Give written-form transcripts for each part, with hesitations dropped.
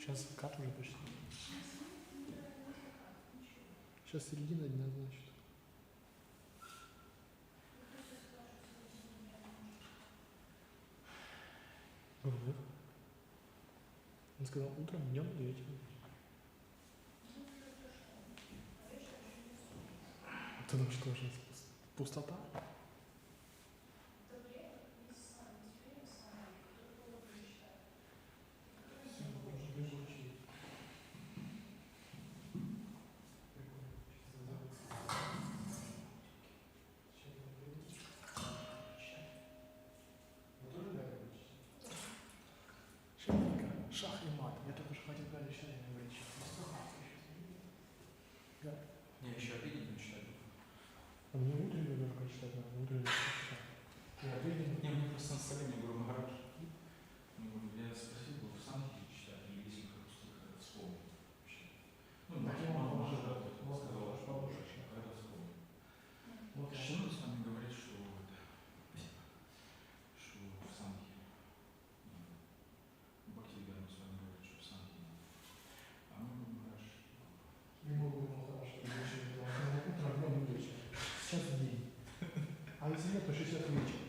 Сейчас закат уже почти. Сейчас середина дня, значит. Вот. Он сказал утром, днем и вечером. Это ну что же, пустота? Шах и мат. Я только что хотел говорить, что я говорю, да. Я еще обидно читаю. А мне утреннюю только читать надо, утреннюю читать. Не, мне просто настроение, говорю, Магараш. Я спросил, был в Санке читать, или если просто когда вспомнил. Ну, он может, да, сказал, что положишь, когда вспомнил. Вот почему с вами говорит, что в Санке. Бхактивидан с вами говорит, что в Санке. А мы Магараш. Не могу, хорошо, утром, днем и вечером. Сейчас день. А если нет, то 60 вечера.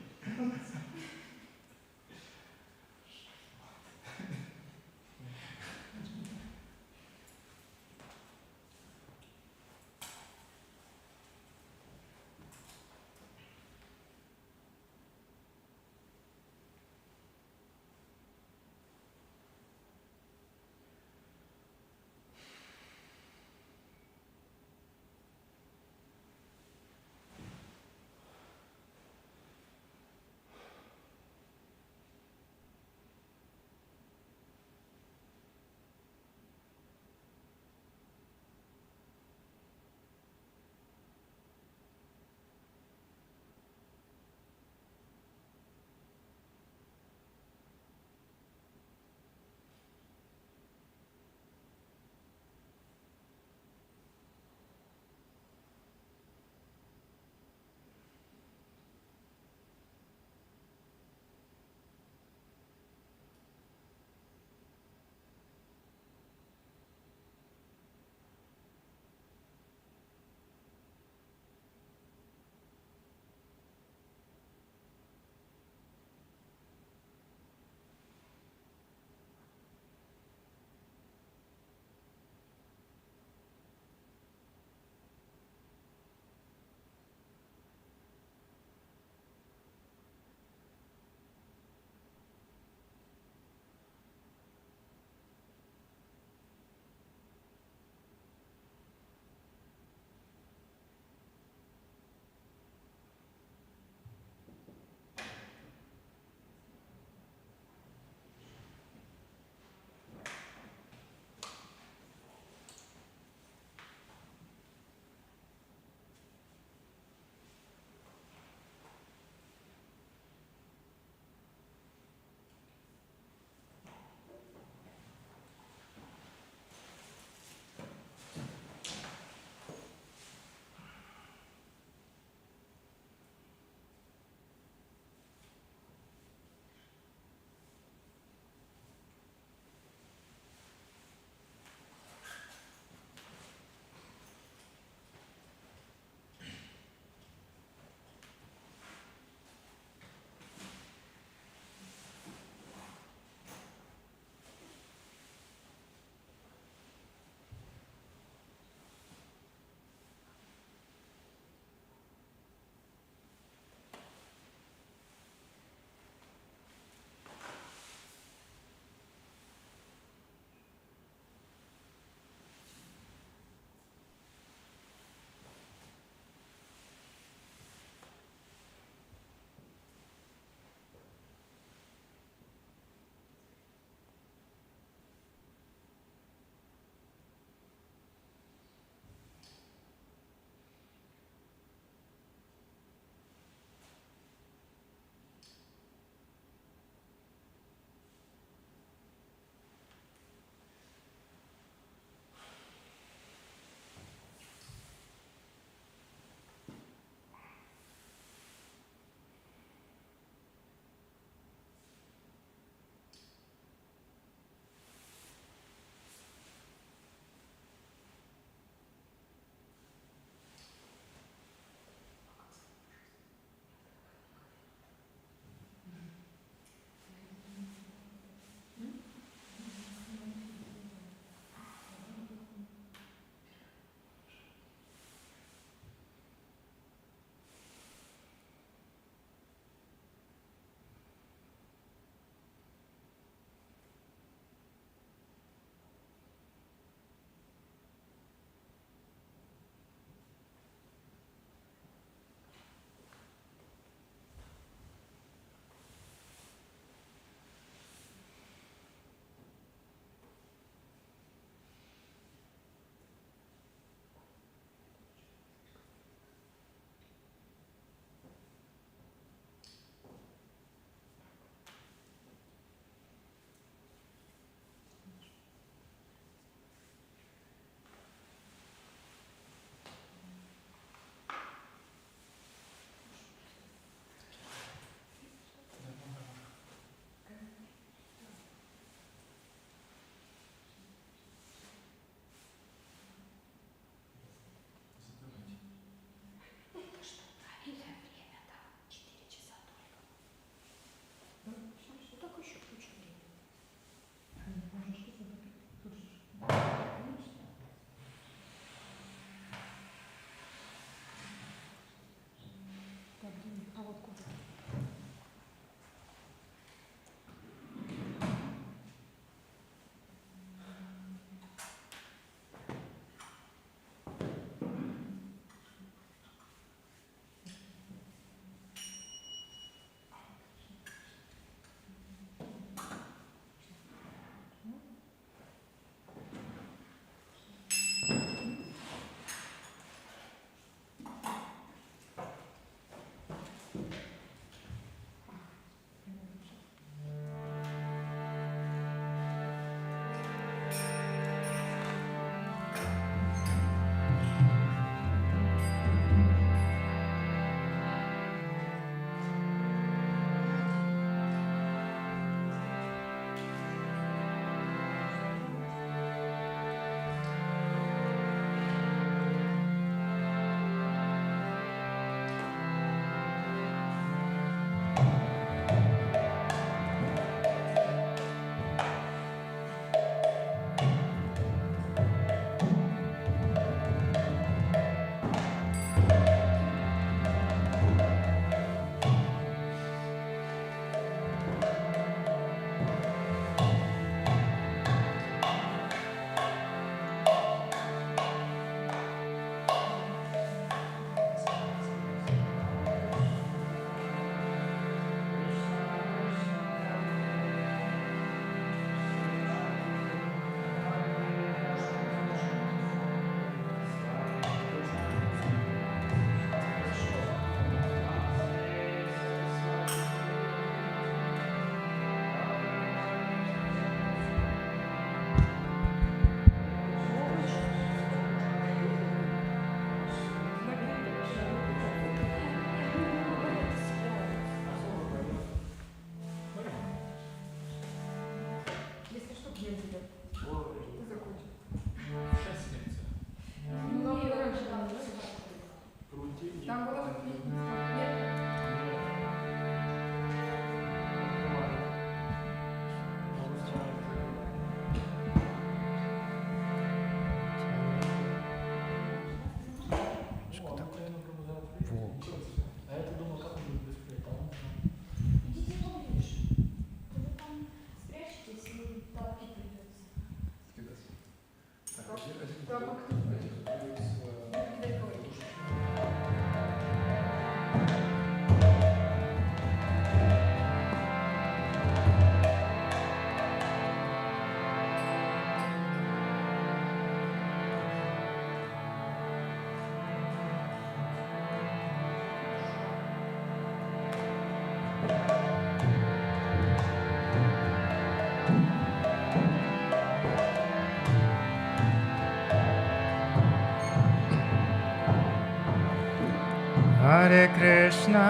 Hare Krishna,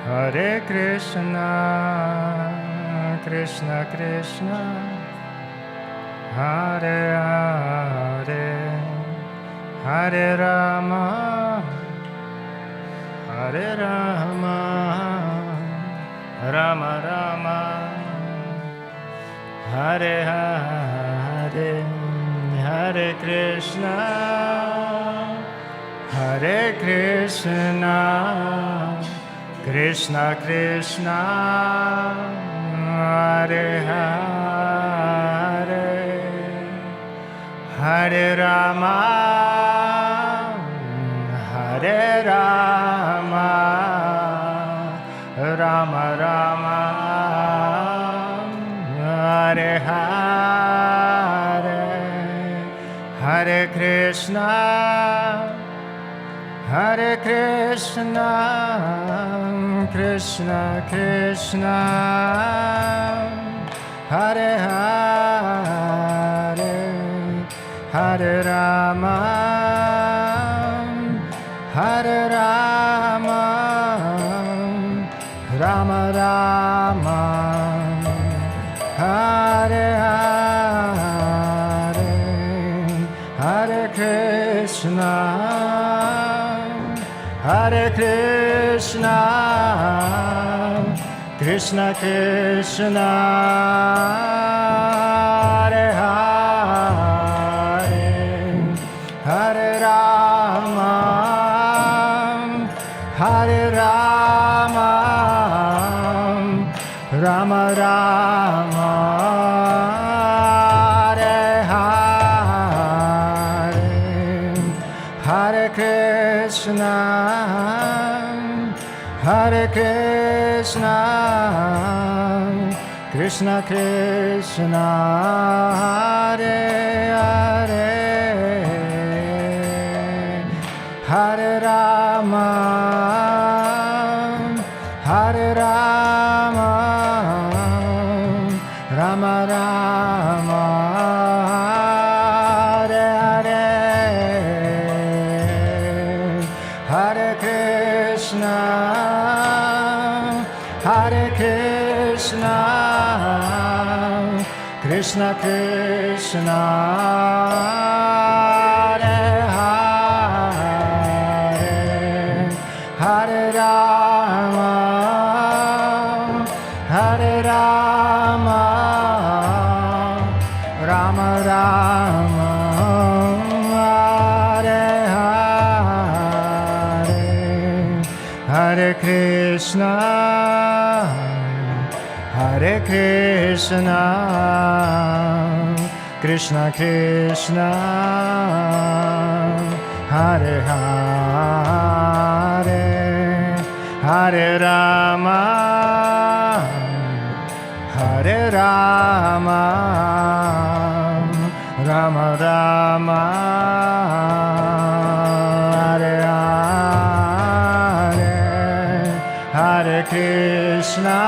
Hare Krishna, Krishna Krishna, Hare Hare, Hare Rama, Hare Rama, Rama Rama, Hare Hare, Hare Krishna, Hare Krishna, Krishna Krishna, Hare Hare, Hare Rama, Hare Rama, Rama Rama, Hare Hare, Hare Krishna, Hare Krishna, Krishna Krishna, Hare Hare, Hare Rama, Hare Rama, Rama Rama, Hare Hare, Hare Krishna, Hare Krishna, Krishna Krishna, Hare Hare, Hare Rama, Hare Rama, Rama Rama, Hare Hare, Hare Krishna, Hare Krishna, Krishna Krishna, Hare Hare, Krishna Krishna Hare Hare Hare Rama Hare Rama Rama Rama Hare Hare Hare Krishna Hare Krishna Krishna Krishna Hare Hare Hare Rama Hare Rama Rama Rama Hare Hare Hare Krishna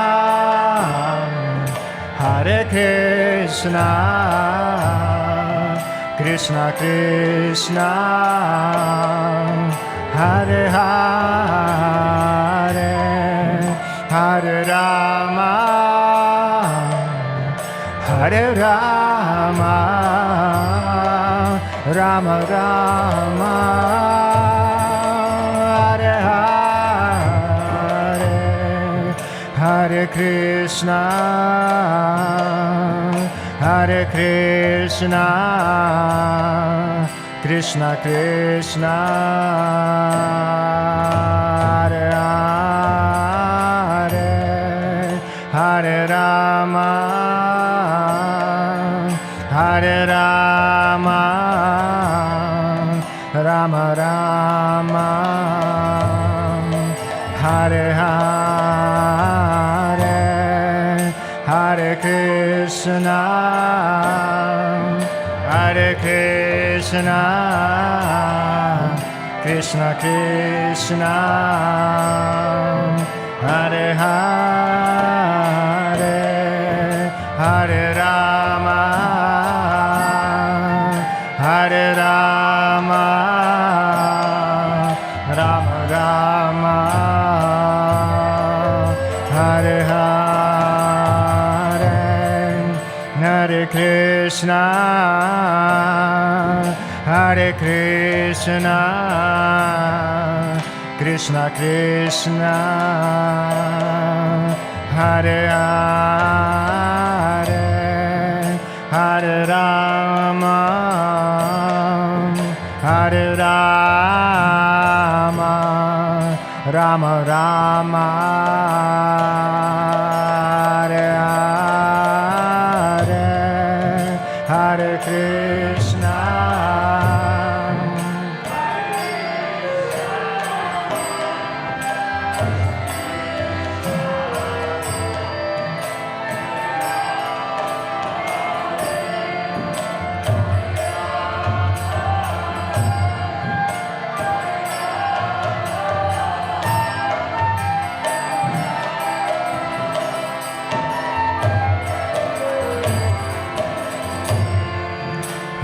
Hare Krishna Krishna Krishna Hare Hare Hare Rama Hare Rama Rama Rama Hare Hare Hare Krishna Hare Krishna Krishna Krishna Hare Hare Hare Rama Hare Rama Rama Rama Hare Hare Hare Krishna Hare Krishna Krishna Krishna Hare Hare Hare Rama Hare Rama Rama Rama Hare Hare Hare Krishna Hare Krishna Krishna Krishna Hare Hare Hare Rama Hare Rama Rama Rama Hare Hare Hare Krishna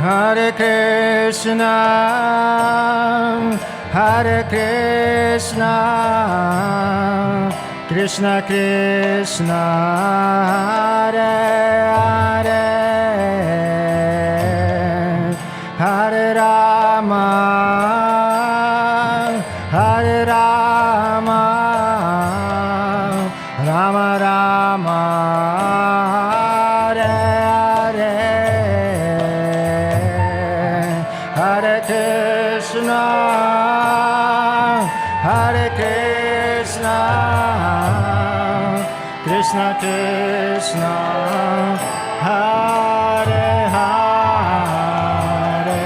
Hare Krishna, Hare Krishna, Krishna Krishna, Hare Hare, Hare Rama, Hare Rama, Rama Rama. Hare Krishna, Hare Krishna, Krishna Krishna, Hare Hare,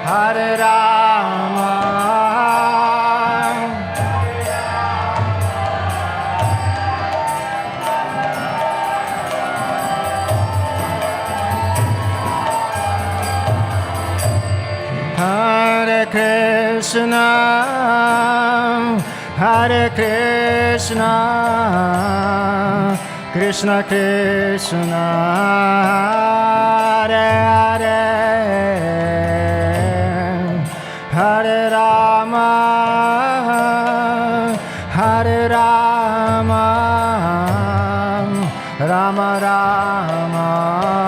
Hare Rama, Hare Krishna, Hare Krishna, Krishna Krishna, Hare Hare, Hare Rama, Hare Rama, Rama Rama.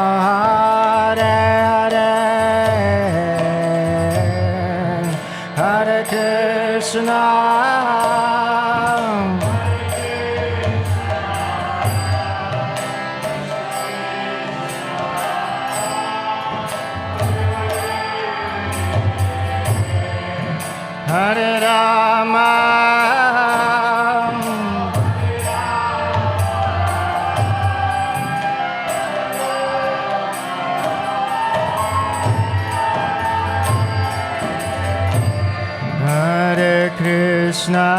Hare Rama, Hare Krishna,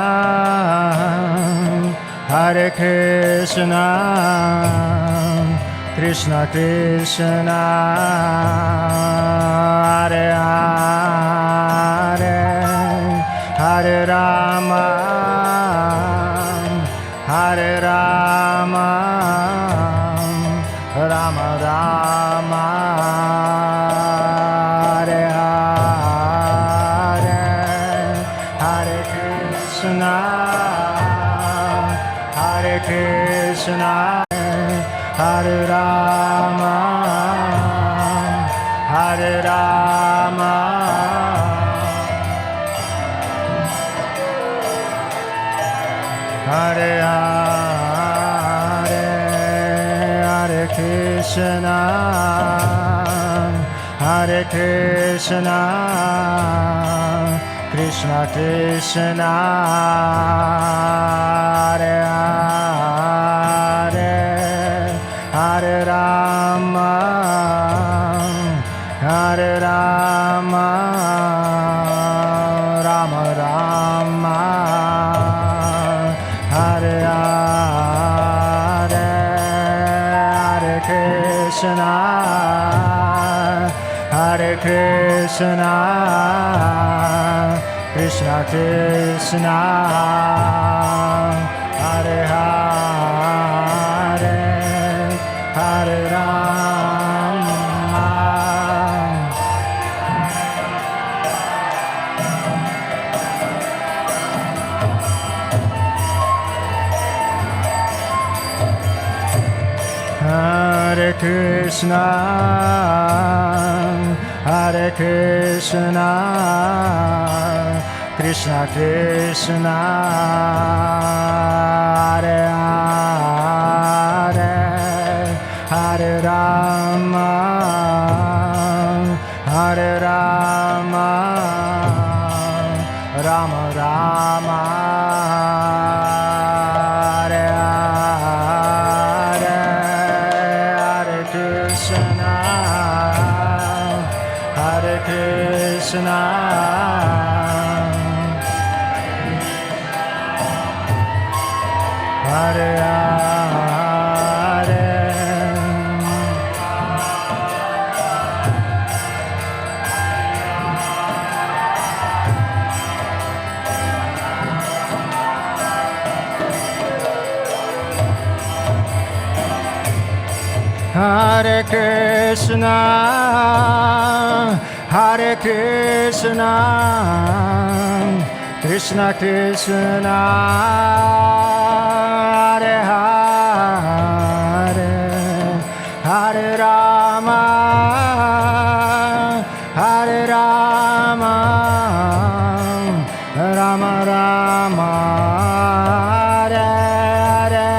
Hare Krishna, Krishna Krishna, Hare Hare, Hare Rama, Hare Rama, Rama Rama, Hare Hare, Hare Krishna, Hare Krishna, Hare Rama, Hare Rama, Hare Hare, Hare Krishna, Hare Krishna, Krishna Krishna, Hare Hare, Hare Rama, Hare Rama, Rama Rama, Hare Hare, Hare Krishna, Hare Krishna, Krishna Krishna, Hare Hare, Hare Rama, Hare Krishna, Hare Krishna, Krishna Krishna, Hare Hare, Hare Rama, Hare Rama, Rama Rama, Hare Hare, Hare Krishna, Hare Krishna, Hare Hare, Hare Krishna, Hare Krishna, Krishna Krishna, Hare Hare, Hare Rama, Hare Rama, Rama Rama, Hare Hare,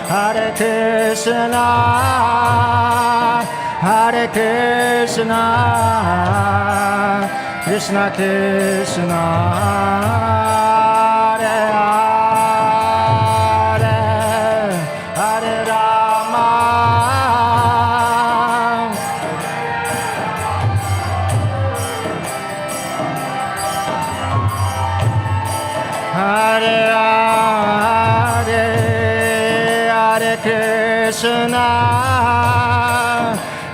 Hare Krishna, Hare Krishna, Krishna Krishna, Hare Hare, Hare Rama, Hare Hare, Hare Krishna,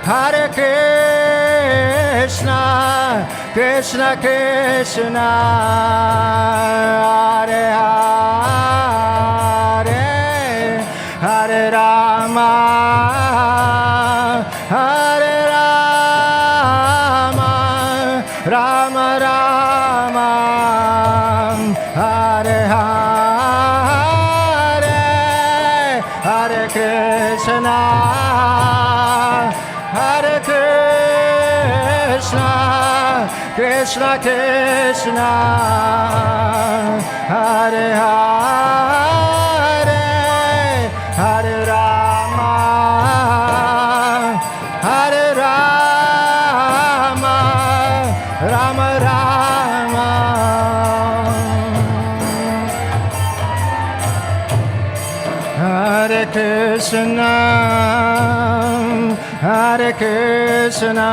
Hare Krishna, Krishna Krishna, Hare Hare, Hare Rama, Hare Rama, Rama Rama, Hare Hare, Hare Krishna, Hare Krishna, Krishna Krishna, Hare Hare, Hare Rama, Hare Rama, Krishna, Hare Krishna,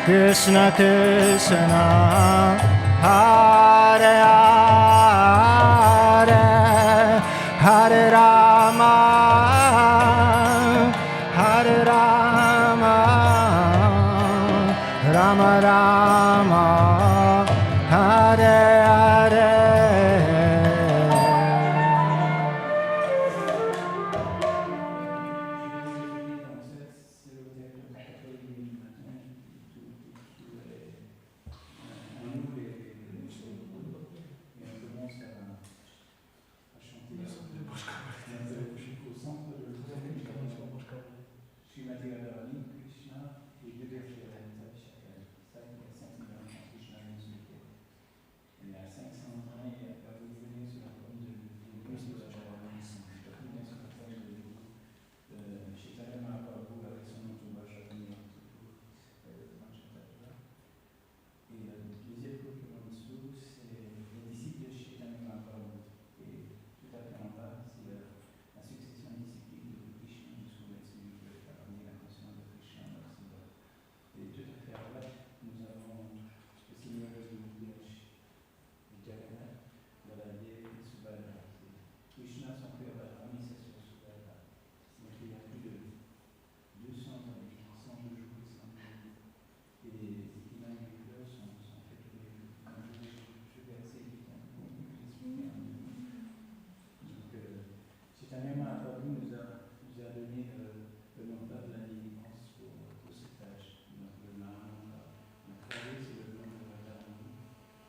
Krishna Krishna, Hare Hare, Hare Rama, Hare Rama, Rama Rama, Hare Hare.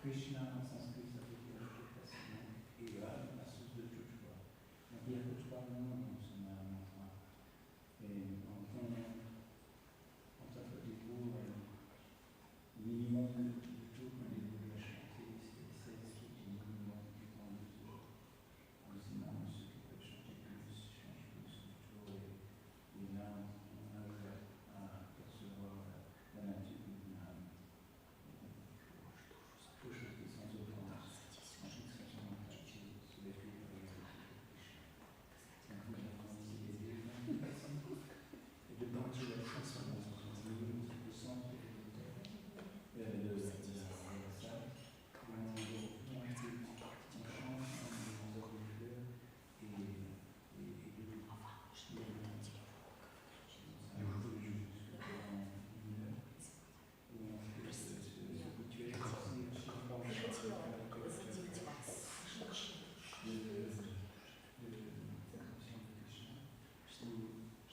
Krishna en sanskrit, ça veut dire facilement. Et là, la source de toute joie. Donc il y a que trois noms dans son mantra. Et en tant que découvre, le minimum de tout qu'on est voulu chanter, c'est 16 trucs minimum du temps de jour. Sinon, ceux qui peuvent chanter plus, changent plus toujours. Et là, on arrive à percevoir la nature d'une âme. Toujours qui sont offenses, en fixation en pratique, sous les fils de la donc nous avons ici les éléments du passé, et dedans il y a la chanson, le centre de la salle, où on chante, on nous a des fleurs,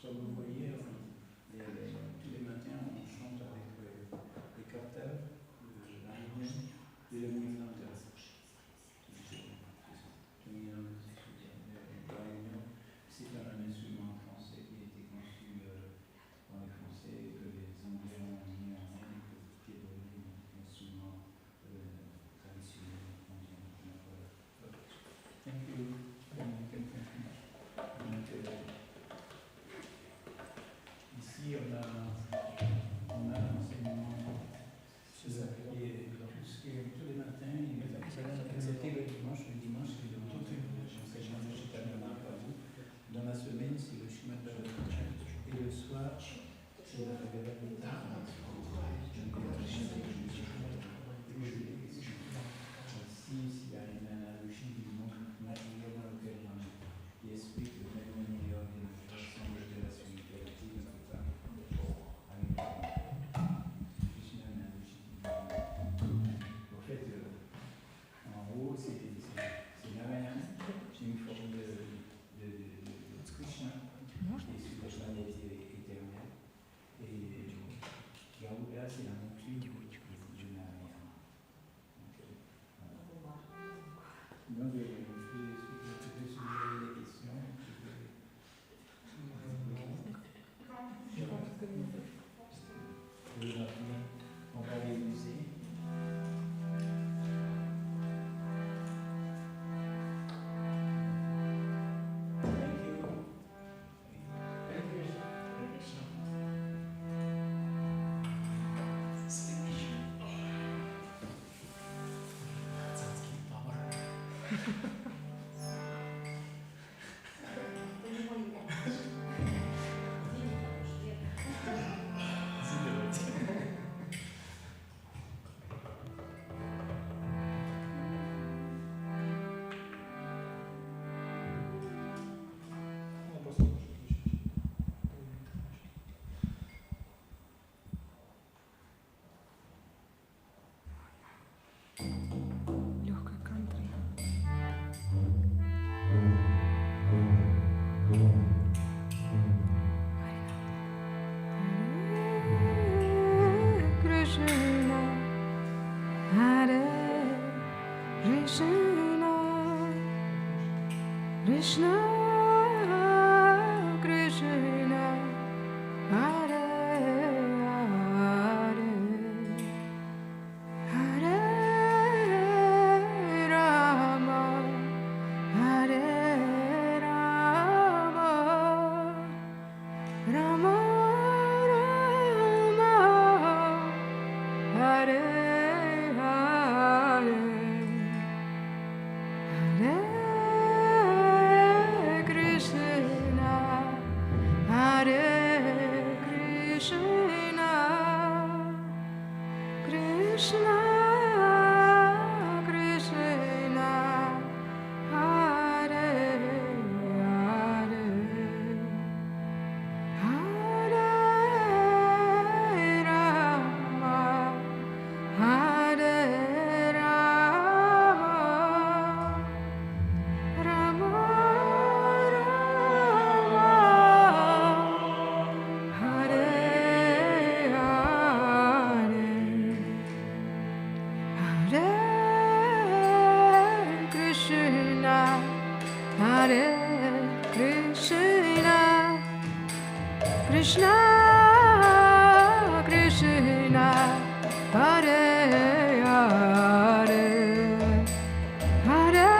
comme vous voyez, tous les matins on chante avec les cartels, l'harmonium et le mudra. C'est un instrument français qui a été conçu par les Français et que les Anglais ont mis en Inde, qui est devenu un instrument traditionnel indien. Thank you. Ici, on a l'enseignement qui est tous les matins, c'était le dimanche, c'est l'enseignement de Chaitanya Mahaprabhu. Dans la semaine, c'est le Srimad Bhagavatam. Et le soir, c'est la Bhagavad Gita. Ici, il y a une analogie du monde matériel dans lequel on est, qui explique de même manière de la façon de la spiritualité, de tout ça. Juste une analogie. En fait, en haut, c'est Krishna, Krishna, Hare Hare, Hare Rama, Hare Rama, Rama Rama, Hare Hare, Hare Krishna, Hare Krishna, Krishna Krishna, Hare Hare, Hare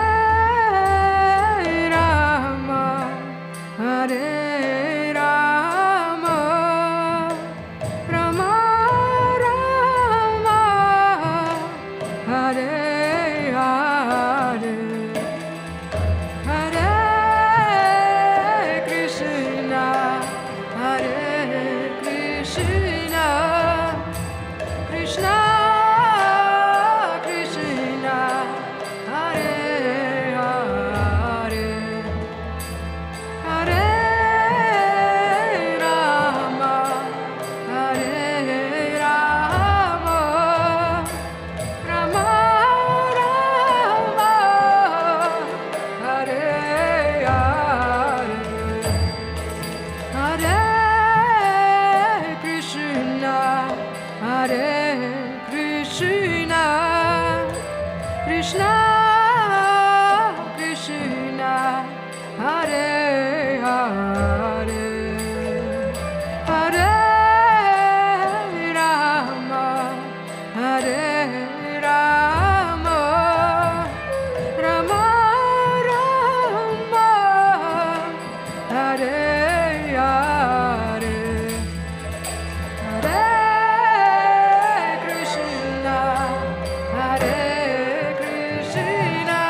Rama, Hare Rama, Rama Rama, Hare Hare, Hare Krishna, Hare Krishna, Krishna Krishna, Hare Hare, Hare Rama, Hare Rama, Rama Rama, Hare Hare, Hare Krishna, Hare Krishna, Krishna Krishna, Hare Hare, Hare Rama, Hare Rama, Rama Rama, Hare Hare, Hare Krishna, Hare Krishna, Krishna Krishna, Hare Hare, Hare Rama, Hare Rama, Rama Rama, Hare Hare, Hare Krishna, Hare Krishna,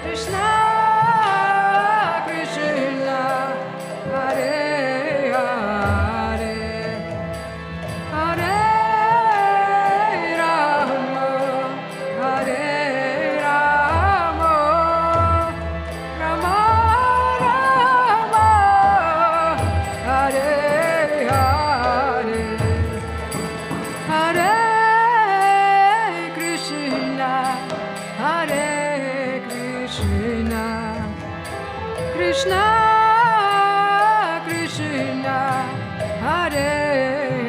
Krishna Krishna, Hare Hare, Hare Rama, Hare Rama, Rama Rama, Hare Hare, Hare Krishna, Hare Krishna, Krishna Krishna, Hare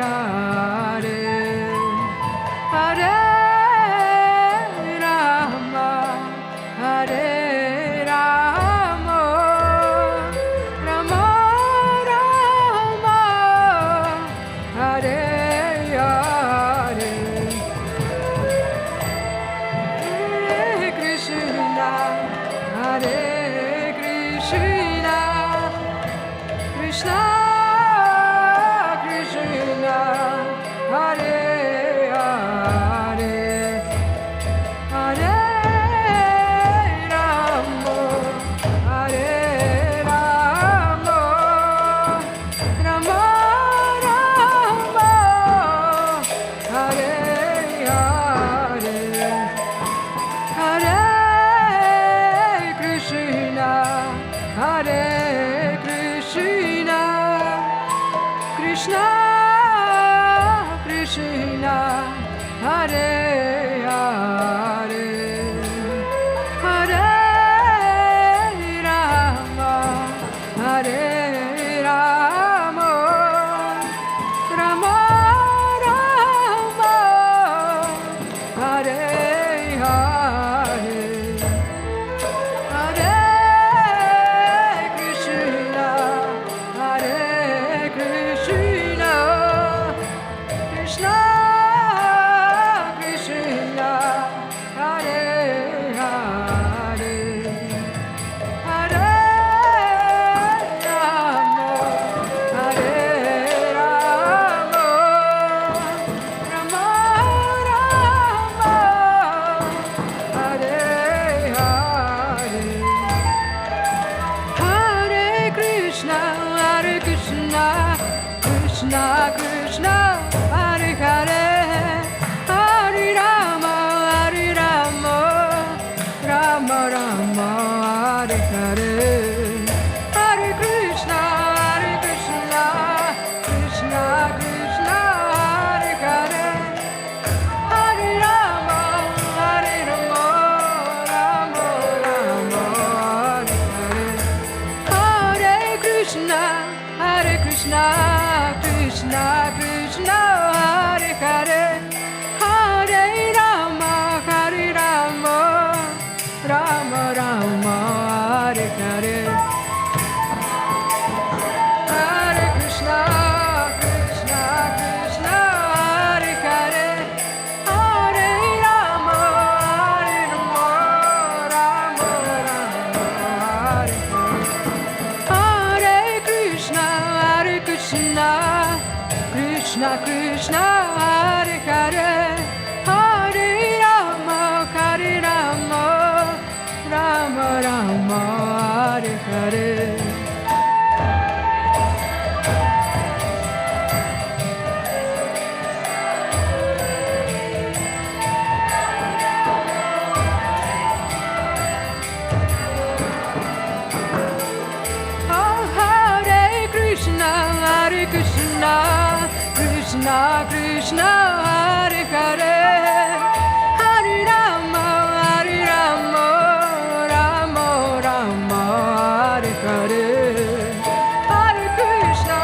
Hare, Hare Rama, Hare Rama, Rama Rama, Hare Hare, Hare Krishna, Hare Krishna, Krishna Krishna, Hare Hare, Hare Rama, Hare Rama, Rama Rama, Hare Hare, Hare Krishna, Hare Krishna, Krishna Krishna, Hare Hare, Hare Rama, Hare Rama, Rama Rama, Hare Hare, Hare Krishna Krishna Hare Hare Hare Rama Hare Rama Rama Rama Hare Hare Hare Krishna Krishna Krishna Hare Hare Hare Rama Hare Rama Rama Rama Hare Hare Hare Krishna Krishna Krishna Hare Hare Hare Rama Rama Rama Hare Hare Hare Krishna Krishna Hare Hare Hare Rama Rama Hare Hare Hare Krishna Krishna Krishna Hare Hare Hare Rama Rama Rama Hare Hare Krishna Krishna Hare Hare Hare Rama Rama Rama Hare Hare Hare Krishna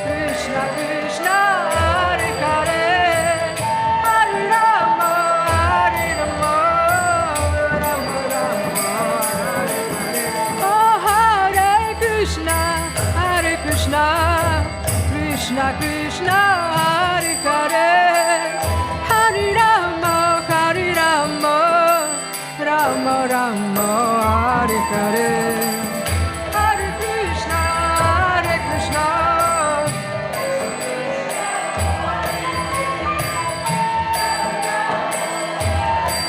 Krishna Krishna Hare Hare Hare Rama Rama Rama Hare Hare Oh Hare Krishna Krishna Krishna Hare Hare Hare Rama Rama Rama Hare Hare Hare Krishna Hare Krishna Krishna Krishna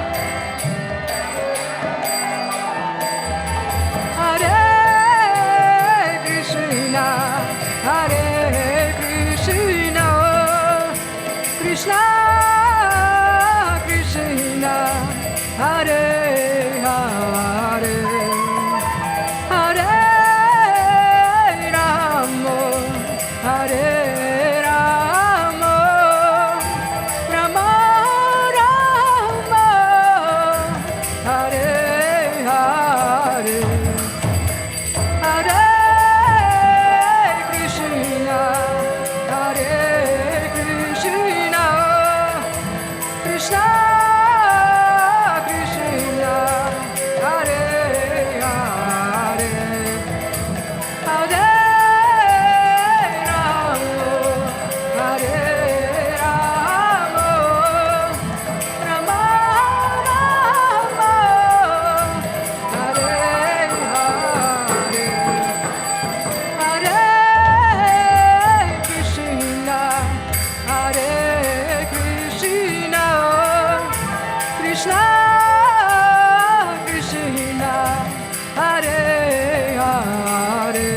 Hare Hare Hare Rama Rama Rama Hare Hare Hare Krishna Krishna Krishna Hare Hare Hare Rama Rama Rama Hare Hare Hare Krishna Krishna Krishna Hare Hare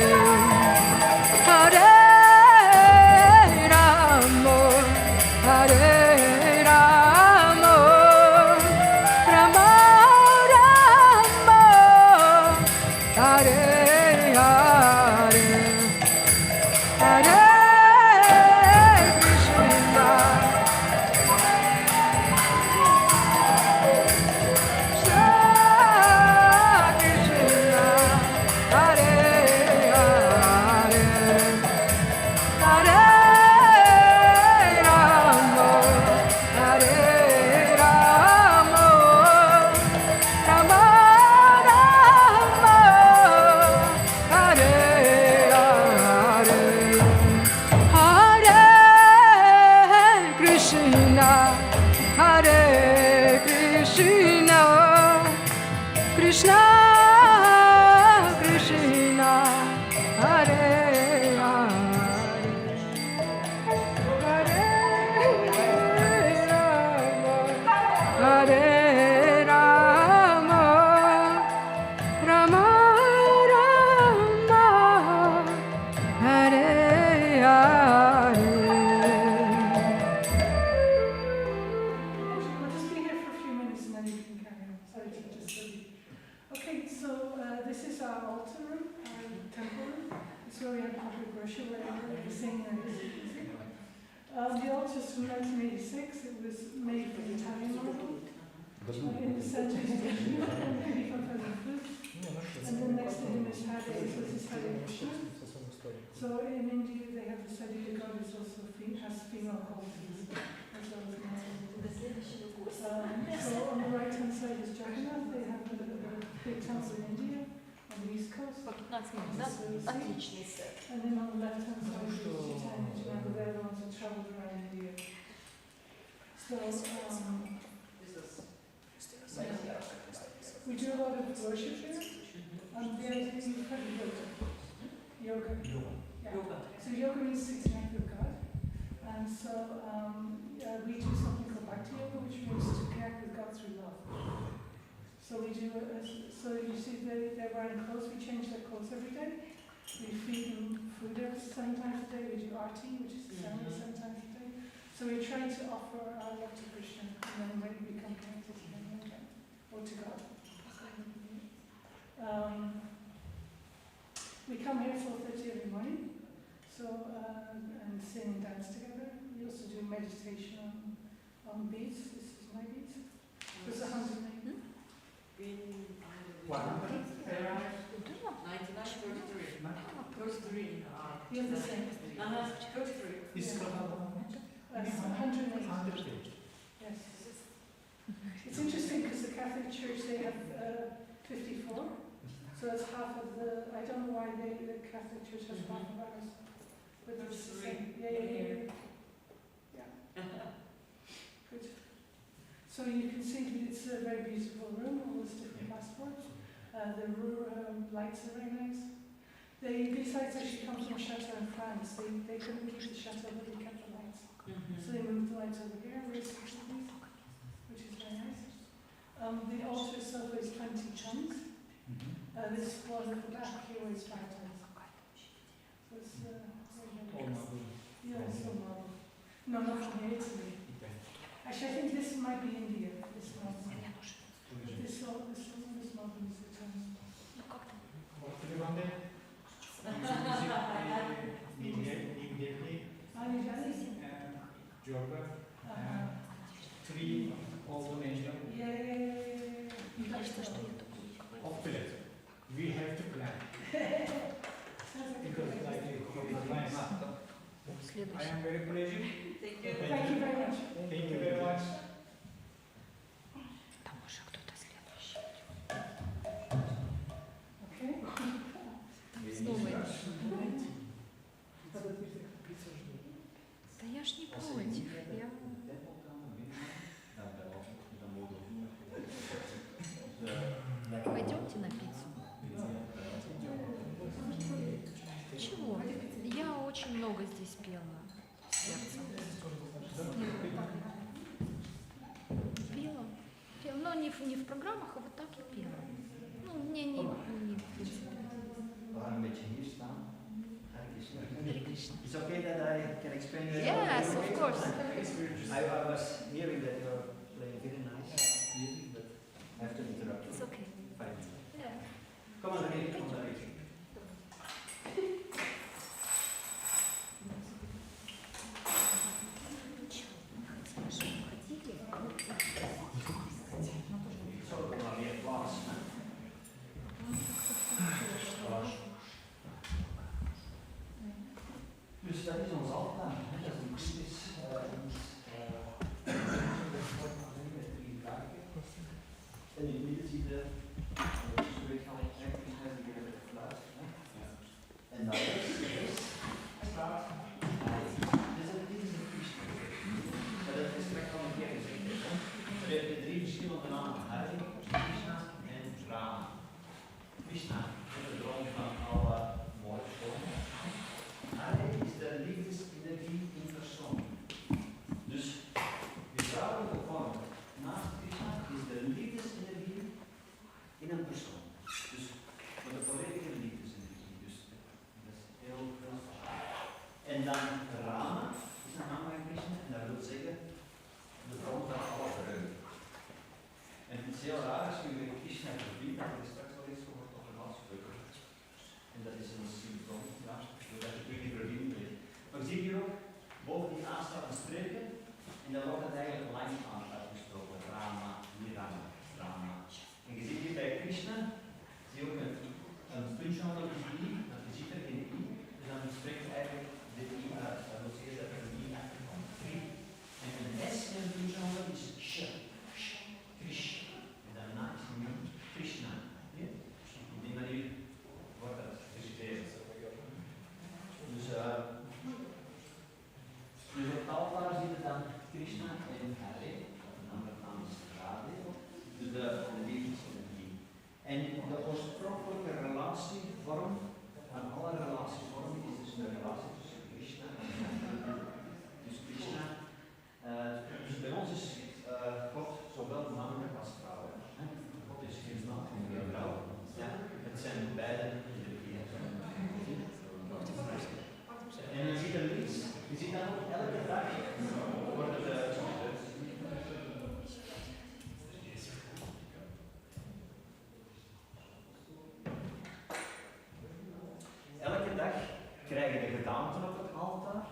where we have public worship, where we sing and music. The altar's from 1986. It was made for the Italian model. In the center is the and then next to him is Hare, so this is Hare Krsna. So in India they have this idea God is also has female qualities as well as male. So on the right hand side is Jagannath. They have a big temple in India on the east coast. And then on the left hand side is Chaitanya. They're the ones that traveled around India. So we do a lot of worship here. The idea is kind of yoga. Yeah. So yoga means to connect with God. And so we do something called Bhakti Yoga, which means to connect with God through love. So we do, so you see they're wearing clothes. We change their clothes every day. We feed them food 7 times a day. We do arti, which is the ceremony 7 times a day. So we try to offer our love to Krishna, and then when we become connected to him again, or to God. We come here 4:30 every morning, so and sing and dance together. We also do meditation on beats. This is my beat. There's 100. 33. You have the same. 33. Is it 108. Yes. It's interesting because the Catholic Church, they have 54. So it's half of the, I don't know why the Catholic Church has half of ours. But it's the same. Yeah. Good. So you can see it's a very beautiful room, all those different passports. The lights are very nice. These lights actually come from Chateau in France. They couldn't keep the Chateau, but they kept the lights. So they moved the lights over here, which is very nice. The altar itself weighs 20 tons. This one at the back here weighs 5 tons. So it's very nice. Yeah, it's all marble. No, not from here, Italy. Actually, I think this might be India, this marble. But this marble is the tons. Georgia, 3 also mentioned of plan. We have to plan. Because like I am very pleasure. Thank you. Thank you very much. Thank you very much. Okay. Да я ж не против. Пойдемте на пиццу. Чего? Я очень много здесь пела сердцем. Пела. Но не в программах, а вот так и пела. Ну, мне не в принципе. Hare Krishna. It's okay that I can explain that? Yes, of course. I was hearing that you're playing very nice music, but I have to interrupt. It's okay. Fine. Yeah. Come on, Hare, come on, Hare. Dus dat is ons altaar. Dat is een kritisch met 3 kaken. En in het midden zie je de gaan eigenlijk die hebben de fluit. En dan staat. Dus dat is een Krishna. Maar dat is straks al een keer gezegd. Dan heb je 3 verschillende namen. Hare, Krishna en Rama. Krishna is de bron van alle mooie vormen. Hare is de liefdesenergie in persoon. Dus de vrouwelijke vorm naast Krishna is de liefdesenergie krijgen de gedaanten op het altaar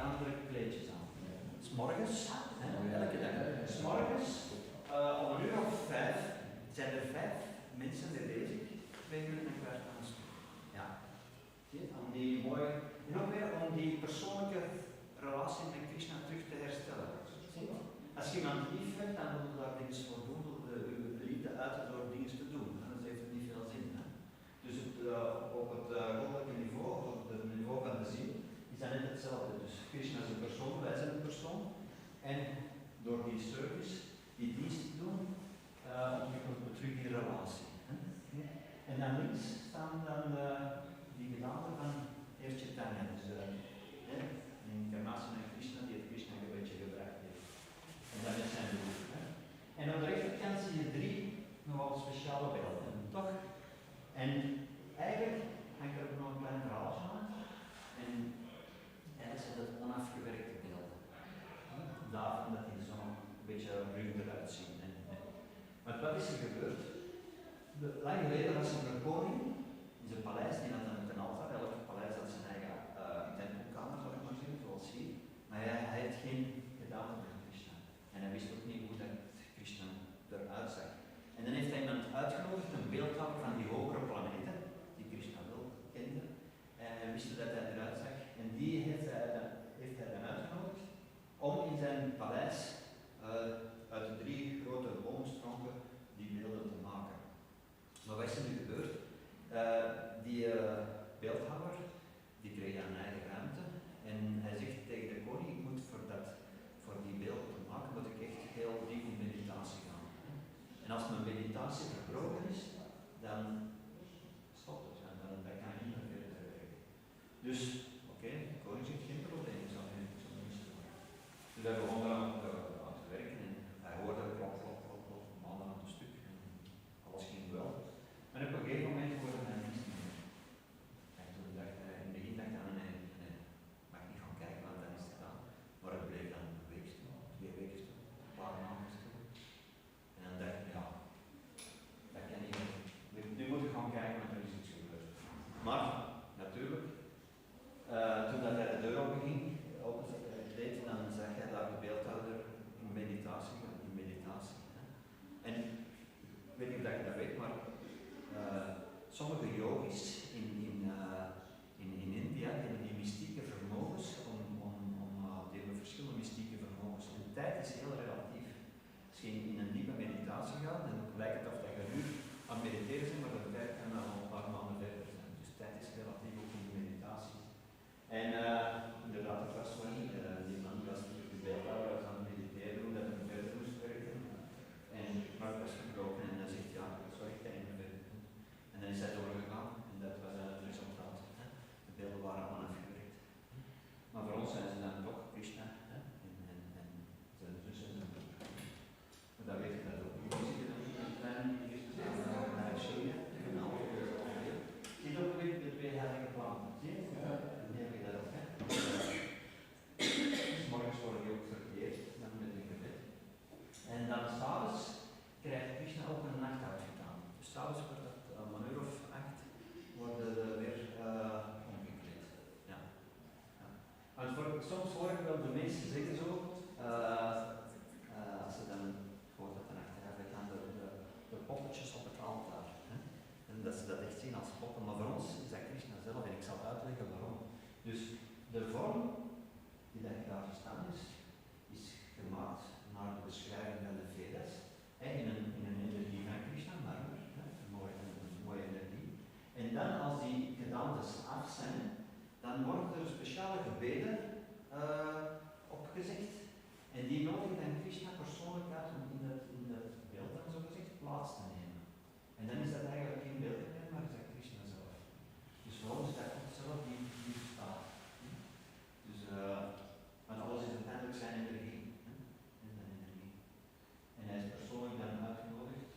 andere kleedjes aan. 'S morgens, elke dag. 'S morgens om 5:00 zijn er 5 mensen mee bezig, 2 uur en een kwart aan het stuk. Ja. Om die mooie, en ook weer om die persoonlijke relatie met Krishna terug te herstellen. Als je iemand lief hebt, dan wil je daar dingen voor doen, de liefde uiten door dingen te doen. Anders heeft het niet veel zin. Hè? Dus op het goddelijke niveau, op het niveau van de ziel, is dat net hetzelfde. Dus Krishna is een persoon, wij zijn een persoon. En door die service, die dienst te doen, ontwikkelen we terug die relatie. Hè? En dan links staan dan die gedaanten van eerst Chaitanya. Dus een incarnatie van Krishna die het Krishna een beetje gebracht heeft. En dat is zijn doel. En op de rechterkant zie je 3 nogal speciale beelden. Toch? En eigenlijk hangt er nog een klein verhaaltje aan. En eigenlijk zijn dat onafgewerkte beelden. Daarom dat die zo een beetje ruw eruit zien. Maar wat is er gebeurd? Lang geleden was er een koning in zijn paleis, die had een altaar. Elk paleis had zijn eigen tempelkamer, zou ik maar zeggen, zoals hier. Maar hij had geen gedaante van Krishna. En hij wist ook niet hoe dat Krishna eruit zag. En dan heeft hij iemand uitgenodigd, een beeldhouwer van die hogere planeten, die Krishna wel kende. En hij wist dat hij eruit zag. En die heeft hij dan uitgenodigd om in zijn paleis uit de 3 grote boomstronken die beelden te maken. Maar wat is er nu gebeurd? Die beeldhouwer die kreeg een eigen ruimte en hij zegt tegen de koning, ik moet voor die beelden te maken, moet ik echt heel diep in meditatie gaan. En als mijn meditatie verbroken is, dan stopt het en dan kan ik niet meer verder werken. Dus, oké, de koning zegt geen probleem, ik zal niet doen. Dus hij begon eraan te werken en hij hoorde klop, maanden aan een stuk en alles ging wel. Maar op een gegeven moment hoorde hij niets meer. En toen dacht hij, in het begin dacht hij, nee, mag niet gaan kijken, want dan is het gedaan. Maar het bleef dan een week stil, 2 weken stil, een paar maanden stil. En dan dacht hij, ja, dat kan niet meer. Nu moet ik gaan kijken, want er is iets gebeurd. Maar, natuurlijk, toen dat hij de deur openging, deed, dan zag hij daar de beeldhouder in meditatie. En ik weet niet of je dat weet, maar sommige yogis in India hebben die mystieke vermogens, die hebben verschillende mystieke vermogens. En tijd is heel relatief. Als je in een diepe meditatie gaat, dan lijkt het of dat je nu aan het mediteren bent, maar de tijd kan al een paar maanden verder zijn. Dus tijd is relatief ook in de meditatie. En inderdaad, het was zo niet. Die man was de beeldhouwer was aan het mediteren, hoe dat hij verder moest werken. En maar het was gebroken en hij zegt, ja, sorry, ik kan niet meer verder doen. En dan is hij doorgegaan en dat was het resultaat. De beelden waren allemaal afgewerkt. Maar voor ons zijn ze dan toch Krishna en zijn zus en zijn broer. Maar dat weet ik dat ook. Jullie zitten dan in een klein naar China, een half uur ongeveer. Zie je ook weer de 2 heilige planten? Zie je? Ja. Dan heb je dat ook, hè? Dus morgens worden die ook verkeerd, dan met een gebed. En dan s'avonds krijgt Krishna ook een nachthout gedaan. Dus s'avonds wordt dat om 8:00 worden weer omgekleed. Ja. Want soms hoor ik wel de mensen zeggen zo, als ze dan hoort dat dan achteraf gaan de poppetjes op het altaar. Hè? En dat ze dat echt zien als poppen. Maar voor ons is dat Krishna zelf en ik zal uitleggen waarom. Dus de vorm die dat daar gestaan is gemaakt naar de beschrijving van de Vedas. In een energie van Krishna, maar een mooie energie. En dan als die gedaantes af zijn, dan worden er speciale gebeden opgezegd. En die nodigen dan Krishna persoonlijk uit om in dat beeld dan zo gezegd plaats te nemen. En dan is dat eigenlijk geen beeld meer, maar is dat Krishna zelf. Dus voor ons is dat God zelf die bestaat. Dus, want alles is uiteindelijk zijn energie. En hij is persoonlijk dan uitgenodigd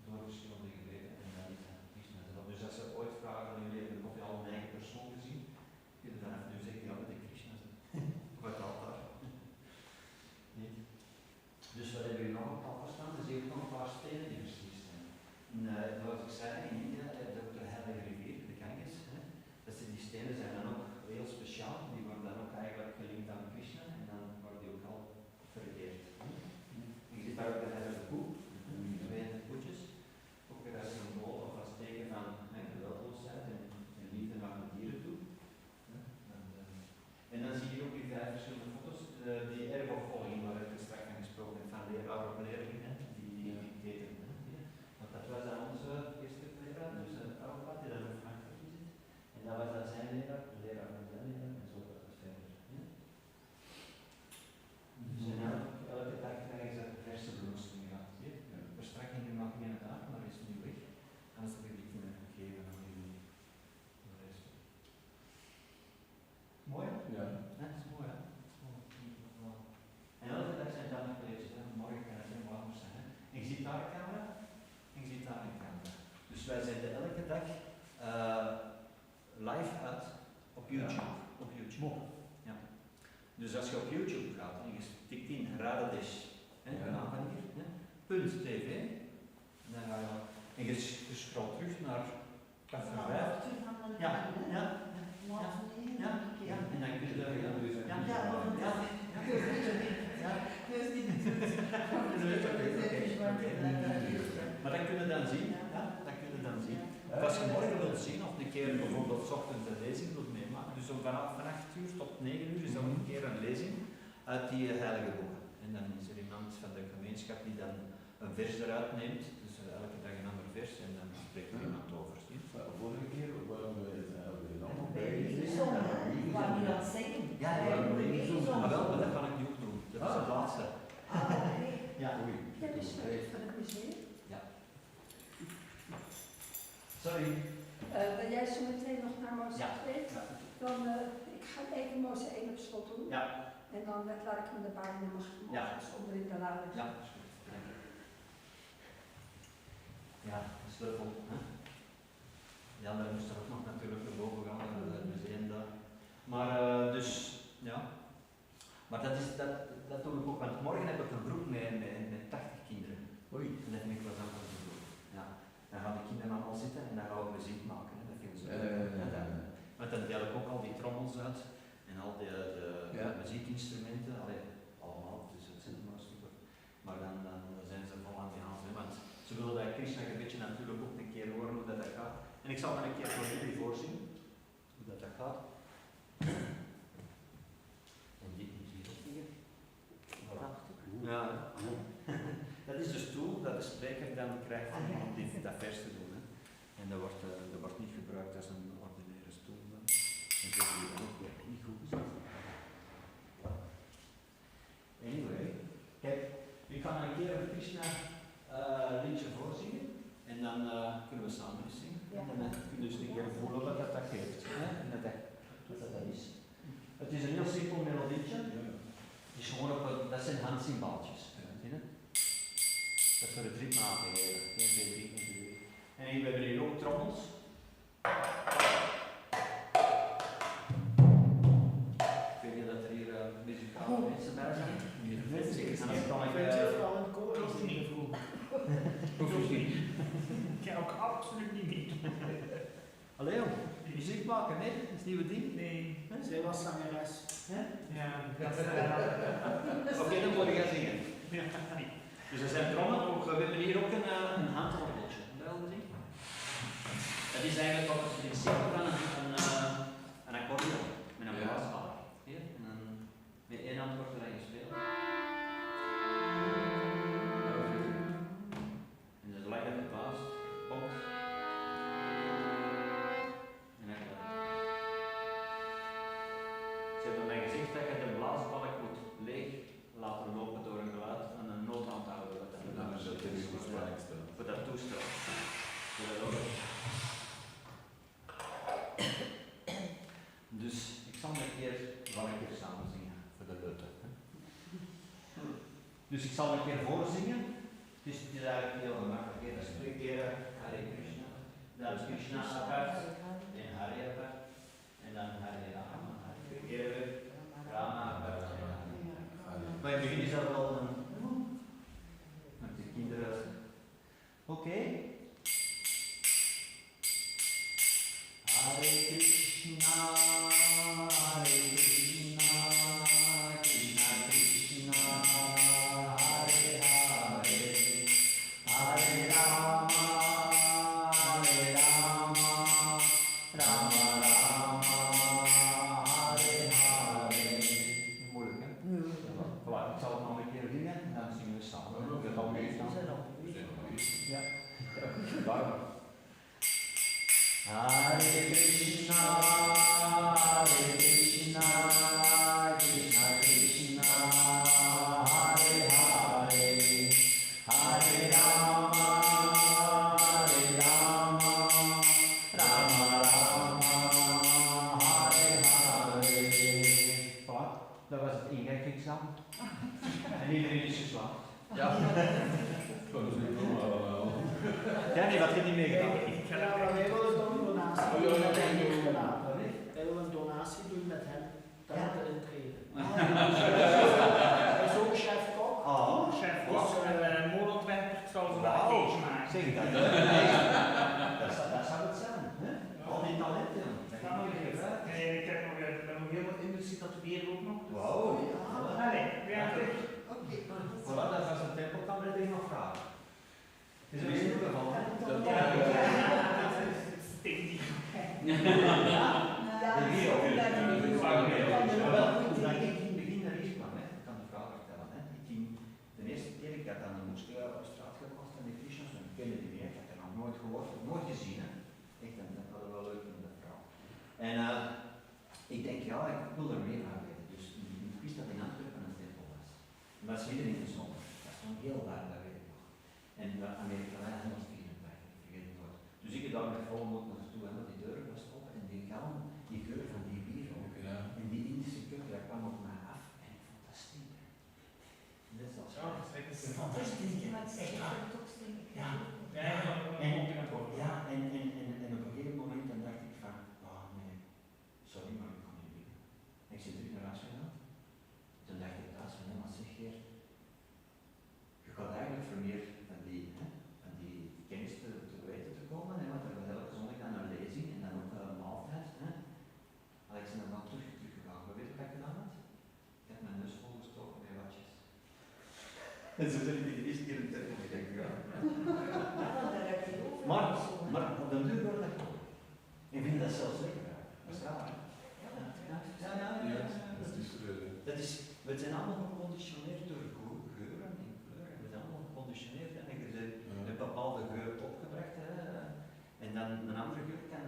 door verschillende gebeden en dat is dan Krishna zelf. Dus als ze ooit vragen in je leven of je al een eigen persoon gezien, kun je vanaf nu zeggen, ja, dat ik Krishna ben. Of het altaar. Nee. Dus wat hebben we nog op tafel staan? Er zijn ook nog een paar stenen die precies zijn. Zoals ik zei, in India hè? Dat is mooi, hè? En elke dag zijn dan gelezen, hè? Morgen kan het helemaal anders zijn. Hè? En je ziet daar een camera, en je ziet daar een camera. Dus wij zenden elke dag live uit op YouTube. Op YouTube. Ja. Dus als je op YouTube gaat en je tikt in Radhadesh, de naam van hier, .tv, en dan ga je en je scrolt terug naar Café 5. Ja, ja. Ja, en dan kun je daar maar dat kun je dan zien, dat kun je dan zien. Als je morgen wilt zien, of een keer bijvoorbeeld 's ochtends een lezing wilt meemaken, dus van 8 uur tot 9 uur is dat een keer een lezing uit die heilige boeken. En dan is er iemand van de gemeenschap die dan een vers eruit neemt, dus elke dag een ander vers, en dan spreekt er iemand over. Vorige keer waren we allemaal Waar die dat zeggen. Ja, maar wel, maar dat kan ik nu ook doen. Dat is het laatste. Ja, oei. Ja, dus van het museum. Ja. Sorry. Ben jij zo meteen nog naar Moze 2? Dan, ik ga even Moze 1 op slot doen. Ja. En dan laat ik hem erbij en dan mag ik hem onder in de lade. Ja, dat is goed. Dank je. Ja, de sleutel. Hè? De andere moest er ook nog natuurlijk naar boven gaan, naar het museum daar. Maar dus, ja. Maar dat doe ik ook, want morgen heb ik een groep met 80 kinderen. Oei. En dat vind ik wel aan te doen. Ja. Dan gaan de kinderen allemaal zitten en dan gaan we muziek maken. Hè. Dat vinden ze leuk. Want dan deel ik ook al die trommels uit en al de muziekinstrumenten. Allee, allemaal, dus het zijn er maar super. Maar dan zijn ze vol aan de hand. Want ze willen dat Krishna een beetje natuurlijk ook een keer horen hoe dat gaat. En ik zal dan een keer voor jullie voorzien hoe dat gaat. En dit moet hier ook liggen. Prachtig. Ja. Dat is de stoel dat de spreker dan krijgt om dat vers te doen. Hè. En dat wordt niet gebruikt als een ordinaire stoel. Dan. En dat is dan ook weer niet goed. Anyway, kijk, ik ga een keer een Krishna liedje voorzingen. En dan kunnen we samen eens zingen. Ja. En dan kun je dus een keer voelen wat dat geeft. Hè? En wat dat is. Het is een heel simpel melodietje. Het is gewoon dat zijn handcymbaaltjes. Dat is voor het ritme aan te geven. 1, 2, 3, 1, 2, 3. En we hebben hier ook trommels. Ik weet niet dat er hier muzikale mensen bij zijn. En dan kan ik vooral in het koor is niet vroeg. Hoef je niet. Ik ga ook absoluut niet mee. Allee joh, muziek maken, nee? Dat is het nieuwe ding? Nee, zij was zangeres. ja. Oké, dan moet je gaan zingen. Dus er zijn trommels, we hebben hier ook een handtrommeltje. Dat is eigenlijk wat het principe van een accordeon met een blaasschaal. En dan met één hand wordt er dan gespeeld. En dus lijkt dat het blaast, komt. En dan gaat het. Ze hebben mij gezegd dat je de blaasbalk moet leeg laten lopen door een geluid en een noot aan te houden. Voor dat toestel. Voor dat ook. Dus ik zal een keer samen zingen voor de leute. Dus ik zal een keer voorzingen. Het is eigenlijk heel gemakkelijk. Dat is 2 keer Hare Krishna. Dat is Krishna apart en Hare apart. En dan Hare Rama. 2 keer Rama apart. Maar in het begin is dat wel met de kinderen. Oké. Hare Krishna, Hare Krishna, Krishna Krishna, Hare Hare, Hare Rama, Rama Rama. dat was het ingangsexamen. En iedereen is geslaagd. Ja. Dat is niet normaal wel. Ja, nee, wat heb je mee gedaan? Ja, maar wij willen dan een donatie Oh, ja, doen ja, met hen ja, ja. gedaan. Wij willen een donatie doen met hen. Dat Ja. moet erin treden. Hij is ook chef-kok. Ah, Chef Wat? en modeontwerper, ik zal ze wel Wauw. een keertje maken. zeg dat. Dat zou het zijn. Hè? Al die talenten. Dat Ja, gaan we maar gebruiken. ik heb nog heel wat indruk getatoeëerd ook nog. Dus. Wauw. Allee, ja, terug. Voilà, dat is een tempel kan er nog vragen. Het is een heel geval. Stinkt die. Ja, De Rio. ja, Toen ik in het begin naar Ries kwam, hè, ik kan de vraag vertellen. Hè. Ik ging de eerste keer, ik had dan een moest op straat gekocht en die Christians, ik kende die meer, ik had er nog nooit gehoord, nooit gezien. Hè. Echt, dat was wel leuk van dat vrouw. En ik denk, ja, ik wil er meer van weten. Dus ik wist dat in Antwerpen een tempel was. En dat is midden in de zomer. Dat is gewoon heel warm, dat weet ik nog. En Amerikanen hadden ons 84, ik vergeet het nooit. Dus ik heb daar met volle moed naartoe en die deur was open en die galm, die geur van die bier ook. Ja. En die Indische keuken, dat kwam op mij af en ik vond dat stinken. En dat is al zo. Ja. Ja, ja, En op een gegeven moment dan dacht ik van, oh nee, sorry, maar ik kan niet meer. En ik zit terug naar huis gegaan. Toen dacht ik thuis van, wat zeg je? Je gaat eigenlijk voor meer van die kennis te weten te komen, hè, want er was elke zondag dan een lezing en dan ook een maaltijd. Hè. Ik ben dan teruggegaan. Maar weet je wat ik gedaan had? Ik heb mijn neus volgestoken met watjes. En zo ben ik de eerste keer een tempel gegaan. Maar op de duur wordt dat gewoon. Ik vind dat zelfs lekker. Dat is raar. Dat is, we zijn allemaal geconditioneerd door geuren en kleuren. We zijn allemaal geconditioneerd en er is een bepaalde geur opgebracht. Hè. En dan een andere geur kan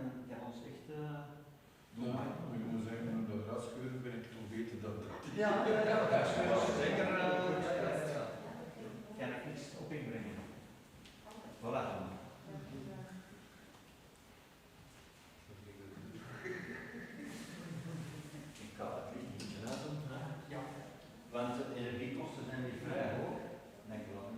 ons echt doen. Ja, ik moet zeggen, dat rasgeuren ben ik toch beter dan dat. Ja, dat is zeker. Kan ik niks op inbrengen. Voilà. Ik ga het lichtje laten. Ja. Want de energiekosten zijn niet vrij hoog. Denk ik wel.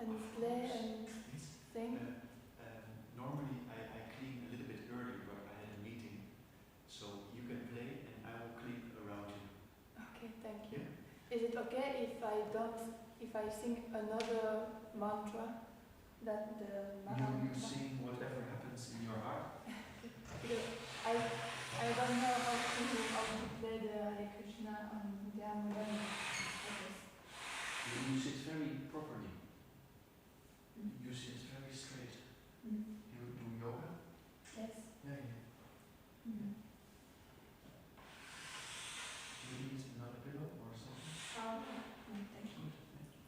and play and sing. Normally I clean a little bit early, but I had a meeting, so you can play and I will clean around you. Okay, thank you. Yeah? Is it okay if I sing another mantra that the You sing whatever happens in your heart. Because I don't know how to play the Hare Krishna on the harmonium. You sit very properly. You sit very straight. You do yoga? Yes. Yeah, yeah. Do you need another pillow or something? Thank you. Good, thank you.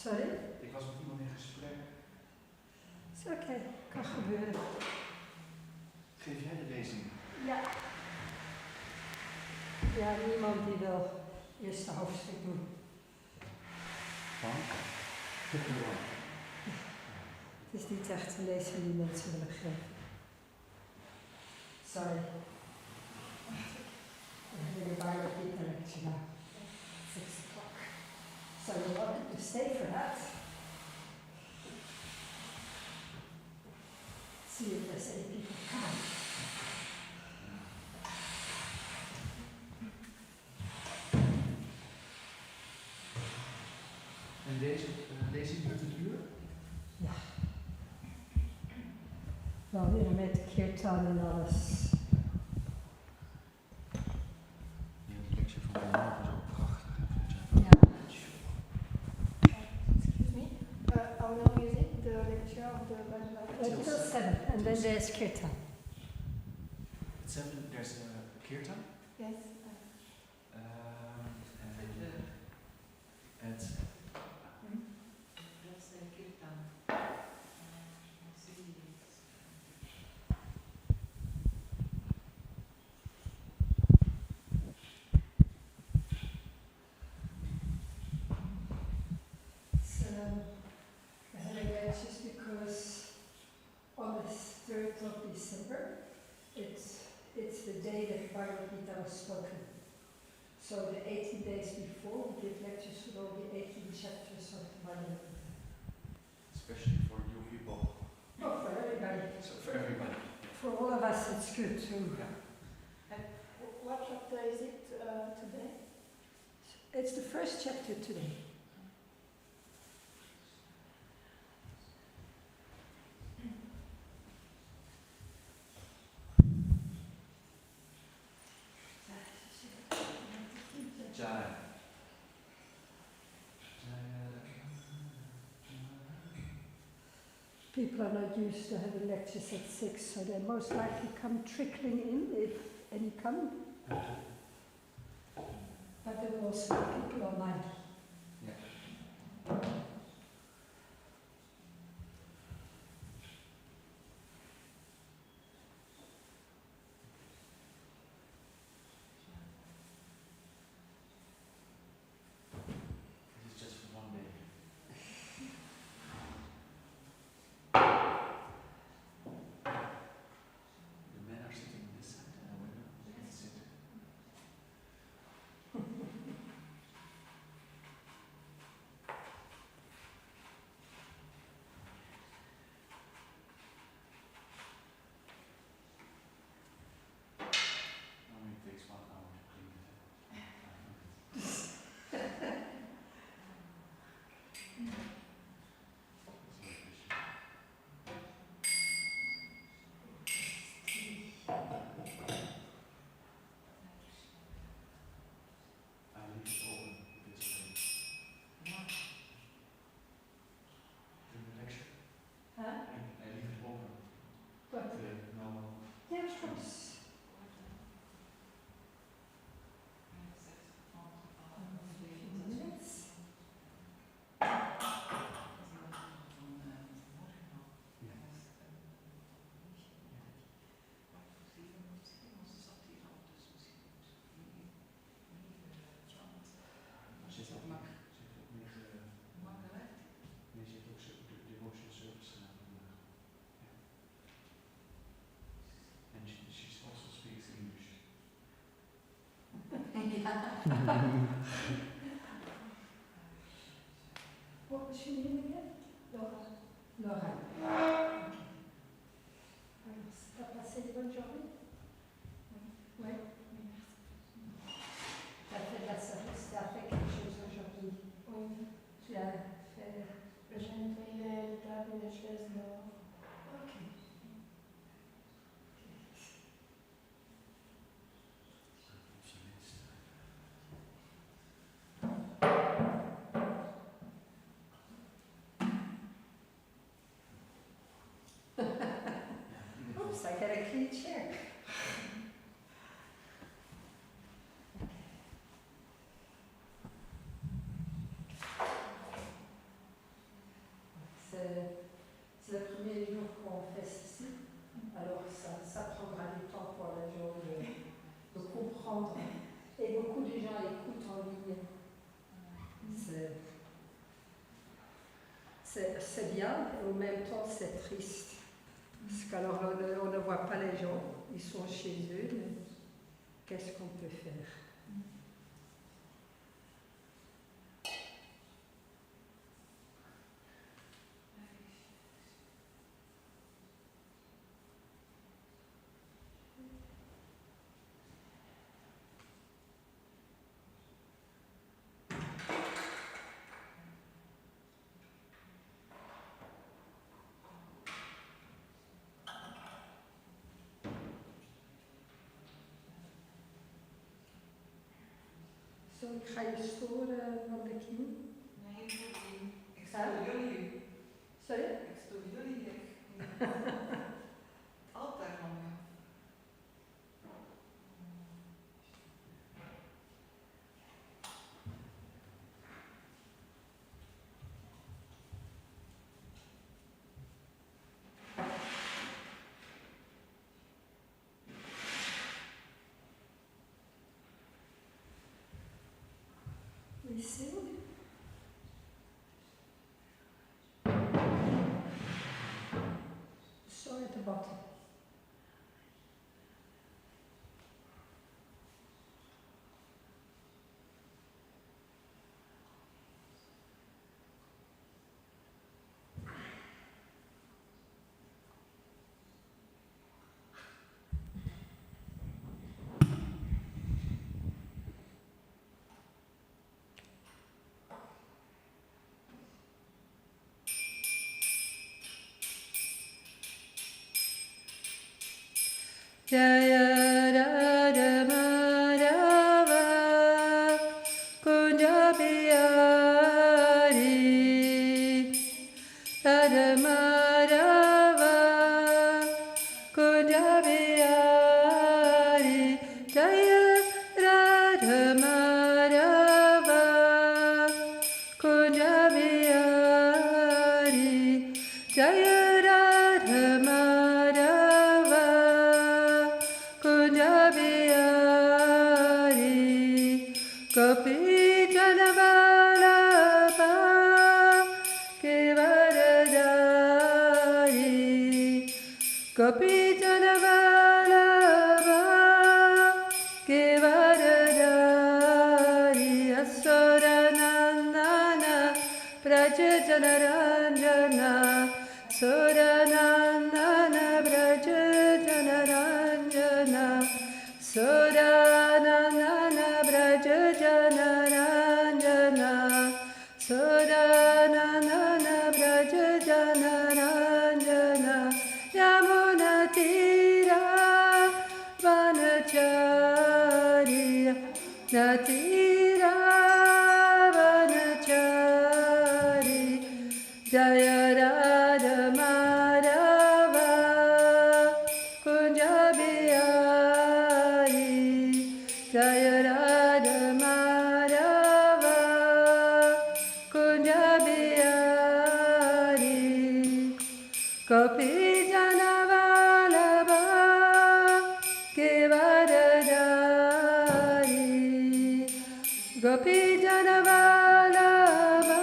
Sorry? Ik was met iemand in gesprek. Is oké, kan gebeuren. Geef jij de lezing? Ja. Ja, niemand die wil het eerste hoofdstuk doen. Van? Het is niet echt een lezing die mensen willen geven. Sorry. I'm really violent people lecture now. 6 o'clock. So you're welcome to stay for that. See if there's any people coming. En deze lezing duurt een uur? Ja. Wel weer met kirtan en alles. Ja, de lecture van vandaag is ook prachtig. Ja. Excuse me. How long is it, the lecture of the Bhagavad? Until 7, and then there's kirtan. At 7 there's a kirtan. Yes. And at Just because on the 3rd of December, it's the day that Bhagavad Gita was spoken. So the 18 days before, we give lectures for all the 18 chapters of Bhagavad Gita. especially for you people. Oh, for everybody. So for everybody. For all of us, it's good too. What chapter is it today? It's the first chapter today. Jai. People are not used to having lectures at 6, so they most likely come trickling in, if any come. But there will also be people online. Yeah. This is just for one day. The men are sitting on this side and the women they can sit. Normally it takes 1 hour to clean it. I leave it open this way. During the lecture, Huh? I leave it open. What? No. Yeah, of course. Minutes. Ze heeft ook meer, nee, ze heeft ook de devotional service gedaan vandaag. Ja. And she also speaks English. What was your name again? Laura. Laura. T'as passé de bonnes journées? Oui. Tu as fait de la service, tu as fait quelque chose aujourd'hui. Oui. Tu as fait... J'ai nettoyé les tables et les chaises dehors. Ok. Oops, I got a clean chair. Et beaucoup de gens écoutent en ligne. C'est bien, et en même temps c'est triste. Parce qu'alors on ne voit pas les gens, ils sont chez eux, mais qu'est-ce qu'on peut faire? Zo, ik ga je storen van de knie. Nee, ik stoor jullie. Sorry? Ik stoor jullie. Altijd van me. We sing. Sorry at the bottom. Jaya Radha Madhava Kunja Bihari Radha Madhava Kunja Bihari Jaya Radha Madhava Kunja Bihari Jaya Radha Madhava Kunja Bihari Gopi Janavalabha Kevaradari Gopi Janavalabha Kevaradari Asoranandana Braja Janaranjana Soranandana Braja Janaranjana Soranandana Braja Janaranjana Soranandana Braja Janaranjana Yamuna Tira Vanacharya Natira Vanachari Jaya Radha Madhava Kunja Bihari Jaya Radha Madhava Kunja Bihari Gopi Janavalabha Kevaradari Gopi Janavalabha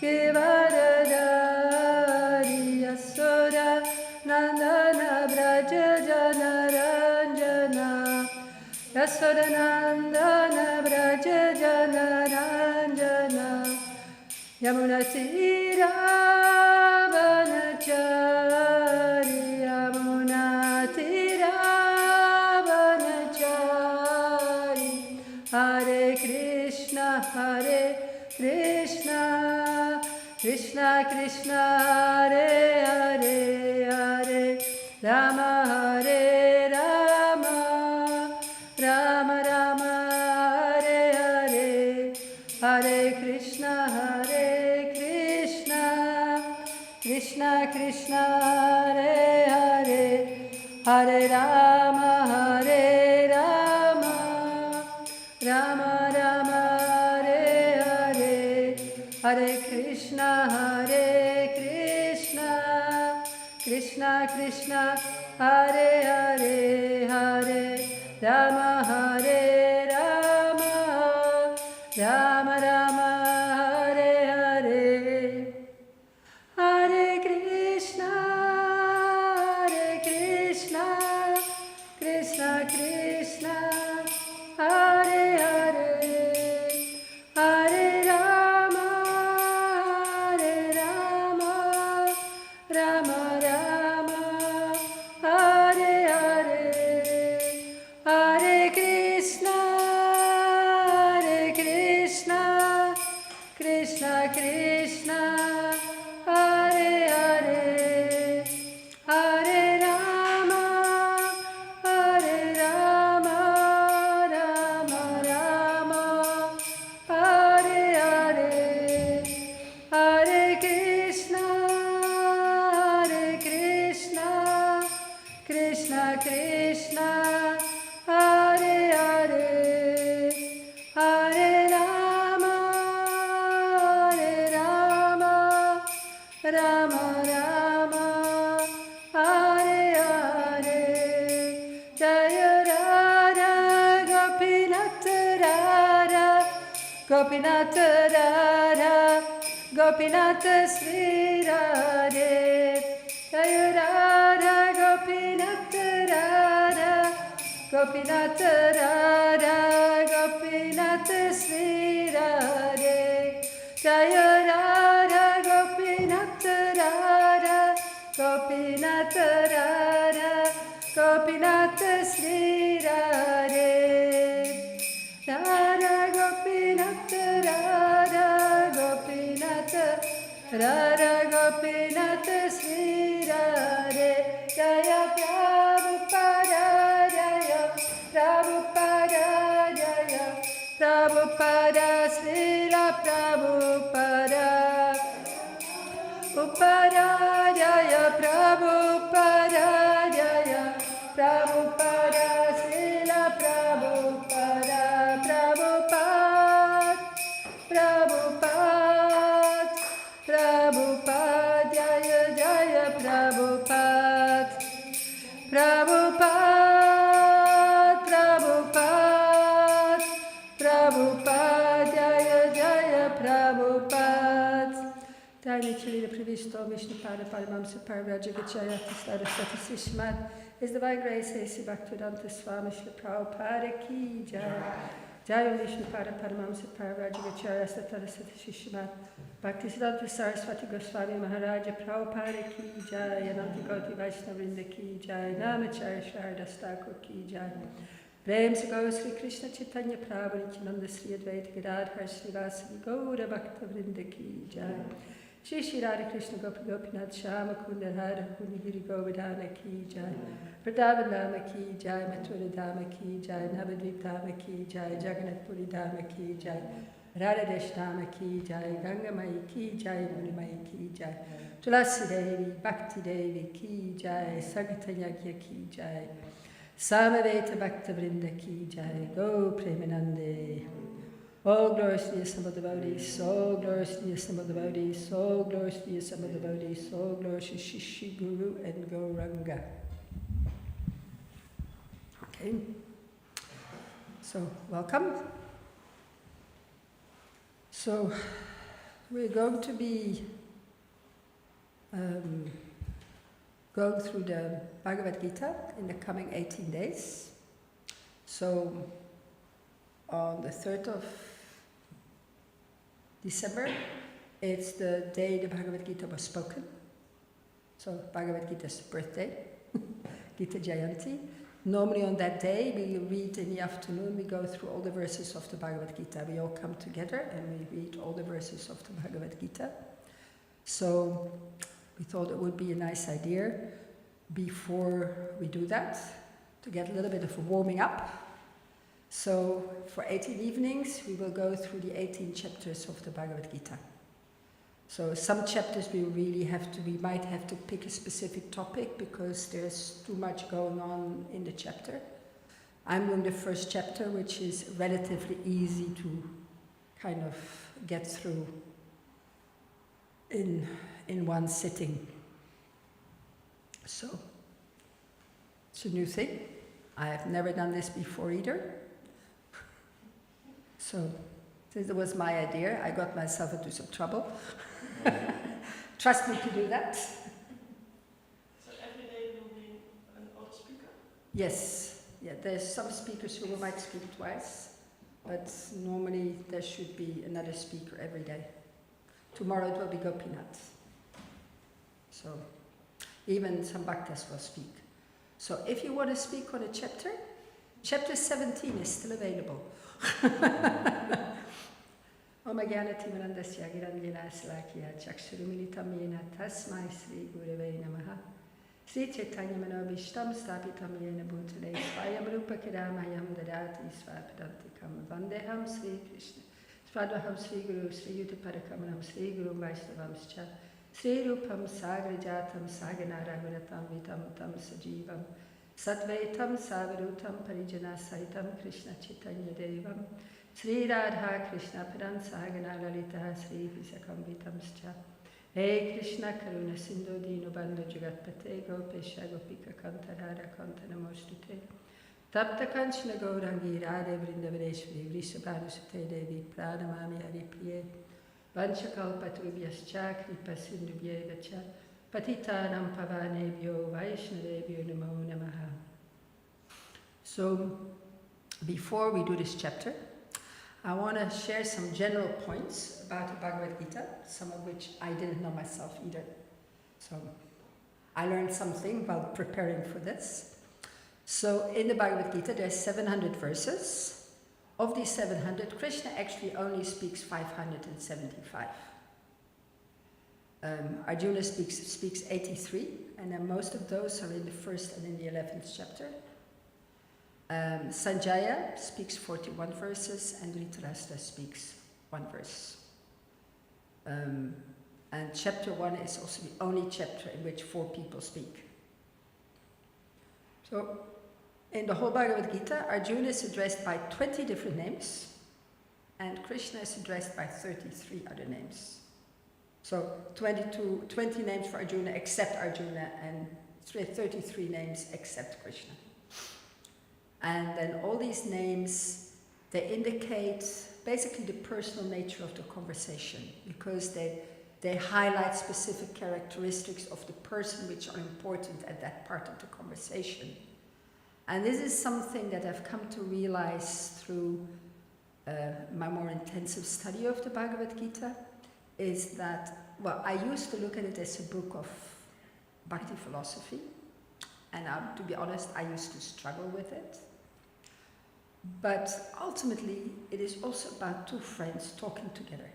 Kevaradari Asura Nandana Braja Janaranjana Asura Nandana Braja Janaranjana Yamuna Tira Vanachari Yamuna Tira Vanachari Hare Krishna Hare Krishna Krishna Krishna Hare Hare Hare Rama Hare Rama Rama Rama Hare Hare Hare Krishna Krishna Krishna Hare Hare Hare Rama Hare Rama Rama Rama Hare Hare Hare Krishna Krishna Krishna Hare Hare Hare Rama Hare Hare Rama, Rama Rama, Hare Hare, Hare Krishna, Krishna Krishna, Hare Hare, Hare Rama, Rama Rama, Hare Hare, Hare Krishna, Krishna Krishna, Hare Hare, Hare Rama, Rama Rama, Hare Hare, Hare Krishna, Krishna Krishna, Hare Hare, Hare Rama, Rama Rama, Hare Hare, Jaya Radha Gopinath Radha, Gopinath Radha, Gopinath Sri Radhe, Jaya Radha Gopinath Radha, Gopinath Radha, Gopinath Sri Radhe, Jaya Radha Gopinath Radha, Gopinath Radha, Gopinath Sri Radhe, Radha Gopinath Radha, Gopinath Radha, Gopinath Sri Radhe, Jaya Prabhupada, Jaya Prabhupada, Jaya Prabhupada, Srila Prabhupada, Upada, Jaya Prabhupada, Jaya Prabhupada, Srila Prabhupada, Prabhupada, Prabhupada, Jaya Jaya Prabhupada, Prabhupada, Jaya Jaya Prabhupada. Dharmicharita Pravisto Vishnupada Paramamsa Parvrajagacharya Saraswati Sishmat is divine grace A.C. Bhaktivedanta Swami Shri Prabhupada Ki Jai. Jaya Vishnupada Paramamsa Parvrajagacharya Saraswati Sishmat Bhaktisiddhanta Saraswati Goswami Maharaja Prabhupada Ki Jai, Ananta Gauti Vaishnavrinda Ki Jai, Namacharya Shardas Thakur Ki Jai. Prem se Gaur Sri Krishna Chaitanya Prabhu Nityananda Sri Advaita Gadadhar Srivasadi Gaura Bhakta Vrinda Ki Jai. Shri Shri Hare Krishna Gopi Gopinath Shama Kunda Radha Kundi Giri Govardhana Ki Jai. Vrindavan Dhama Ki Jai, Mathura Dhama Ki Jai, Navadvip Dhama Ki Jai, Jagannath Puri Dhama Ki Jai. Radhadesh TV Ki Jai, Ganga Mai Ki Jai, Muni Mai Ki Jai, Tulasi Devi, Bhakti Devi Ki Jai, Sagata Yagya Ki Jai, Samaveta Bhakta Vrinda Ki Jai, Go Premanande. All glories to the assembled devotees, all glories to the assembled devotees, all glories to the assembled devotees, all glories to Shishi Guru and Gauranga. Okay, so welcome. So we're going to be going through the Bhagavad Gita in the coming 18 days. So on the 3rd of December, it's the day the Bhagavad Gita was spoken. So Bhagavad Gita's birthday, Gita Jayanti. Normally on that day, we read in the afternoon, we go through all the verses of the Bhagavad Gita. We all come together and we read all the verses of the Bhagavad Gita. So we thought it would be a nice idea before we do that, to get a little bit of a warming up. So for 18 evenings, we will go through the 18 chapters of the Bhagavad Gita. So some chapters we might have to pick a specific topic because there's too much going on in the chapter. I'm doing the first chapter, which is relatively easy to kind of get through in one sitting. So it's a new thing. I have never done this before either. So, since it was my idea, I got myself into some trouble. Trust me to do that. So every day will be an other speaker? Yes. Yeah, there's some speakers who might speak twice, but normally there should be another speaker every day. Tomorrow it will be Gopinath. So, even some bhaktas will speak. So if you want to speak on a chapter, chapter 17 is still available. Om Jnanatimirandasya Giranjana Salakya Chakshurumilitam Yena Tasmai Sri Gurave Namaha Sri Chaitanya Manobishtam Stapitam Yena Bhutale Svayam Rupa Kiramayam Dadati Svapadantikam Vandeham Sri Krishna Swadvaham Sri Guru Sri Yutapadakamam Sri Guru Vaishnavamscha Sri Rupam Sagrajatam Saganara Gunatam Vitam Tam Sajivam Satvaitam Savarutam Parijana Saitam Krishna Chaitanya Devam Sri Radha Krishna Padan Sagana Lalita Sri Visakam Vitamscha Hey Krishna Karuna Sindhu Dino Bandhu Jagatpate Gopesha Gopika Kanta Radha Kanta Namostute Tapta Kanchana Gaurangi Radhe Vrindavadeshwari Vrishabhanusate Devi Pranamami Haripriye Vanchakalpatrubhyascha Kripa Sindhubhyevacha Patitanam Pavanebhyo Vaishnavebhyo Namo Namaha. So, before we do this chapter, I want to share some general points about the Bhagavad Gita, some of which I didn't know myself either. So, I learned something while preparing for this. So, in the Bhagavad Gita, there's 700 verses. Of these 700, Krishna actually only speaks 575. Arjuna speaks 83, and then most of those are in the 1st and in the 11th chapter. Sanjaya speaks 41 verses, and Dhritarashtra speaks 1 verse. And chapter 1 is also the only chapter in which 4 people speak. So, in the whole Bhagavad Gita, Arjuna is addressed by 20 different names, and Krishna is addressed by 33 other names. So 20 names for Arjuna except Arjuna, and 33 names except Krishna. And then all these names, they indicate basically the personal nature of the conversation, because they highlight specific characteristics of the person which are important at that part of the conversation. And this is something that I've come to realize through my more intensive study of the Bhagavad Gita, is that, well, I used to look at it as a book of bhakti philosophy, and to be honest, I used to struggle with it. But ultimately, it is also about 2 friends talking together.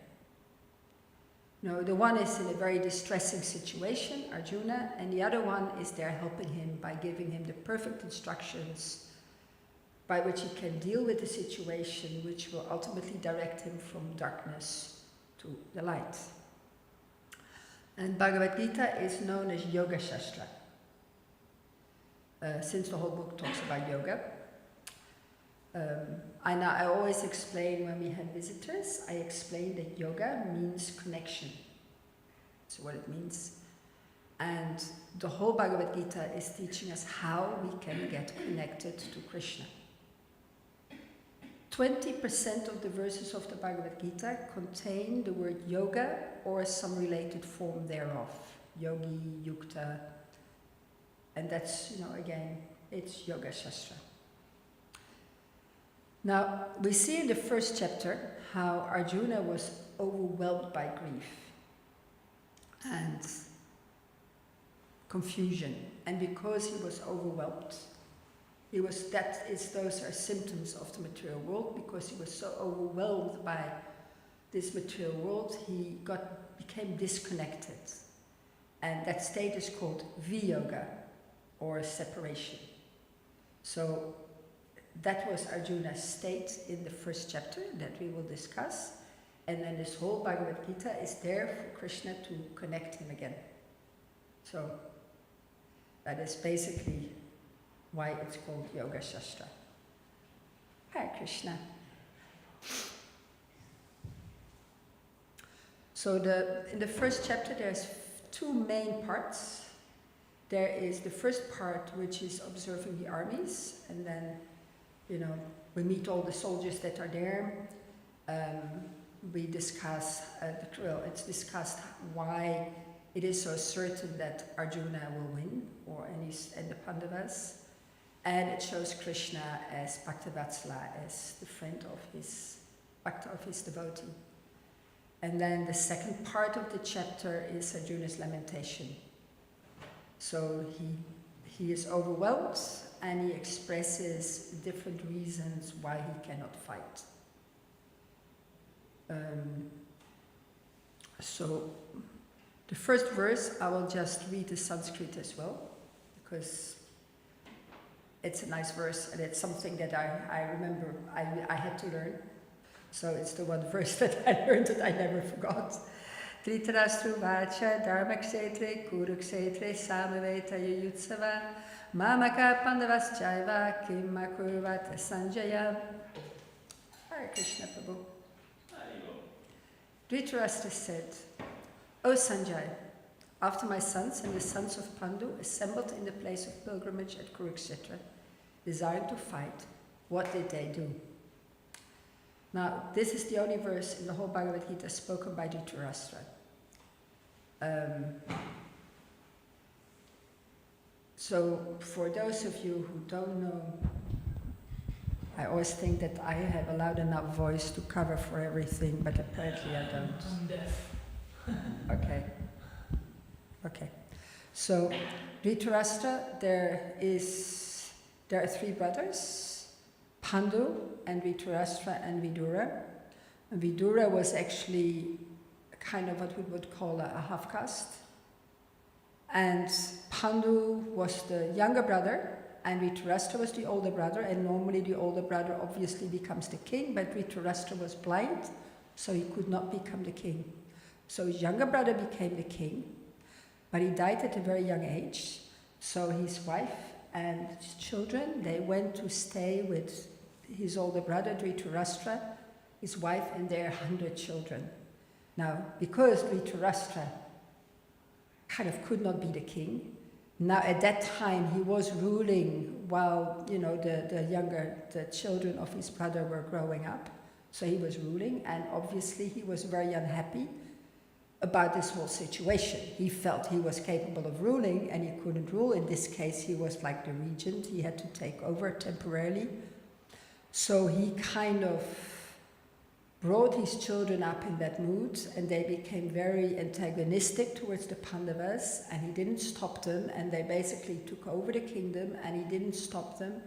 You know, the one is in a very distressing situation, Arjuna, and the other one is there helping him by giving him the perfect instructions by which he can deal with the situation, which will ultimately direct him from darkness to the light. And Bhagavad Gita is known as Yoga Shastra, since the whole book talks about yoga. I always explain when we have visitors, I explain that yoga means connection. That's what it means. And the whole Bhagavad Gita is teaching us how we can get connected to Krishna. 20% of the verses of the Bhagavad Gita contain the word yoga or some related form thereof. Yogi, yukta. And that's, again, it's Yoga Shastra. Now, we see in the 1st chapter how Arjuna was overwhelmed by grief and confusion. And because he was overwhelmed, those are symptoms of the material world. Because he was so overwhelmed by this material world, he became disconnected. And that state is called viyoga, or separation. So that was Arjuna's state in the 1st chapter that we will discuss. And then this whole Bhagavad Gita is there for Krishna to connect him again. So that is basically why it's called Yoga Shastra. Hare Krishna. So in the 1st chapter there's 2 main parts. There is the 1st part, which is observing the armies, and then we meet all the soldiers that are there, we discuss, it's discussed why it is so certain that Arjuna will win, and the Pandavas. And it shows Krishna as Bhaktavatsala, as the friend of his Bhakta, of his devotee. And then the second part of the chapter is Arjuna's lamentation. So he is overwhelmed and he expresses different reasons why he cannot fight. So the first verse, I will just read the Sanskrit as well, because it's a nice verse and it's something that I remember I had to learn. So it's the one verse that I learned that I never forgot. Dhritarashtra vacha dharmaksetre kuruksetre samaveta yuyutsava mamaka pandavas chaiva kim makurvata sanjaya. Hare Krishna Prabhu. Dhritarashtra said, O Sanjay, after my sons and the sons of Pandu assembled in the place of pilgrimage at Kurukshetra, desiring to fight, what did they do? Now, this is the only verse in the whole Bhagavad Gita spoken by Dhritarashtra. So, for those of you who don't know, I always think that I have a loud enough voice to cover for everything, but apparently I don't. I'm deaf. Okay. So, Dhritarashtra, there are three brothers, Pandu and Dhritarashtra and Vidura. And Vidura was actually kind of what we would call a half caste. And Pandu was the younger brother, and Dhritarashtra was the older brother, and normally the older brother obviously becomes the king, but Dhritarashtra was blind, so he could not become the king. So his younger brother became the king, but he died at a very young age. So his wife and his children, they went to stay with his older brother, Dhritarashtra, his wife, and their 100 children. Now, because Dhritarashtra kind of could not be the king, now at that time he was ruling while, the children of his brother were growing up. So he was ruling, and obviously he was very unhappy about this whole situation. He felt he was capable of ruling and he couldn't rule. In this case, he was like the regent. He had to take over temporarily. So he kind of brought his children up in that mood, and they became very antagonistic towards the Pandavas, and he didn't stop them, and they basically took over the kingdom, and he didn't stop them.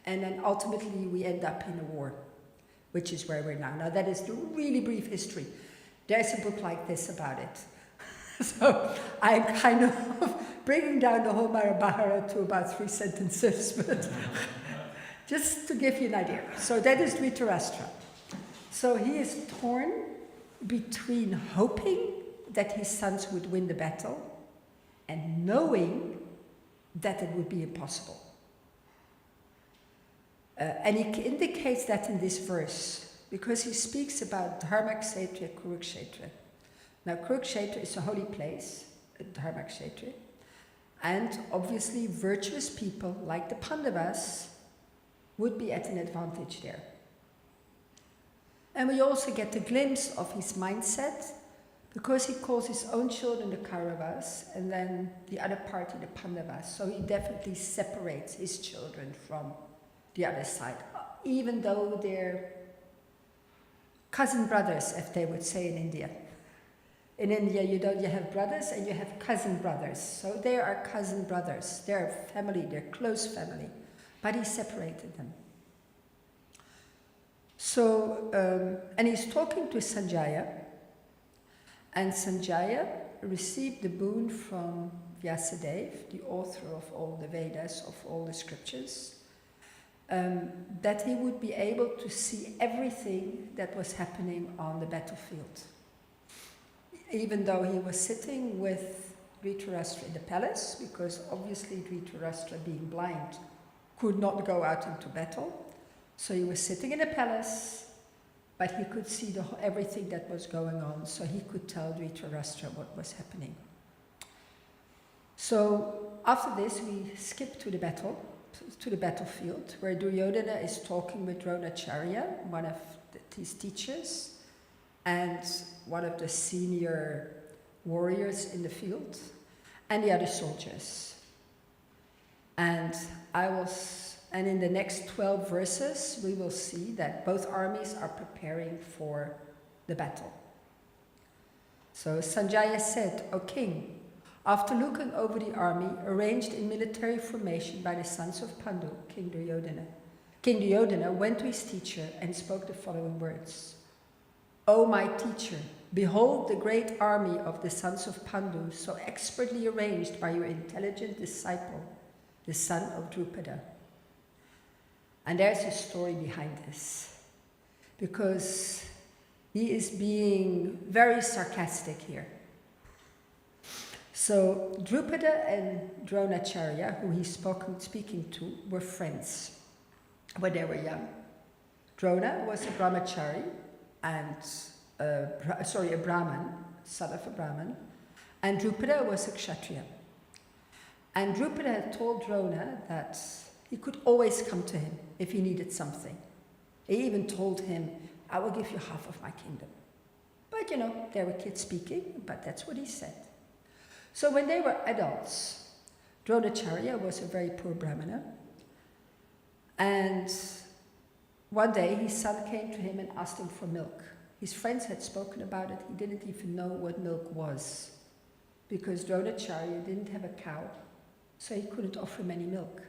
And then ultimately we end up in a war, which is where we're now. Now that is the really brief history. There's a book like this about it. So I'm kind of bringing down the whole Mahabharata to about 3 sentences, but just to give you an idea. So that is Dhritarashtra. So he is torn between hoping that his sons would win the battle and knowing that it would be impossible. And he indicates that in this verse, because he speaks about Dharmakshetra, Kurukshetra. Now, Kurukshetra is a holy place, Dharmakshetra, and obviously virtuous people like the Pandavas would be at an advantage there. And we also get a glimpse of his mindset, because he calls his own children the Kauravas, and then the other party the Pandavas. So he definitely separates his children from the other side, even though they're cousin brothers, as they would say in India. In India, you have brothers and you have cousin brothers. So they are cousin brothers. They're family, they're close family. But he separated them. So, and he's talking to Sanjaya. And Sanjaya received the boon from Vyasadeva, the author of all the Vedas, of all the scriptures, that he would be able to see everything that was happening on the battlefield. Even though he was sitting with Dhritarashtra in the palace, because obviously Dhritarashtra, being blind, could not go out into battle. So he was sitting in the palace, but he could see everything that was going on, so he could tell Dhritarashtra what was happening. So after this, we skip to the battle. to the battlefield, where Duryodhana is talking with Dronacharya, one of his teachers, and one of the senior warriors in the field, and the other soldiers. And in the next 12 verses, we will see that both armies are preparing for the battle. So Sanjaya said, "O king, after looking over the army arranged in military formation by the sons of Pandu, King Duryodhana went to his teacher and spoke the following words. O my teacher, behold the great army of the sons of Pandu, so expertly arranged by your intelligent disciple, the son of Drupada." And there's a story behind this, because he is being very sarcastic here. So Drupada and Dronacharya, who he's speaking to, were friends when they were young. Drona was a brahmachari and a Brahman, son of a Brahman, and Drupada was a Kshatriya. And Drupada had told Drona that he could always come to him if he needed something. He even told him, "I will give you half of my kingdom." But they were kids speaking, but that's what he said. So when they were adults, Dronacharya was a very poor Brahmana, and one day his son came to him and asked him for milk. His friends had spoken about it. He didn't even know what milk was, because Dronacharya didn't have a cow, so he couldn't offer him any milk.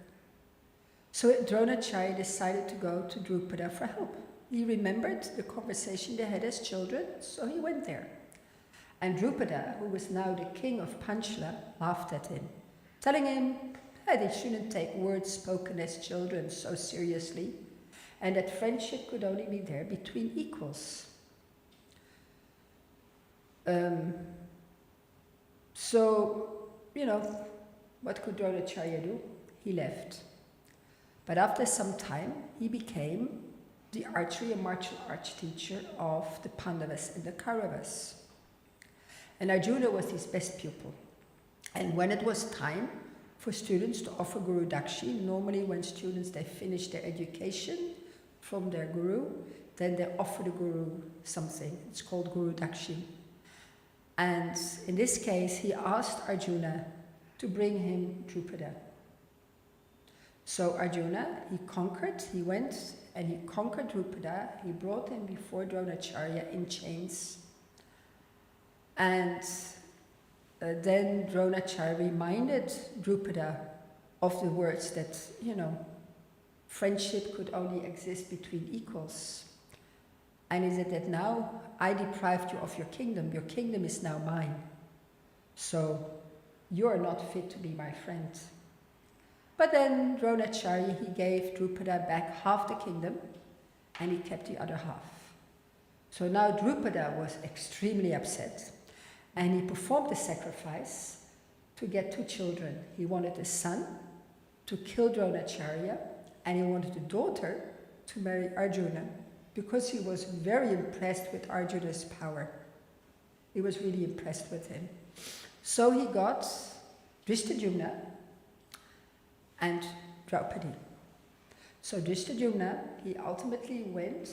So Dronacharya decided to go to Drupada for help. He remembered the conversation they had as children, so he went there. And Drupada, who was now the king of Panchala, laughed at him, telling him that he shouldn't take words spoken as children so seriously, and that friendship could only be there between equals. What could Dronacharya do? He left. But after some time, he became the archery and martial arts teacher of the Pandavas and the Kauravas. And Arjuna was his best pupil. And when it was time for students to offer Guru Dakshi, normally when students, they finish their education from their Guru, then they offer the Guru something. It's called Guru Dakshi. And in this case, he asked Arjuna to bring him Drupada. So Arjuna, he went and he conquered Drupada. He brought him before Dronacharya in chains. And then Dronacharya reminded Drupada of the words that, friendship could only exist between equals. And he said that now I deprived you of your kingdom is now mine. So you're not fit to be my friend. But then Dronacharya, he gave Drupada back half the kingdom and he kept the other half. So now Drupada was extremely upset and he performed the sacrifice to get 2 children. He wanted a son to kill Dronacharya and he wanted a daughter to marry Arjuna, because he was very impressed with Arjuna's power. He was really impressed with him. So he got Drishtadyumna and Draupadi. So Drishtadyumna, he ultimately went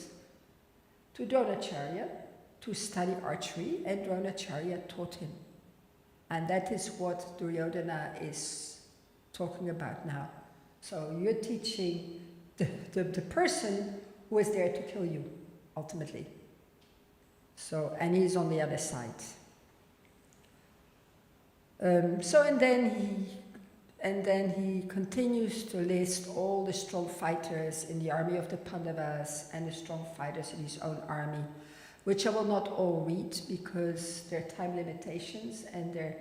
to Dronacharya to study archery, and Dronacharya taught him. And that is what Duryodhana is talking about now. So you're teaching the person who is there to kill you, ultimately. So, and he's on the other side. And then he continues to list all the strong fighters in the army of the Pandavas and the strong fighters in his own army, which I will not all read because there are time limitations and there are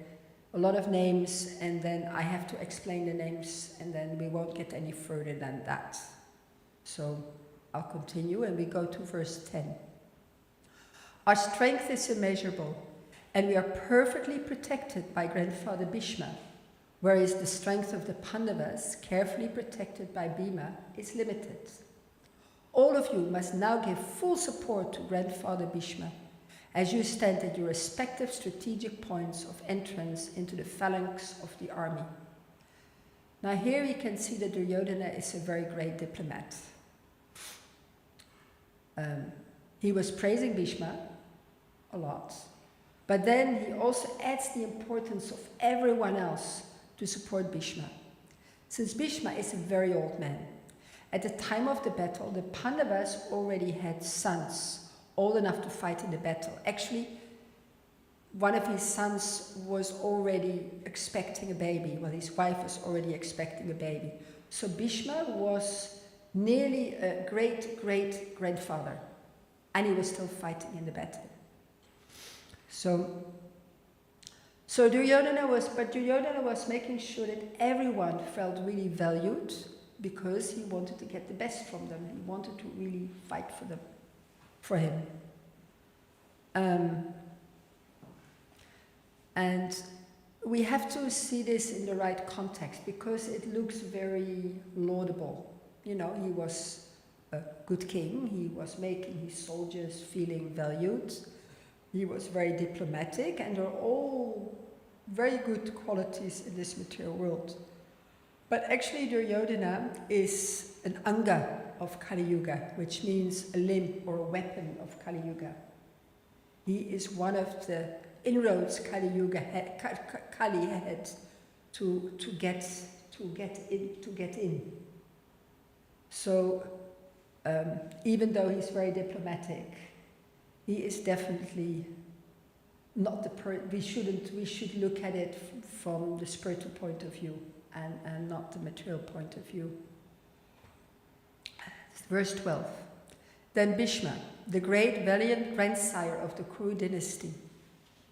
a lot of names, and then I have to explain the names, and then we won't get any further than that. So I'll continue, and we go to verse 10. Our strength is immeasurable, and we are perfectly protected by grandfather Bhishma, whereas the strength of the Pandavas, carefully protected by Bhima, is limited. All of you must now give full support to grandfather Bhishma, as you stand at your respective strategic points of entrance into the phalanx of the army. Now here we can see that Duryodhana is a very great diplomat. He was praising Bhishma a lot, but then he also adds the importance of everyone else to support Bhishma. Since Bhishma is a very old man, at the time of the battle, the Pandavas already had sons old enough to fight in the battle. Actually, one of his sons was already expecting a baby. Well, his wife was already expecting a baby. So Bhishma was nearly a great-great-grandfather, and he was still fighting in the battle. So Duryodhana was making sure that everyone felt really valued, because he wanted to get the best from them. He wanted to really fight for him. And we have to see this in the right context, because it looks very laudable. You know, he was a good king. He was making his soldiers feeling valued. He was very diplomatic, and they're all very good qualities in this material world. But actually Duryodhana is an anga of Kali Yuga, which means a limb or a weapon of Kali Yuga. He is one of the inroads Kali had to get in. So even though he's very diplomatic, he is definitely not we should look at it from the spiritual point of view and not the material point of view. Verse 12. Then Bhishma, the great valiant grandsire of the Kuru dynasty,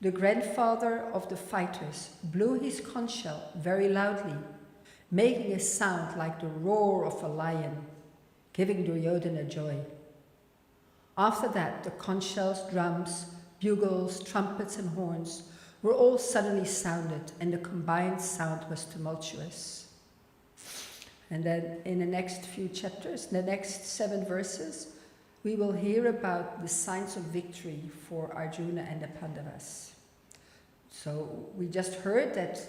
the grandfather of the fighters, blew his conch shell very loudly, making a sound like the roar of a lion, giving Duryodhana joy. After that, the conch shells, drums, bugles, trumpets, and horns were all suddenly sounded, and the combined sound was tumultuous. And then in the next few chapters, the next 7 verses, we will hear about the signs of victory for Arjuna and the Pandavas. So we just heard that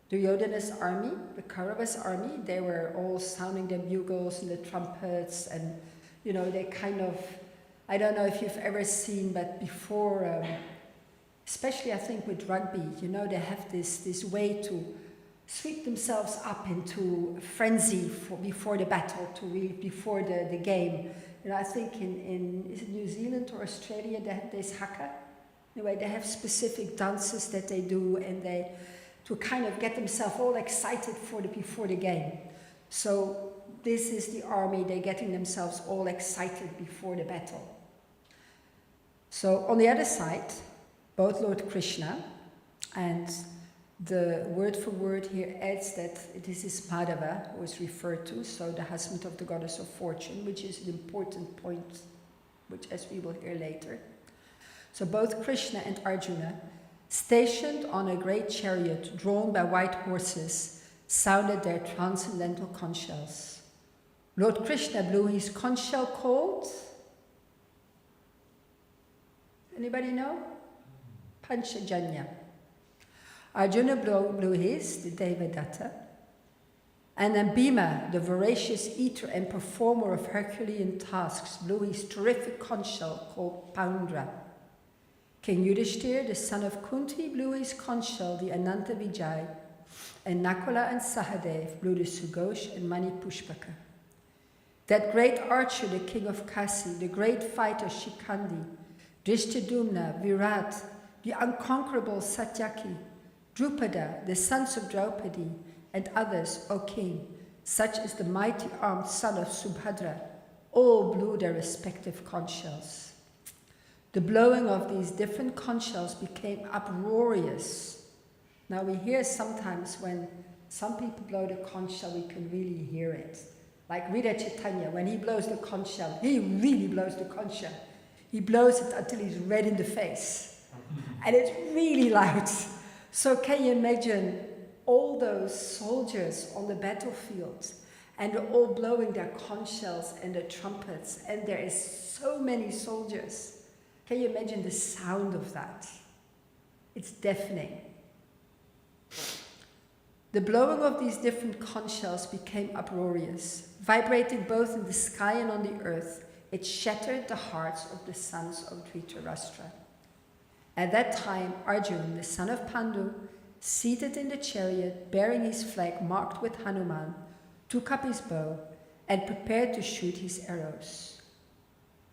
Duryodhana's army, the Kauravas' army, they were all sounding their bugles and the trumpets, and you know, they kind of, I don't know if you've ever seen, but before, especially I think with rugby, you know, they have this way to sweep themselves up into frenzy before the battle, before the game. You know, I think in is it New Zealand or Australia, they have this haka. Anyway, they have specific dances that they do, and they to kind of get themselves all excited before the game. So this is the army, they're getting themselves all excited before the battle. So on the other side, both Lord Krishna, and the word for word here adds that this is Madhava who is referred to, so the husband of the goddess of fortune, which is an important point, which as we will hear later. So both Krishna and Arjuna, stationed on a great chariot drawn by white horses, sounded their transcendental conch shells. Lord Krishna blew his conch shell called, anybody know? Panchajanya. Arjuna blew his, the Devadatta, and then Bhima, the voracious eater and performer of Herculean tasks, blew his terrific conch shell called Poundra. King Yudhishthir, the son of Kunti, blew his conch shell, the Ananta Vijay, and Nakula and Sahadev blew the Sughosh and Mani Pushpaka. That great archer, the king of Kasi, the great fighter Shikandi, Drishtadumna, Virat, the unconquerable Satyaki, Drupada, the sons of Draupadi, and others, O king, such as the mighty armed son of Subhadra, all blew their respective conch shells. The blowing of these different conch shells became uproarious. Now we hear sometimes when some people blow the conch shell, we can really hear it. Like Rida Chaitanya, when he blows the conch shell, he really blows the conch shell. He blows it until he's red in the face. And it's really loud. So can you imagine all those soldiers on the battlefield, and they're all blowing their conch shells and their trumpets, and there is so many soldiers. Can you imagine the sound of that? It's deafening. The blowing of these different conch shells became uproarious. Vibrating both in the sky and on the earth, it shattered the hearts of the sons of Dhritarashtra. At that time, Arjuna, the son of Pandu, seated in the chariot, bearing his flag marked with Hanuman, took up his bow and prepared to shoot his arrows.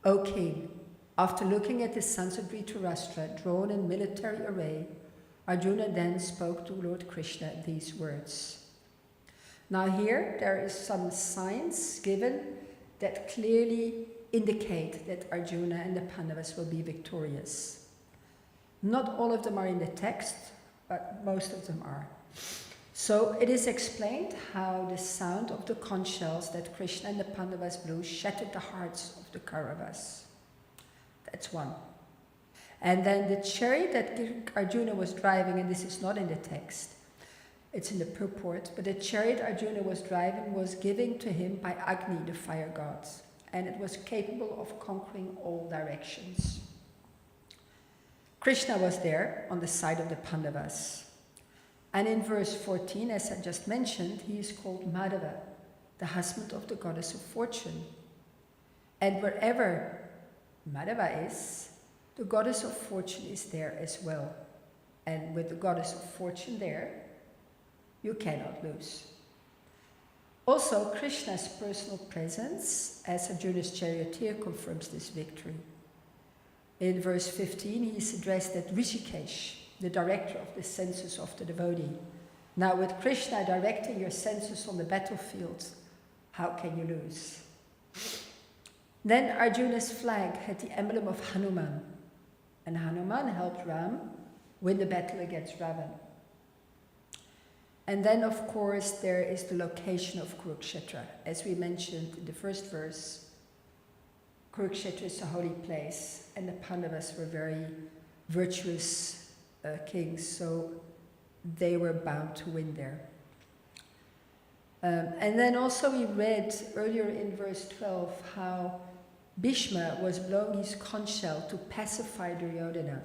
O king, after looking at the sons of Dhritarashtra drawn in military array, Arjuna then spoke to Lord Krishna these words. Now here there is some signs given that clearly indicate that Arjuna and the Pandavas will be victorious. Not all of them are in the text, but most of them are. So it is explained how the sound of the conch shells that Krishna and the Pandavas blew shattered the hearts of the Kauravas. That's one. And then the chariot that Arjuna was driving, and this is not in the text, it's in the purport, but the chariot Arjuna was driving was given to him by Agni, the fire god, and it was capable of conquering all directions. Krishna was there on the side of the Pandavas. And in verse 14, as I just mentioned, he is called Madhava, the husband of the goddess of fortune. And wherever Madhava is, the goddess of fortune is there as well. And with the goddess of fortune there, you cannot lose. Also, Krishna's personal presence as Arjuna's charioteer confirms this victory. In verse 15, he is addressed as Rishikesh, the director of the senses of the devotee. Now, with Krishna directing your senses on the battlefield, how can you lose? Then Arjuna's flag had the emblem of Hanuman, and Hanuman helped Ram win the battle against Ravan. And then, of course, there is the location of Kurukshetra. As we mentioned in the first verse, Kurukshetra is a holy place, and the Pandavas were very virtuous kings, so they were bound to win there. And then also we read earlier in verse 12 how Bhishma was blowing his conch shell to pacify Duryodhana,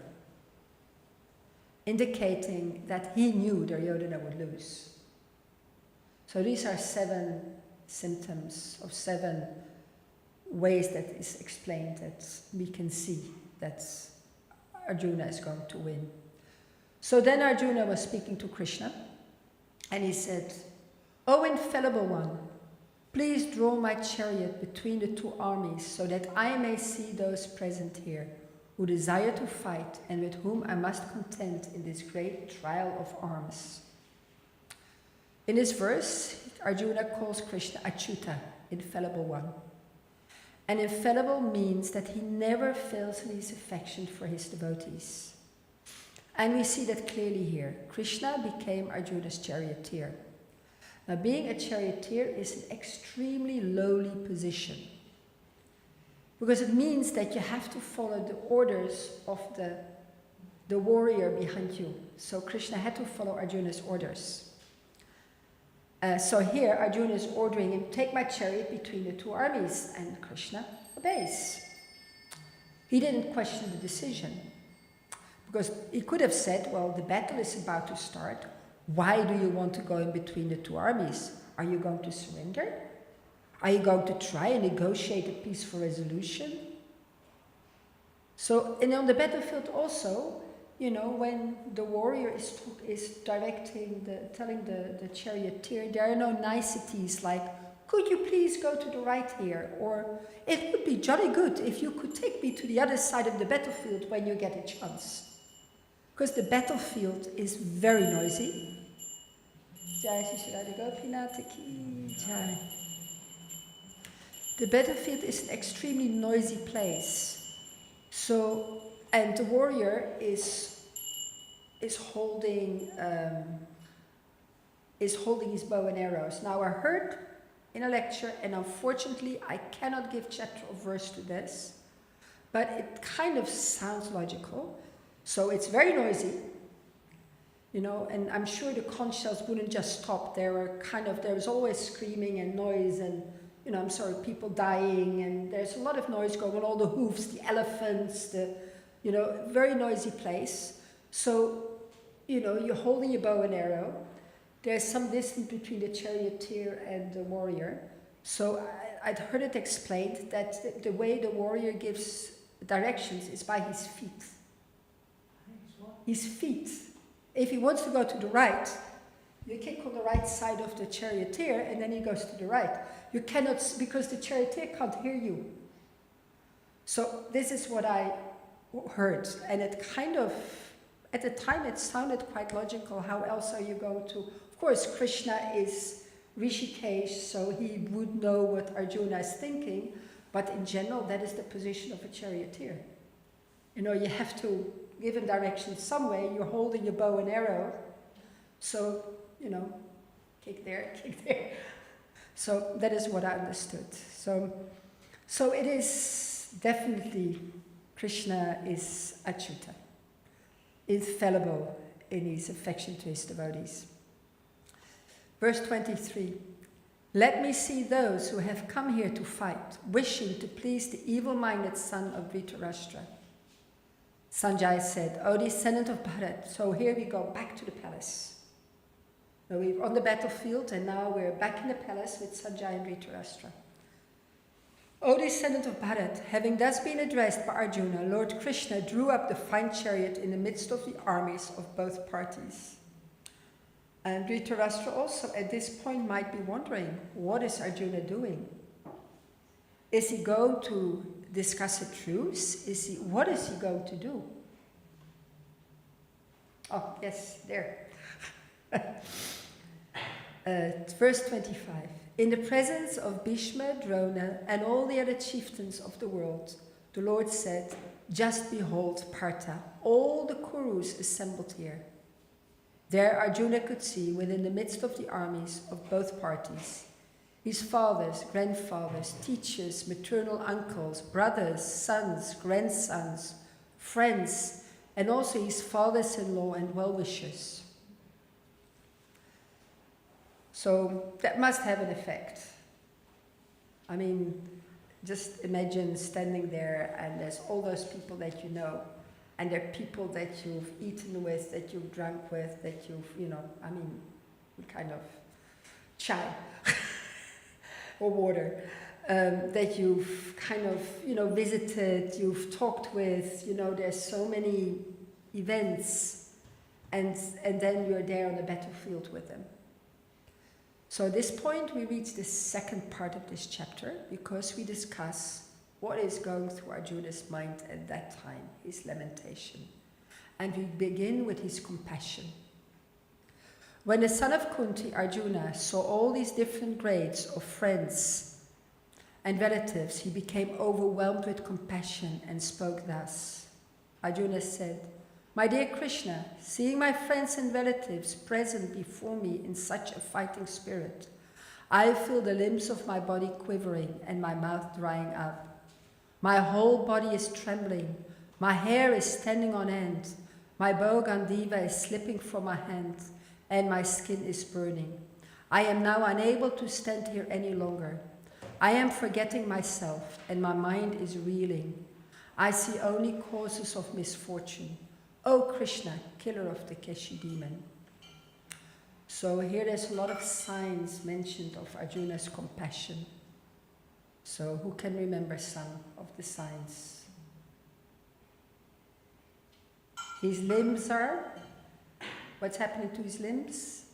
indicating that he knew Duryodhana would lose. So these are 7 symptoms of 7 ways that is explained that we can see that Arjuna is going to win. So then Arjuna was speaking to Krishna, and he said, "O infallible one, please draw my chariot between the 2 armies so that I may see those present here who desire to fight and with whom I must contend in this great trial of arms." In this verse, Arjuna calls Krishna Achyuta, infallible one. And infallible means that he never fails in his affection for his devotees. And we see that clearly here. Krishna became Arjuna's charioteer. Now, being a charioteer is an extremely lowly position, because it means that you have to follow the orders of the warrior behind you. So Krishna had to follow Arjuna's orders. So here Arjuna is ordering him, take my chariot between the 2 armies, and Krishna obeys. He didn't question the decision, because he could have said, well, the battle is about to start. Why do you want to go in between the 2 armies? Are you going to surrender? Are you going to try and negotiate a peaceful resolution? So, and on the battlefield also, you know, when the warrior is telling the charioteer, there are no niceties like, could you please go to the right here? Or it would be jolly good if you could take me to the other side of the battlefield when you get a chance. Because the battlefield is very noisy. The battlefield is an extremely noisy place. So, and the warrior is holding his bow and arrows. Now, I heard in a lecture, and unfortunately I cannot give chapter or verse to this, but it kind of sounds logical. So it's very noisy, you know, and I'm sure the conch shells wouldn't just stop. There was always screaming and noise and, you know, people dying, and there's a lot of noise going on, all the hoofs, the elephants, very noisy place. So, you know, you're holding your bow and arrow, there's some distance between the charioteer and the warrior. So I'd heard it explained that the way the warrior gives directions is by his feet. His feet. If he wants to go to the right, you kick on the right side of the charioteer and then he goes to the right. You cannot, because the charioteer can't hear you. So this is what I heard, and it kind of, at the time it sounded quite logical. How else are you going to, of course Krishna is Rishikesh, so he would know what Arjuna is thinking, but in general that is the position of a charioteer. You know, you have to give him direction some way. You're holding your bow and arrow, so, you know, kick there, kick there. So that is what I understood. So it is definitely, Krishna is Achyuta, infallible in his affection to his devotees. Verse 23, let me see those who have come here to fight, wishing to please the evil-minded son of Dhritarashtra. Sanjay said, O descendant of Bharat, so here we go back to the palace. Now we're on the battlefield and now we're back in the palace with Sanjay and Dhritarashtra. O descendant of Bharat, having thus been addressed by Arjuna, Lord Krishna drew up the fine chariot in the midst of the armies of both parties. And Dhritarashtra also at this point might be wondering, what is Arjuna doing? Is he going to discuss a truce? What is he going to do? Oh, yes, there. Verse 25. In the presence of Bhishma, Drona, and all the other chieftains of the world, the Lord said, just behold, Partha, all the Kurus assembled here. There Arjuna could see, within the midst of the armies of both parties, his fathers, grandfathers, teachers, maternal uncles, brothers, sons, grandsons, friends, and also his fathers-in-law and well-wishers. So that must have an effect. I mean, just imagine standing there and there's all those people that you know, and they're people that you've eaten with, that you've drunk with, that you've, you know, I mean, kind of chai or water, that you've kind of, you know, visited, you've talked with, you know, there's so many events, and then you're there on the battlefield with them. So at this point we reach the second part of this chapter, because we discuss what is going through Arjuna's mind at that time, his lamentation. And we begin with his compassion. When the son of Kunti, Arjuna, saw all these different grades of friends and relatives, he became overwhelmed with compassion and spoke thus. Arjuna said, my dear Krishna, seeing my friends and relatives present before me in such a fighting spirit, I feel the limbs of my body quivering and my mouth drying up. My whole body is trembling, my hair is standing on end, my bow Gandiva is slipping from my hand, and my skin is burning. I am now unable to stand here any longer. I am forgetting myself, and my mind is reeling. I see only causes of misfortune. O Krishna, killer of the Keshi demon. So here there's a lot of signs mentioned of Arjuna's compassion. So who can remember some of the signs? His limbs are, what's happening to his limbs?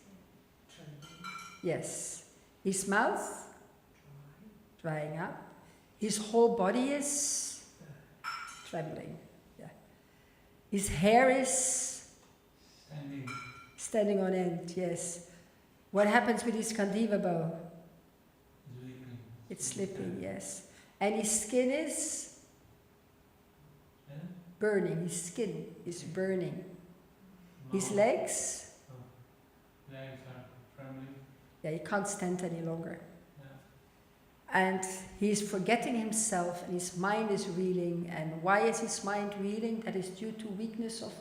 Yes. His mouth? Drying up. His whole body is trembling. Yeah. His hair is standing on end, yes. What happens with his Gandiva bow? It's slipping, yes. And his skin is burning. His skin is burning. His legs? Legs are trembling. Yeah, he can't stand any longer. And he's forgetting himself, and his mind is reeling. And why is his mind reeling? That is due to weakness of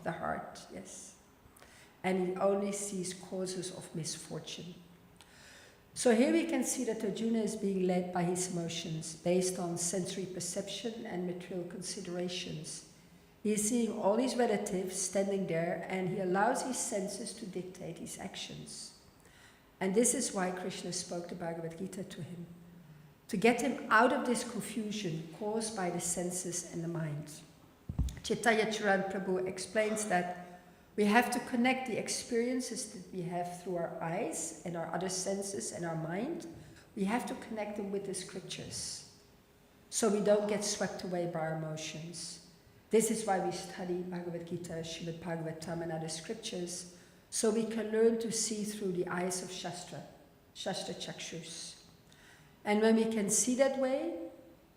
the heart, yes. And he only sees causes of misfortune. So here we can see that Arjuna is being led by his emotions based on sensory perception and material considerations. He is seeing all his relatives standing there, and he allows his senses to dictate his actions. And this is why Krishna spoke the Bhagavad Gita to him, to get him out of this confusion caused by the senses and the mind. Chaitanya Charan Prabhu explains that we have to connect the experiences that we have through our eyes and our other senses and our mind. We have to connect them with the scriptures, so we don't get swept away by our emotions. This is why we study Bhagavad Gita, Srimad Bhagavatam and other scriptures, so we can learn to see through the eyes of Shastra Chakshus. And when we can see that way,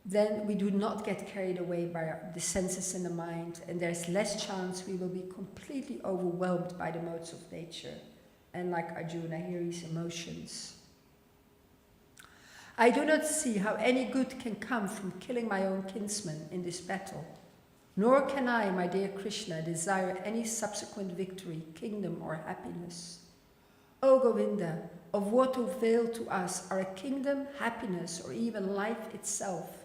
then we do not get carried away by the senses and the mind, and there's less chance we will be completely overwhelmed by the modes of nature, and like Arjuna, here his emotions. I do not see how any good can come from killing my own kinsman in this battle, nor can I, my dear Krishna, desire any subsequent victory, kingdom or happiness. O Govinda, of what avail to us are a kingdom, happiness, or even life itself,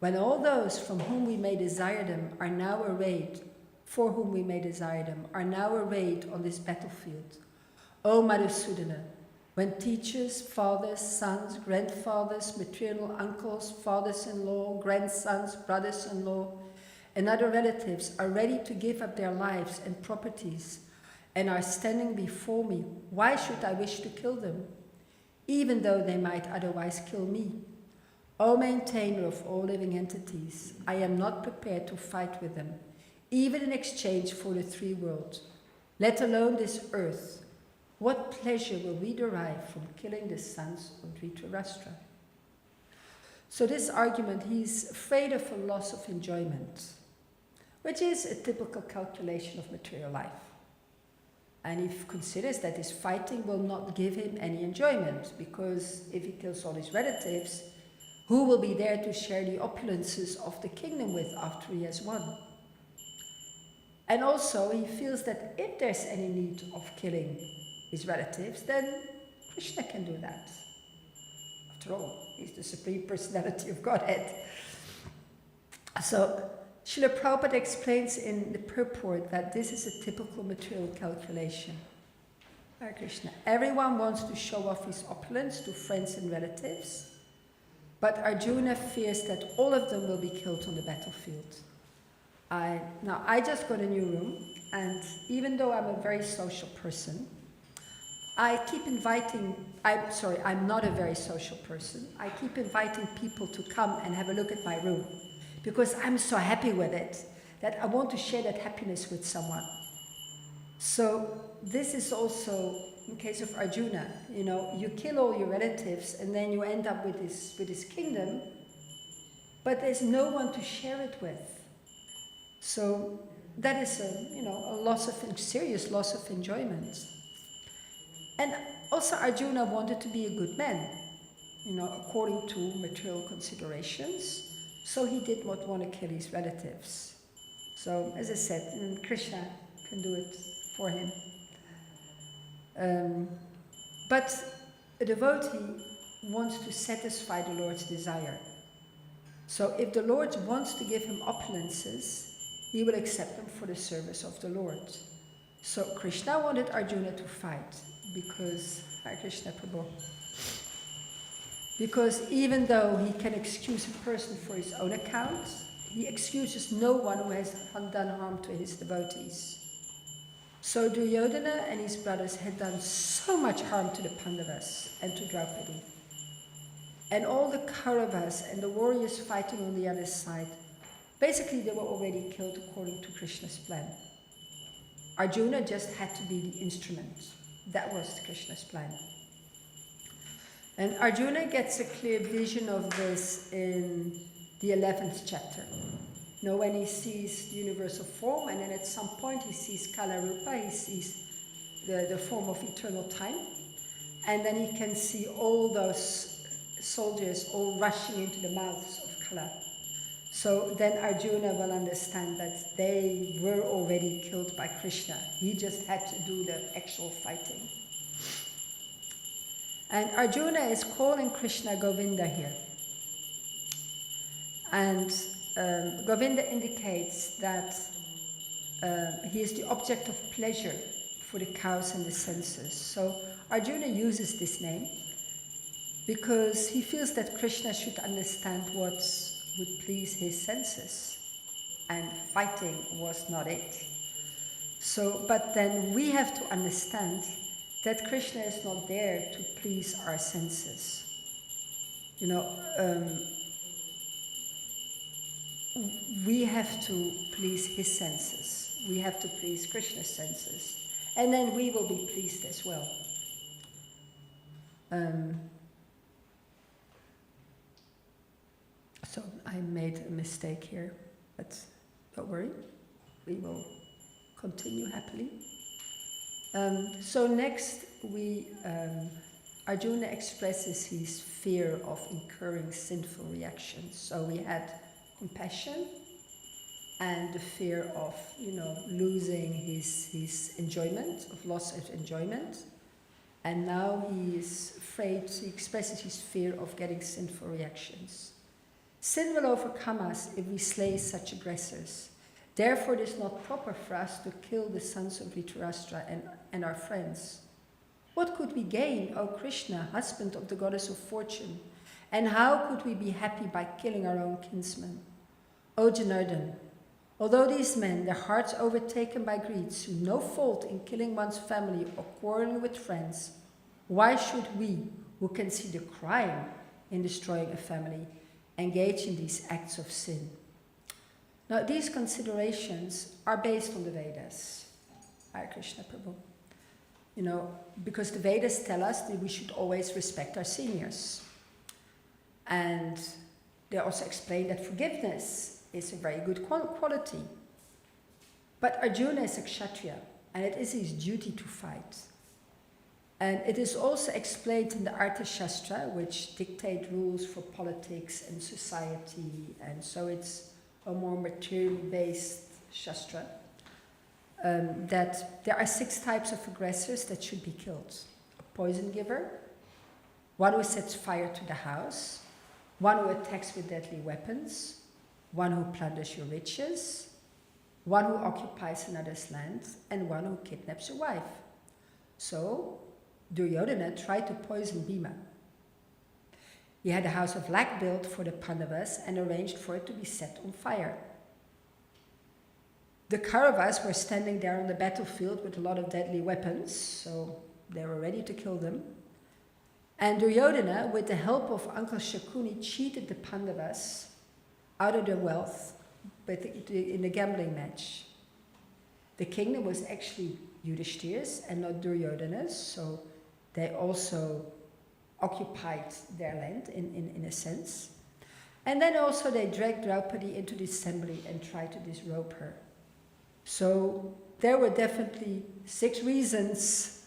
when all those from whom we may desire them are now arrayed, for whom we may desire them, are now arrayed on this battlefield. O Madhusudana, when teachers, fathers, sons, grandfathers, maternal uncles, fathers-in-law, grandsons, brothers-in-law, and other relatives are ready to give up their lives and properties and are standing before me, why should I wish to kill them, even though they might otherwise kill me? O maintainer of all living entities, I am not prepared to fight with them, even in exchange for the three worlds, let alone this earth. What pleasure will we derive from killing the sons of Dhritarashtra? So this argument, he's afraid of a loss of enjoyment, which is a typical calculation of material life. And he considers that his fighting will not give him any enjoyment, because if he kills all his relatives, who will be there to share the opulences of the kingdom with after he has won? And also he feels that if there's any need of killing his relatives, then Krishna can do that. After all, he's the Supreme Personality of Godhead. So Srila Prabhupada explains in the purport that this is a typical material calculation. Hare Krishna. Everyone wants to show off his opulence to friends and relatives, but Arjuna fears that all of them will be killed on the battlefield. Now, I just got a new room, and even though I'm a very social person, I keep inviting, I'm not a very social person. I keep inviting people to come and have a look at my room, because I'm so happy with it that I want to share that happiness with someone. So this is also in case of Arjuna, you know, you kill all your relatives and then you end up with this kingdom, but there's no one to share it with. So that is a serious loss of enjoyment. And also Arjuna wanted to be a good man, you know, according to material considerations. So he did not want to kill his relatives. So, as I said, Krishna can do it for him. But a devotee wants to satisfy the Lord's desire. So if the Lord wants to give him opulences, he will accept them for the service of the Lord. So Krishna wanted Arjuna to fight because, Hare Krishna Prabhu, because even though he can excuse a person for his own account, he excuses no one who has done harm to his devotees. So Duryodhana and his brothers had done so much harm to the Pandavas and to Draupadi. And all the Kauravas and the warriors fighting on the other side, basically they were already killed according to Krishna's plan. Arjuna just had to be the instrument. That was Krishna's plan. And Arjuna gets a clear vision of this in the 11th chapter. You know, when he sees the universal form, and then at some point he sees Kala Rupa, he sees the form of eternal time, and then he can see all those soldiers all rushing into the mouths of Kala. So then Arjuna will understand that they were already killed by Krishna. He just had to do the actual fighting. And Arjuna is calling Krishna Govinda here. And Govinda indicates that he is the object of pleasure for the cows and the senses. So Arjuna uses this name because he feels that Krishna should understand what would please his senses, and fighting was not it. So, but then we have to understand that Krishna is not there to please our senses. You know, we have to please his senses. We have to please Krishna's senses. And then we will be pleased as well. So I made a mistake here, but don't worry, we will continue happily. So next, Arjuna expresses his fear of incurring sinful reactions. So we had compassion and the fear of, losing his enjoyment, of loss of enjoyment. And now he is afraid, he expresses his fear of getting sinful reactions. Sin will overcome us if we slay such aggressors. Therefore, it is not proper for us to kill the sons of Dhritarashtra and our friends. What could we gain, O Krishna, husband of the goddess of fortune? And how could we be happy by killing our own kinsmen? O Janardhan, although these men, their hearts overtaken by greed, see no fault in killing one's family or quarreling with friends, why should we, who can see the crime in destroying a family, engage in these acts of sin? Now, these considerations are based on the Vedas. Hare Krishna, Prabhu. Because the Vedas tell us that we should always respect our seniors. And they also explain that forgiveness is a very good quality. But Arjuna is a Kshatriya, and it is his duty to fight. And it is also explained in the Artha Shastra, which dictate rules for politics and society, and so it's a more material-based Shastra, that there are 6 types of aggressors that should be killed. A poison giver, one who sets fire to the house, one who attacks with deadly weapons, one who plunders your riches, one who occupies another's land, and one who kidnaps your wife. So, Duryodhana tried to poison Bhima. He had a house of lac built for the Pandavas and arranged for it to be set on fire. The Kauravas were standing there on the battlefield with a lot of deadly weapons, so they were ready to kill them. And Duryodhana, with the help of Uncle Shakuni, cheated the Pandavas out of their wealth in a gambling match. The kingdom was actually Yudhishthir's and not Duryodhana's, so they also occupied their land in a sense. And then also they dragged Draupadi into the assembly and tried to disrobe her. So there were definitely 6 reasons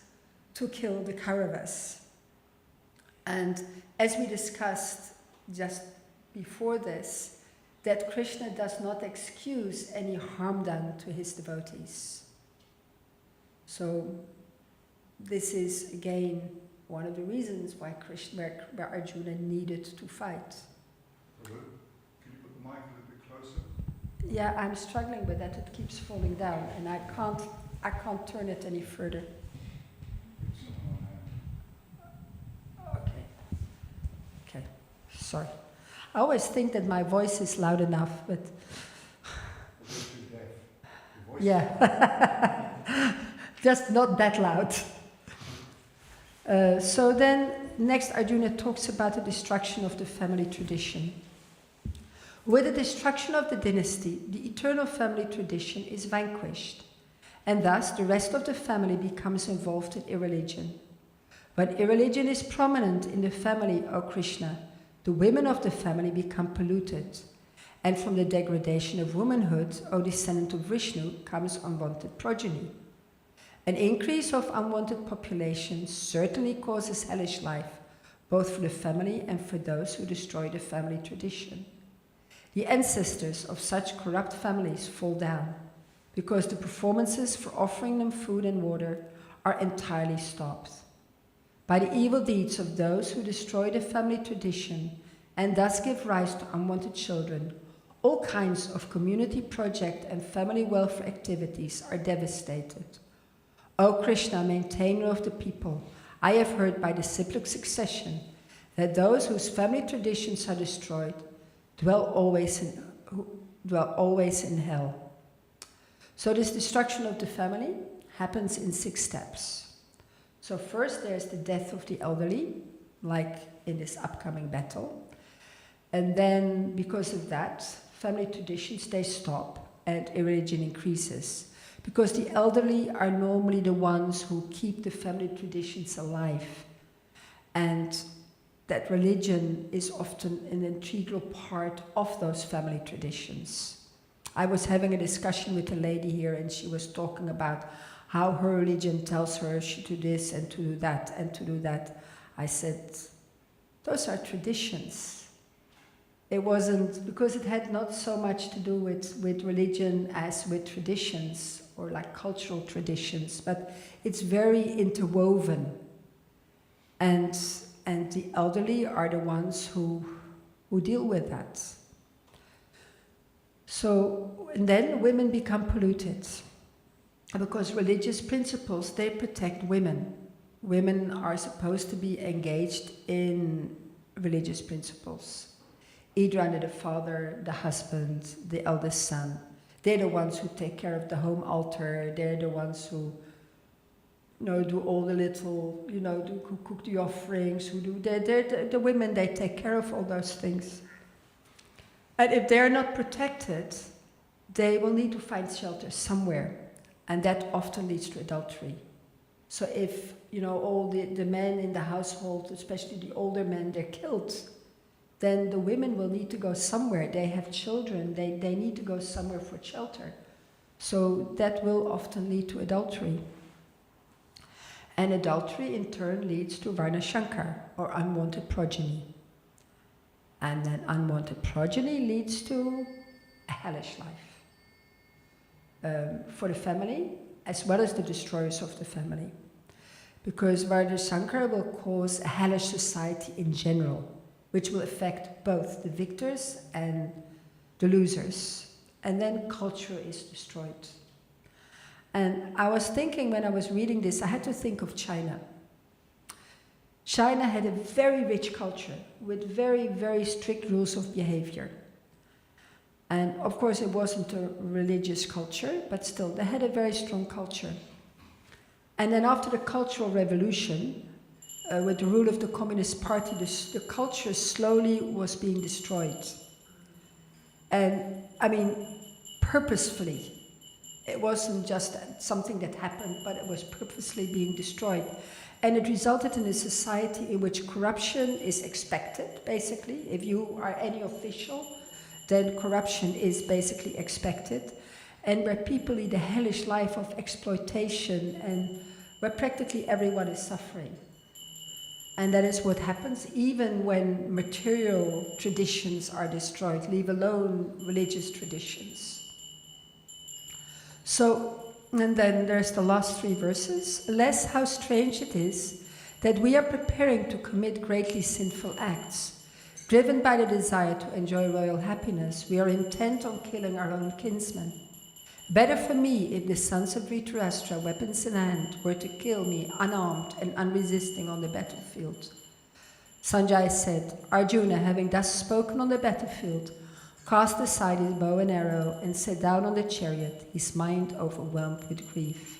to kill the Kauravas. And as we discussed just before this, that Krishna does not excuse any harm done to his devotees. So this is again one of the reasons why where Arjuna needed to fight. Can you put the mic a little bit closer? Yeah, I'm struggling with that. It keeps falling down, and I can't turn it any further. Okay. Sorry. I always think that my voice is loud enough, but yeah, just not that loud. So then, next Arjuna talks about the destruction of the family tradition. With the destruction of the dynasty, the eternal family tradition is vanquished, and thus the rest of the family becomes involved in irreligion. When irreligion is prominent in the family, O Krishna, the women of the family become polluted, and from the degradation of womanhood, O descendant of Vishnu, comes unwanted progeny. An increase of unwanted population certainly causes hellish life, both for the family and for those who destroy the family tradition. The ancestors of such corrupt families fall down, because the performances for offering them food and water are entirely stopped. By the evil deeds of those who destroy the family tradition and thus give rise to unwanted children, All kinds of community project and family welfare activities are devastated. O Krishna, maintainer of the people, I have heard by disciplic succession that those whose family traditions are destroyed dwell always in hell. So this destruction of the family happens in 6 steps. So first there's the death of the elderly, like in this upcoming battle. And then because of that, family traditions, they stop and irreligion increases. Because the elderly are normally the ones who keep the family traditions alive. And that religion is often an integral part of those family traditions. I was having a discussion with a lady here and she was talking about how her religion tells her she to do this and to do that and to do that. I said, those are traditions. It wasn't, because it had not so much to do with religion as with traditions or like cultural traditions, but it's very interwoven. And the elderly are the ones who deal with that. So, and then women become polluted. Because religious principles, they protect women. Women are supposed to be engaged in religious principles. Either under the father, the husband, the eldest son. They're the ones who take care of the home altar. They're the ones who, do all the little, who cook the offerings, they're the women, they take care of all those things. And if they're not protected, they will need to find shelter somewhere. And that often leads to adultery. So if, all the men in the household, especially the older men, they're killed, then the women will need to go somewhere. They have children, they need to go somewhere for shelter. So that will often lead to adultery. And adultery in turn leads to Varnashankar, or unwanted progeny. And then unwanted progeny leads to a hellish life. For the family, as well as the destroyers of the family. Because Varnashankar will cause a hellish society in general, which will affect both the victors and the losers. And then culture is destroyed. And I was thinking when I was reading this, I had to think of China. China had a very rich culture with very, very strict rules of behavior. And of course it wasn't a religious culture, but still they had a very strong culture. And then after the Cultural Revolution, with the rule of the Communist Party, the culture slowly was being destroyed. And I mean, purposefully. It wasn't just something that happened, but it was purposely being destroyed. And it resulted in a society in which corruption is expected, basically. If you are any official, then corruption is basically expected. And where people lead a hellish life of exploitation and where practically everyone is suffering. And that is what happens even when material traditions are destroyed, leave alone religious traditions. So, and then there's the last 3 verses. Alas, how strange it is that we are preparing to commit greatly sinful acts. Driven by the desire to enjoy royal happiness, we are intent on killing our own kinsmen. Better for me if the sons of Dhritarashtra, weapons in hand, were to kill me unarmed and unresisting on the battlefield. Sanjaya said, Arjuna, having thus spoken on the battlefield, cast aside his bow and arrow and sat down on the chariot, his mind overwhelmed with grief.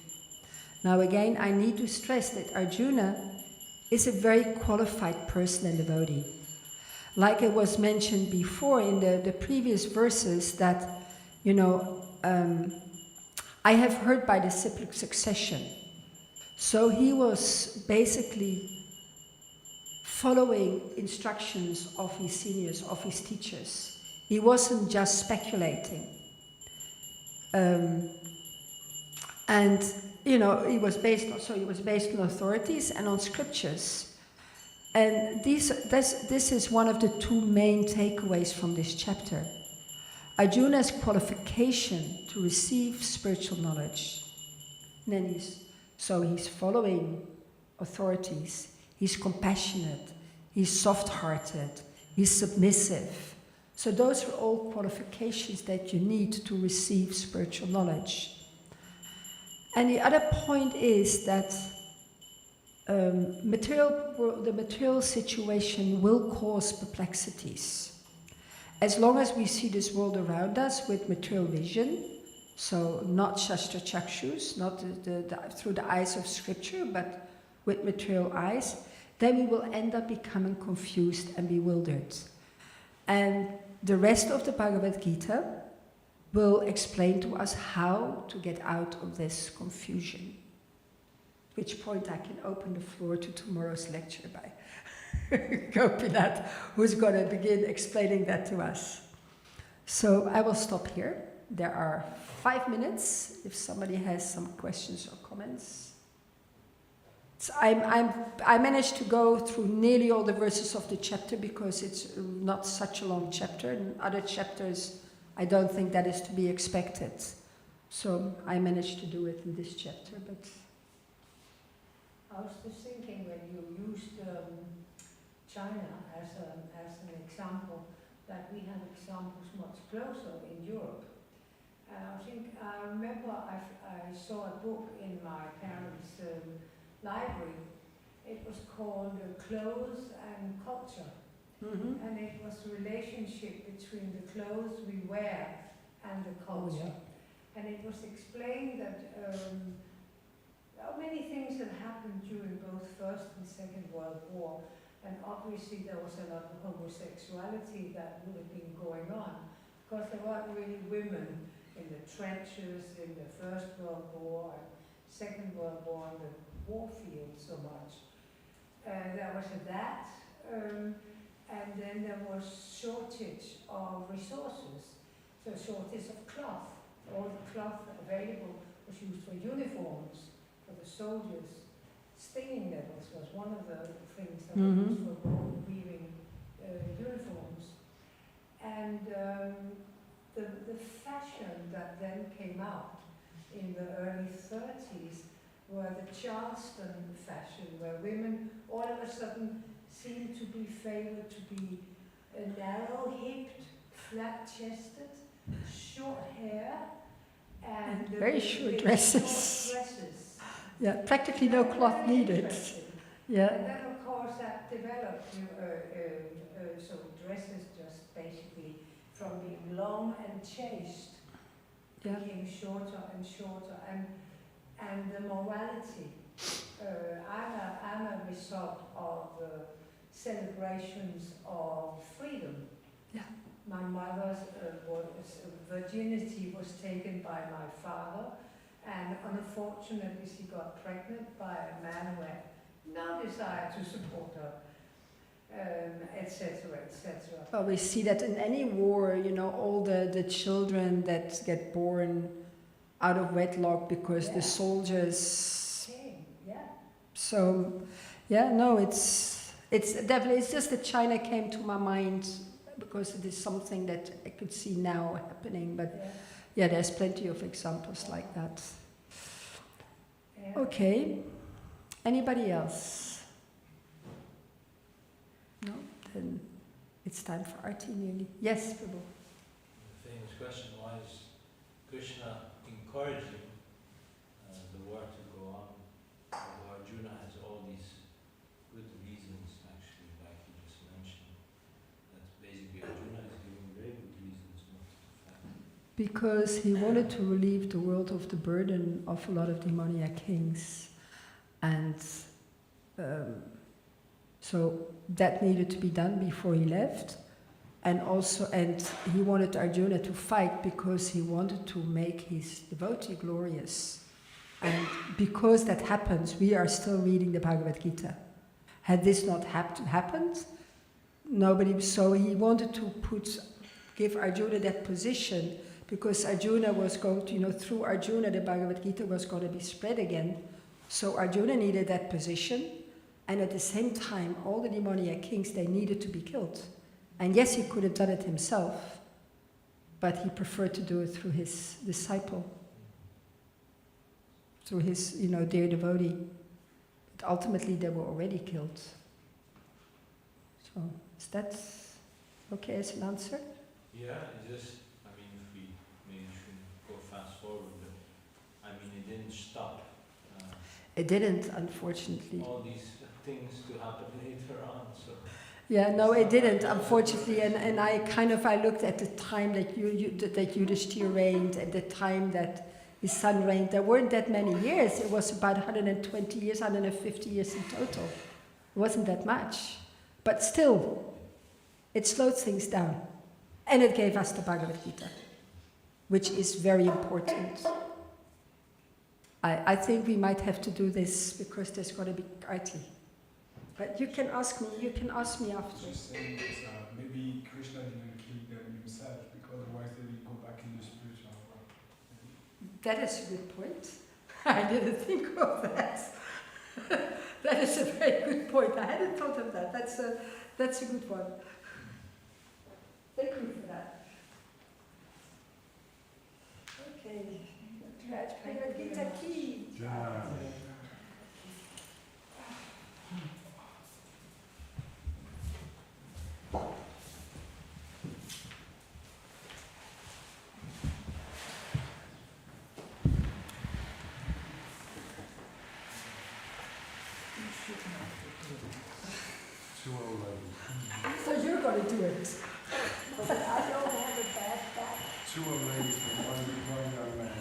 Now again, I need to stress that Arjuna is a very qualified person and devotee. Like it was mentioned before in the previous verses that, I have heard by disciplic succession. So he was basically following instructions of his seniors, of his teachers. He wasn't just speculating. And, he was based on authorities and on scriptures. And this is one of the 2 main takeaways from this chapter. Arjuna's qualification to receive spiritual knowledge. And then he's following authorities. He's compassionate. He's soft-hearted. He's submissive. So those are all qualifications that you need to receive spiritual knowledge. And the other point is that the material situation will cause perplexities. As long as we see this world around us with material vision, so not Shastra Chakshus, not through the eyes of scripture, but with material eyes, then we will end up becoming confused and bewildered. And the rest of the Bhagavad Gita will explain to us how to get out of this confusion. At which point I can open the floor to tomorrow's lecture by Gopinath, who's going to begin explaining that to us. So I will stop here. There are 5 minutes if somebody has some questions or comments. So I managed to go through nearly all the verses of the chapter because it's not such a long chapter. In other chapters, I don't think that is to be expected. So I managed to do it in this chapter. But I was just thinking when you used China as an example, that we have examples much closer in Europe. I remember I saw a book in my parents' library. It was called Clothes and Culture. mm-hmm. And it was the relationship between the clothes we wear and the culture. Oh, yeah. And it was explained that many things had happened during both First and Second World War. And obviously there was a lot of homosexuality that would have been going on, because there weren't really women in the trenches in the First World War and Second World War on the war field so much. There was that, and then there was shortage of resources, so shortage of cloth. All the cloth available was used for uniforms for the soldiers. Stinging nettles was one of the things that were used for weaving uniforms. And the fashion that then came out in the early 30s were the Charleston fashion, where women all of a sudden seemed to be favored to be narrow-hipped, flat-chested, short hair, and very short dresses. Short dresses. Yeah, practically no cloth needed. Yeah. And then, of course, that developed. So dresses just basically from being long and chaste, became shorter and shorter, and the morality. I'm a result of celebrations of freedom. Yeah. My mother's virginity was taken by my father, and unfortunately she got pregnant by a man who had no desire to support her, etc., etc. Well, we see that in any war, all the children that get born out of wedlock because the soldiers... Yeah. So, no, it's definitely, it's just that China came to my mind because it is something that I could see now happening, but there's plenty of examples like that. Okay, anybody else? No? Then it's time for Arti nearly. Yes, Prabhu. The famous question, why is Krishna encouraging the war to go on? Although Arjuna has all these good reasons, actually, like you just mentioned, that basically Arjuna is giving very good reasons not to fight. Because he wanted to relieve the world of the burden of a lot of demoniac kings. And so that needed to be done before he left. And he wanted Arjuna to fight because he wanted to make his devotee glorious. And because that happens, we are still reading the Bhagavad Gita. Had this not happened, so he wanted to give Arjuna that position, because Arjuna was going to, through Arjuna the Bhagavad Gita was going to be spread again. So Arjuna needed that position, and at the same time, all the demoniac kings, they needed to be killed. And yes, he could have done it himself, but he preferred to do it through his disciple, through his, dear devotee. But ultimately, they were already killed. So, is that okay as an answer? Yeah, it just, I mean, if we maybe shouldn't go fast forward, but I mean, it didn't stop. It didn't, unfortunately. All these things to happen later on, so. Yeah, no, it didn't, unfortunately. And I looked at the time that that Yudhishthir reigned and the time that his son reigned. There weren't that many years. It was about 120 years, 150 years in total. It wasn't that much. But still, it slowed things down. And it gave us the Bhagavad Gita, which is very important. I think we might have to do this because there's got to be IT. But you can ask me after. Just saying that maybe Krishna didn't kill them himself because otherwise they will go back in the spiritual world. That is a good point. I didn't think of that. That is a very good point. I hadn't thought of that. That's a good one. Thank you for that. Okay. Bhagavad Gita ki. Two old ladies. So you're going to do it. I don't have a bad back. Two old ladies and one young man.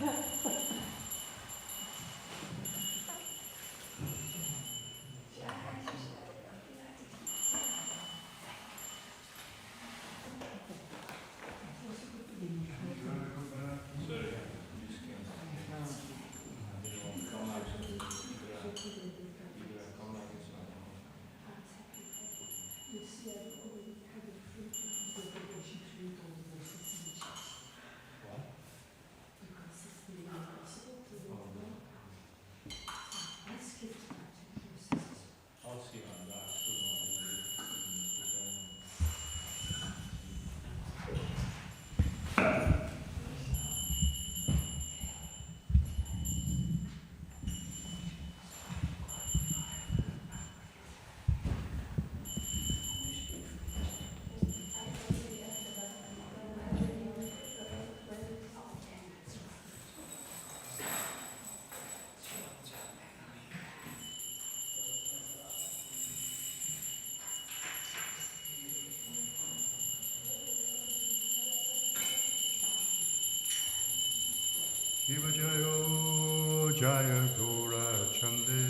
Shiva Jayo Jaya Gora Chande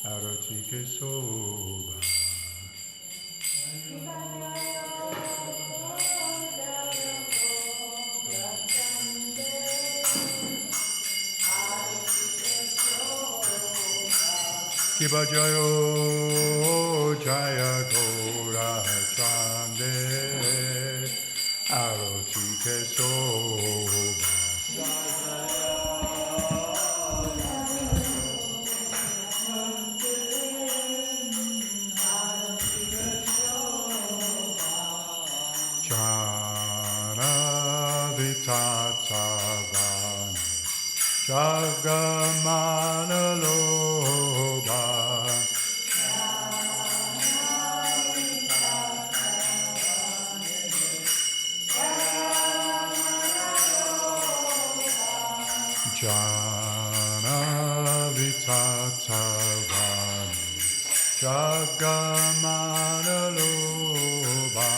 Arati Ke Soba. Shiva Jayo Jaya Gora Chande Arati Ke Soba. Tatavani Jagamana Loba Jana Vitatavani Jagamana Loba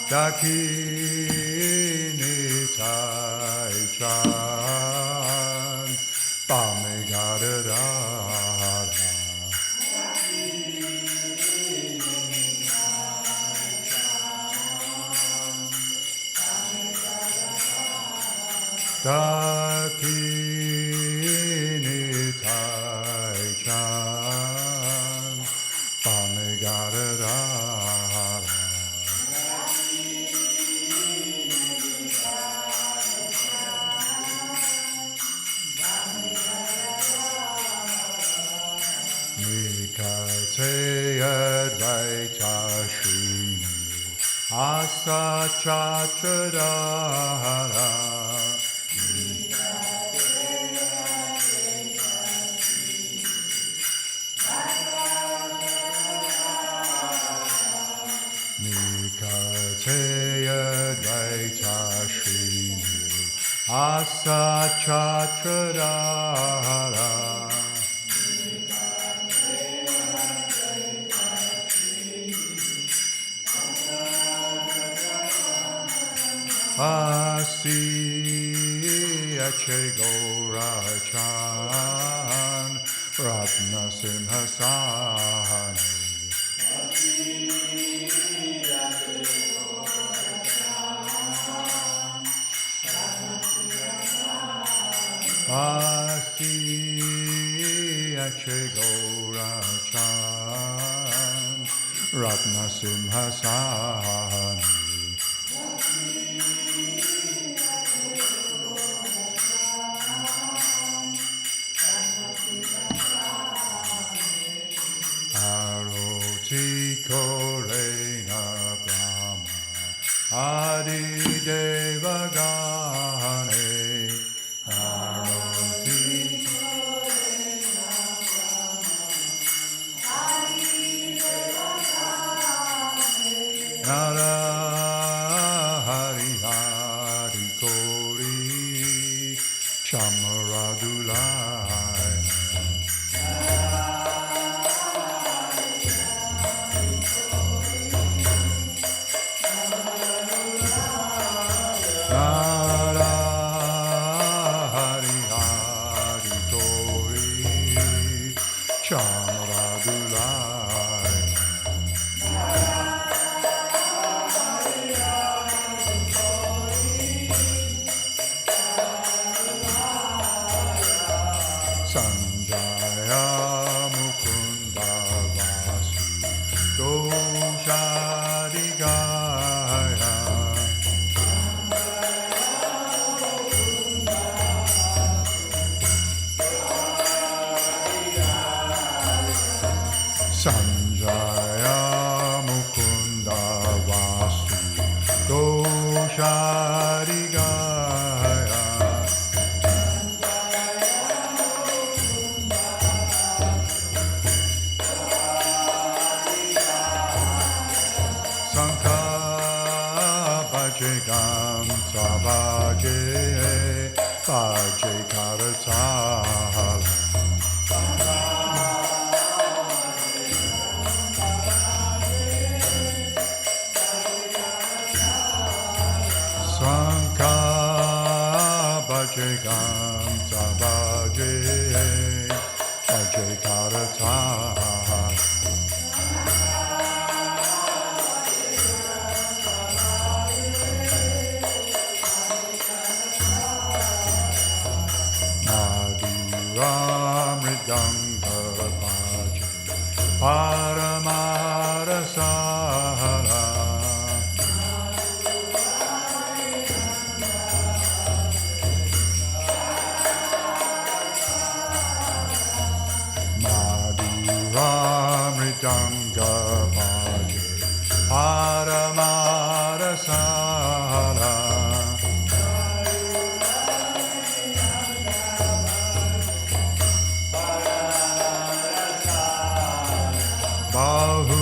Dakini Tai Chan Pamegadadara Dakini Tai Chan Pamegadadara Te Advaita Srini Asa Chatradara Advaita Srini Asa Chhatradara Asiya Chegorachan Ratna Simhasani Asiya Chegorachan Ratna Simhasani Aroti Korena Brahma Adi Devagane Aroti Korena Brahma Adi Devagane Nara Hari Hari Kori Chamaradulai Sanjaya Mukunda Vasu Doshadigaya Sanjaya Mukunda Vasu Doshadigaya Sanka Bhaje Gam Sabhaje Bhaje Karatala Sanka Bhaje Gam Sabhaje Bhaje Karatala Mridanga Bhaja Paramarasala Madhura Mridanga Bhaja Paramarasala Bahu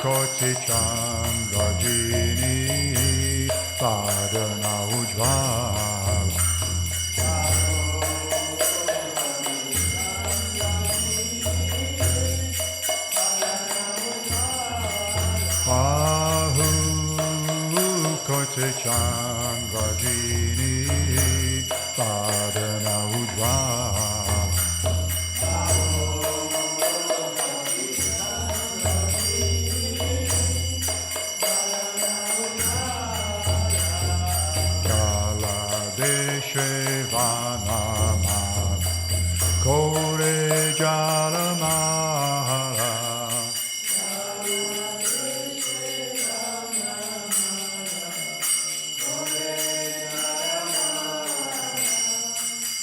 Koti Chandrajini Padana Ujvala Bahu Koti Chandrajini Padana Ujvala Shivanamala Kore Jalamala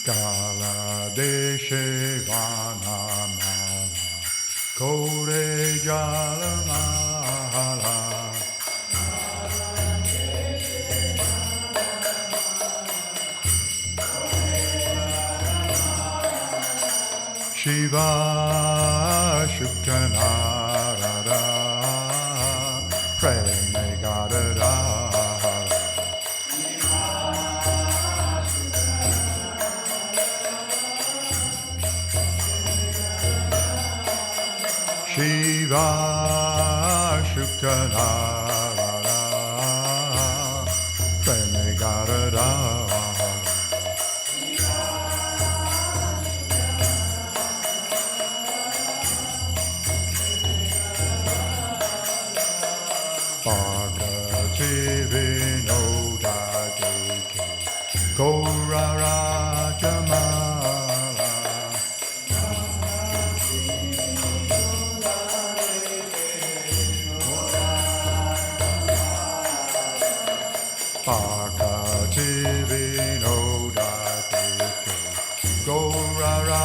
Kala Deshe Vanamala Kore Jalamala Shiva Shukkanarada Premega Shiva Shukanara Premigarada Bhagavati Vinoda Deke Gaurara Jamala Bhagavati Vinoda Deke Gaurara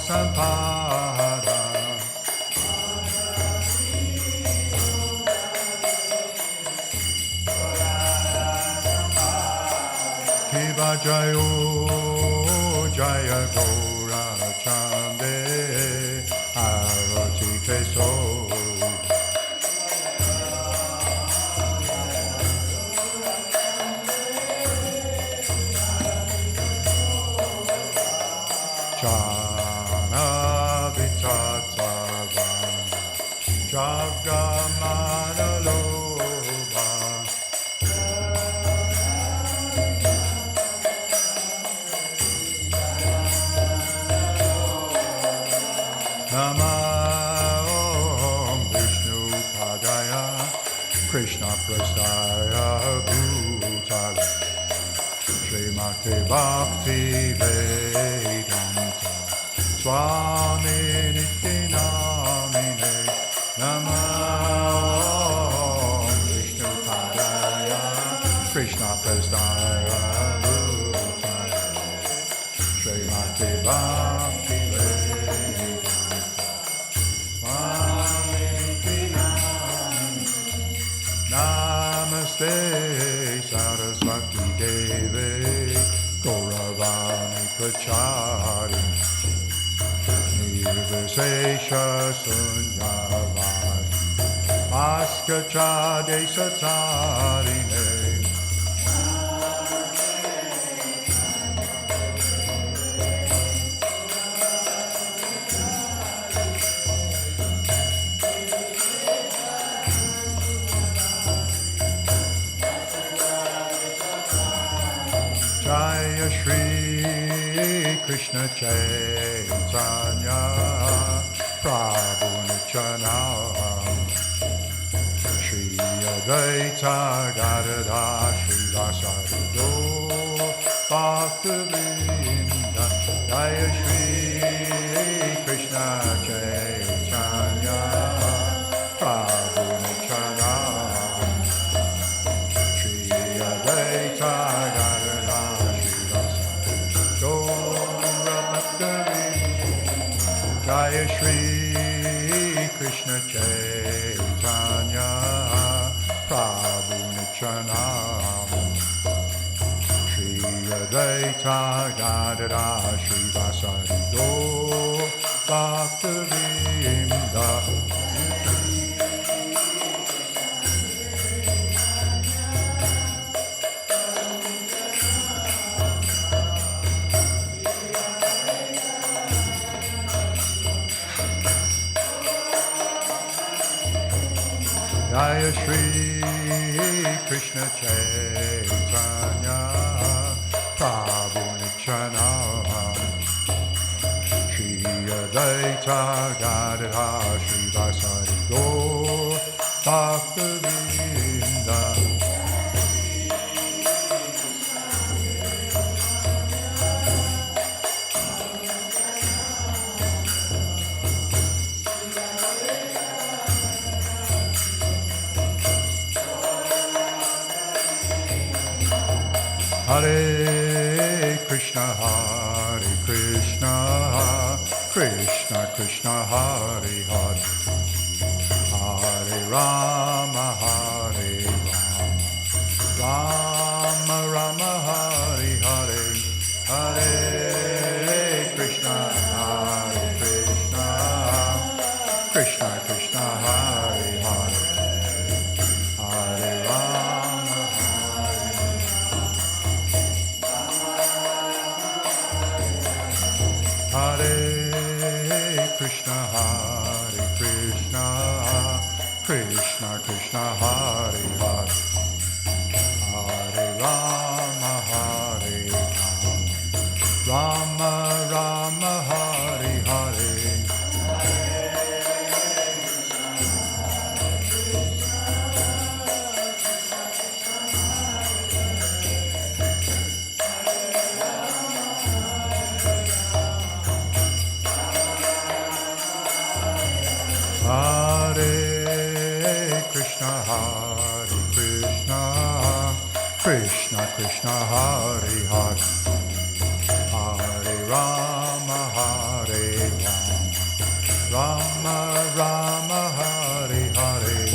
Sampada Kiva Jayo Jaya Gaura Chande Arati Keso Jana Vitata Vana Jagamana Loba Namah Vishnu Padaya Krishna Prasthaya Bhutale Srimati Bhakti Vedanta Swami Nityanamine Namah Vishnu Padaya Krishna Prasthaya Bhutale Srimati Bhakti Namaste Saraswati Devi Gauravani Prachari Nirvisesha Sunyavadi Askachade Satarine Jaya Shri Krishna Chaitanya Prabhu Nityananda Shri Advaita Gadadha Shri Vasari Bhaktivinda Jaya Shri Krishna Chaitanya Prabhu Nityananda Shri Advaita Gadadha Jaya Shri Krishna Chaitanya Prabhu Nityananda Shri Advaita Gadadha Shri Vasari Bhaktivinda Jaya Shri Krishna Chaitanya Prabhu Nityananda Shri Advaita Gadadha Shri Vasari Bhaktivinda Hare Krishna, Krishna Krishna, Hare Hare, Hare Rama, Hare Rama, Rama Rama, Hare Hare, Hare Krishna, Krishna Krishna, Hare Hare, Hare Rama, Hare Krishna, Krishna, Krishna Krishna Hare Hare, Hare Rama Hare Rama, Rama Rama Hare Hare.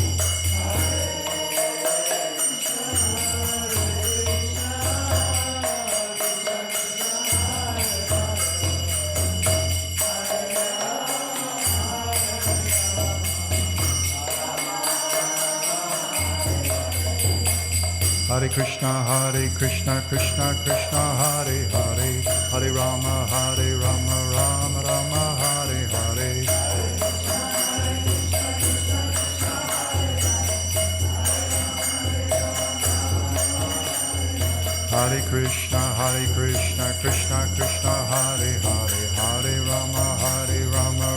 Hare Krishna, Krishna Krishna Hare Hare, Hare Rama Hare Rama, Rama Rama Hare Hare. Hare Krishna, Krishna Krishna Hare Hare, Hare Rama, Rama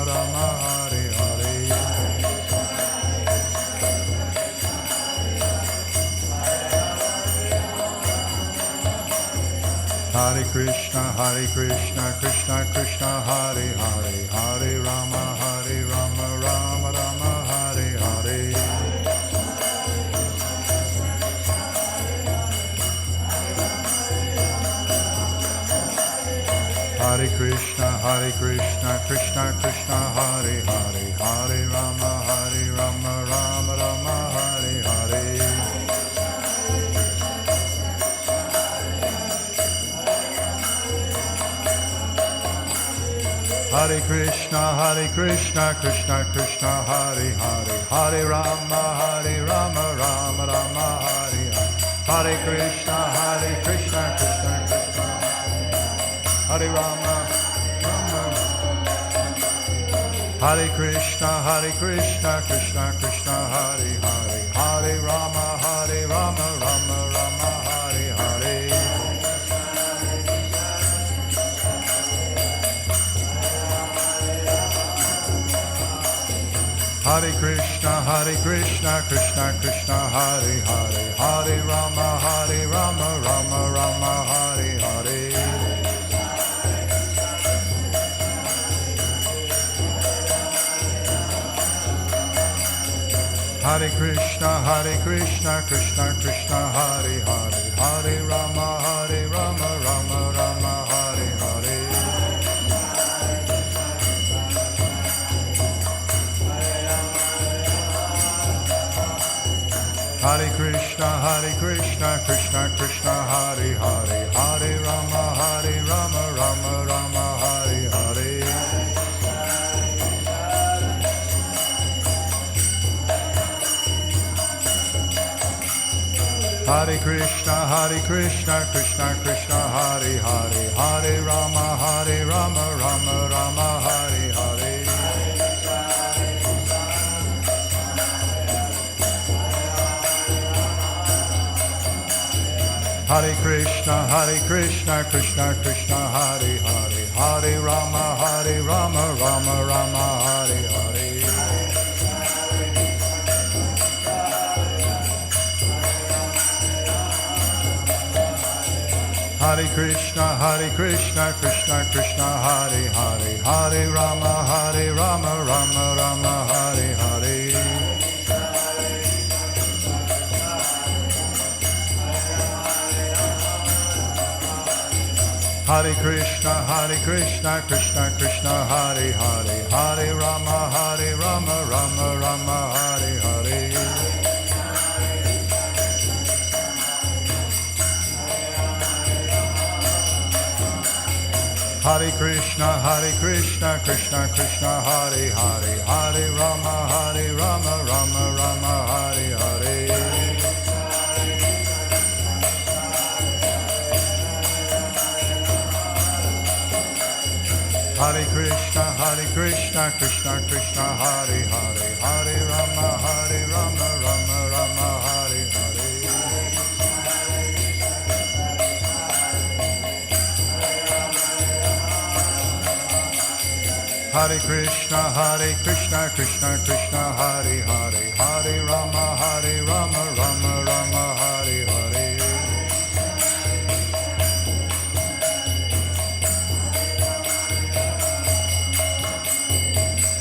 Rama Hare Hare. Hare Krishna, Krishna Krishna Hare Hare, Hare Rama, Rama Rama Hare Hare. Hare Krishna, Krishna Krishna Hare Hare, Hare Rama, Rama Rama Hare Hare. Hare Krishna, Krishna Krishna Hare Hare, Hare Rama, Rama Rama Hare Hare. Hare Krishna, Krishna Krishna Hare Hare, Hare Rama, Rama Rama Hare Hare. Hare Krishna, Krishna Krishna Hare Rama, Rama. Hare Krishna, Krishna Krishna Hare Hare, Hare Rama, Rama Rama Hare Hare. Hare Krishna, Krishna Krishna Hare Hare, Hare Rama, Rama Rama Hare Hare. Hare Krishna, Krishna Krishna Hare Hare, Hare Rama, Rama Rama Hare Hare. Hare Krishna, Krishna Krishna Hare Hare, Hare Rama, Rama Rama Hare Hare. Hare Krishna, Krishna Krishna Hare Hare, Hare Rama, Rama Rama Hare Hare. Hare Krishna, Krishna Krishna Hare Hare, Hare Rama, Rama Rama Hare Hare. Hare Krishna, Krishna Krishna Hare Hare, Hare Rama, Rama Rama Hare Hare. Hare Krishna, Krishna Krishna Hare Hare, Hare Rama, Rama Rama Hare Hare. Hare Krishna, Krishna Krishna Hare Hare, Hare Rama, Rama Rama Hare Hare. Hare Krishna, Krishna Krishna, Hare Hare, Hare Rama, Rama Rama, Hare Hare. Hare Krishna, Krishna Krishna, Hare Hare, Hare Rama, Rama Rama, Hare Hare.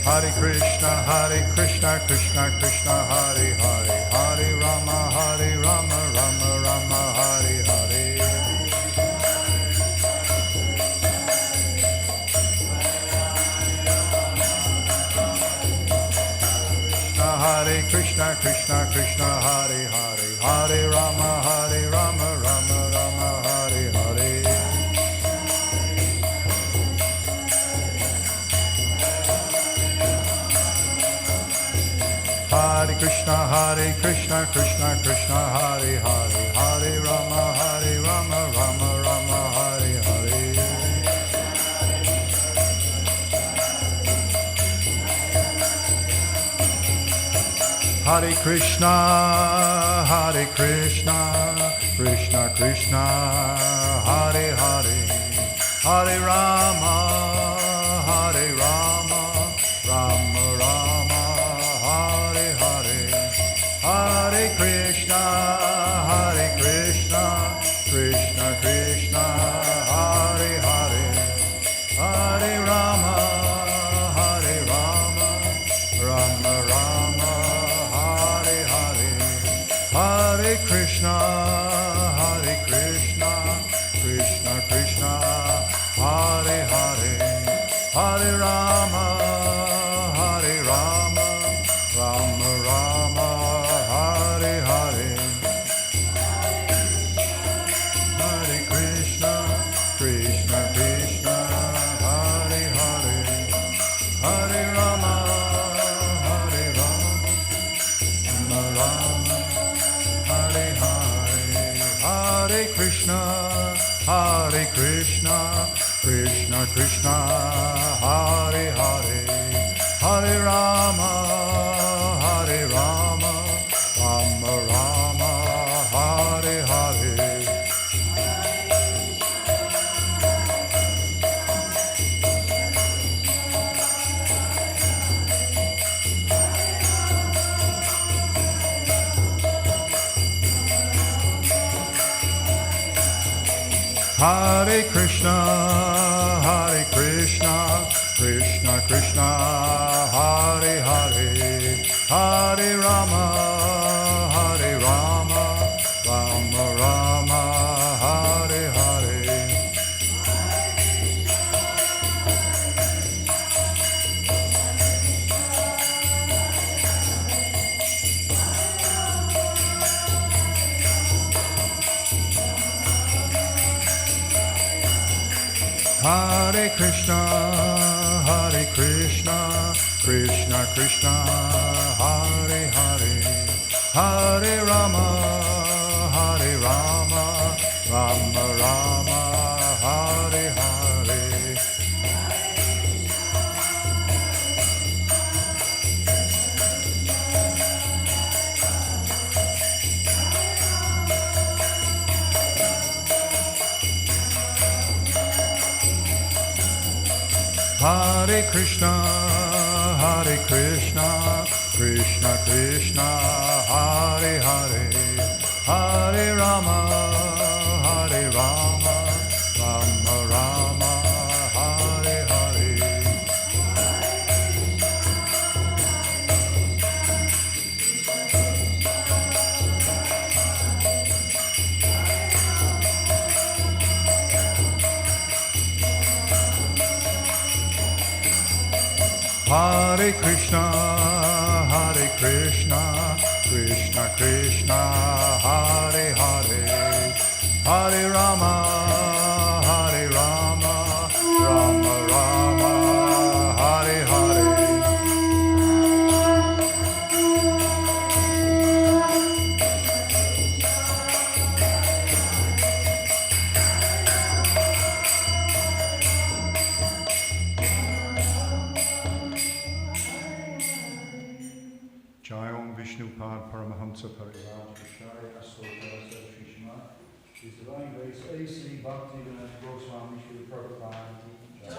Hare Krishna, Krishna Krishna, Hare Hare, Hare Rama, Rama Rama, Hare Hare. Hare Krishna, Krishna Krishna, Hare Hare, Hare Rama, Rama Rama, Hare Hare. Hare Krishna, Krishna Krishna, Hare Hare, Hare Rama, Rama Rama, Hare Hare. Hare Krishna, Krishna Krishna, Hare Hare, Hare Rama, Rama Rama, Hare Hare. Hare Krishna, Krishna Krishna, Hare Hare, Hare Rama, Rama Rama, Hare Hare. Hare Krishna, Krishna Krishna, Hare Hare, Hare Rama, Rama Rama, Hare Hare. Hare Krishna, Krishna Krishna, Hare Hare, Hare Rama, Rama Rama, Hare Hare. Hare Krishna, Krishna Krishna, Hare Hare, Hare Rama, Rama Rama, Hare Hare. Hare Krishna, Krishna Krishna, Hare Hare, Hare Rama, Rama Rama, Hare Hare. Hare Krishna, Krishna Krishna, Hare Hare, Hare Rama, Rama Rama, Hare Hare. Hare Krishna, Krishna Krishna, Hare Hare, Hare Rama, Rama Rama, Hare Hare. Hare Krishna, Krishna Krishna, Hare Hare, Hare Rama, Rama Rama, Hare Hare. Prabhupada Paramahamsa Parivrajacharya Astotara Saraswishma. His Divine Grace A.C. Bhaktivedanta Goswami Srila Prabhupada Ki Jai.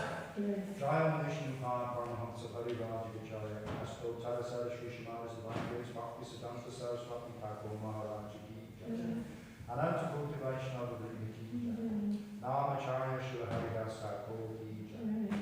Jai Vishnu Paramahamsa Parivrajacharya Astotara Saraswishma. His Divine Grace Bhaktisiddhanta Saraswati Thakur Maharaj Ki Jai. Ananta Bhakti Vaishnava Vrinda Ki Jai. Namacharya Srila Haridas Thakur Ki Jai.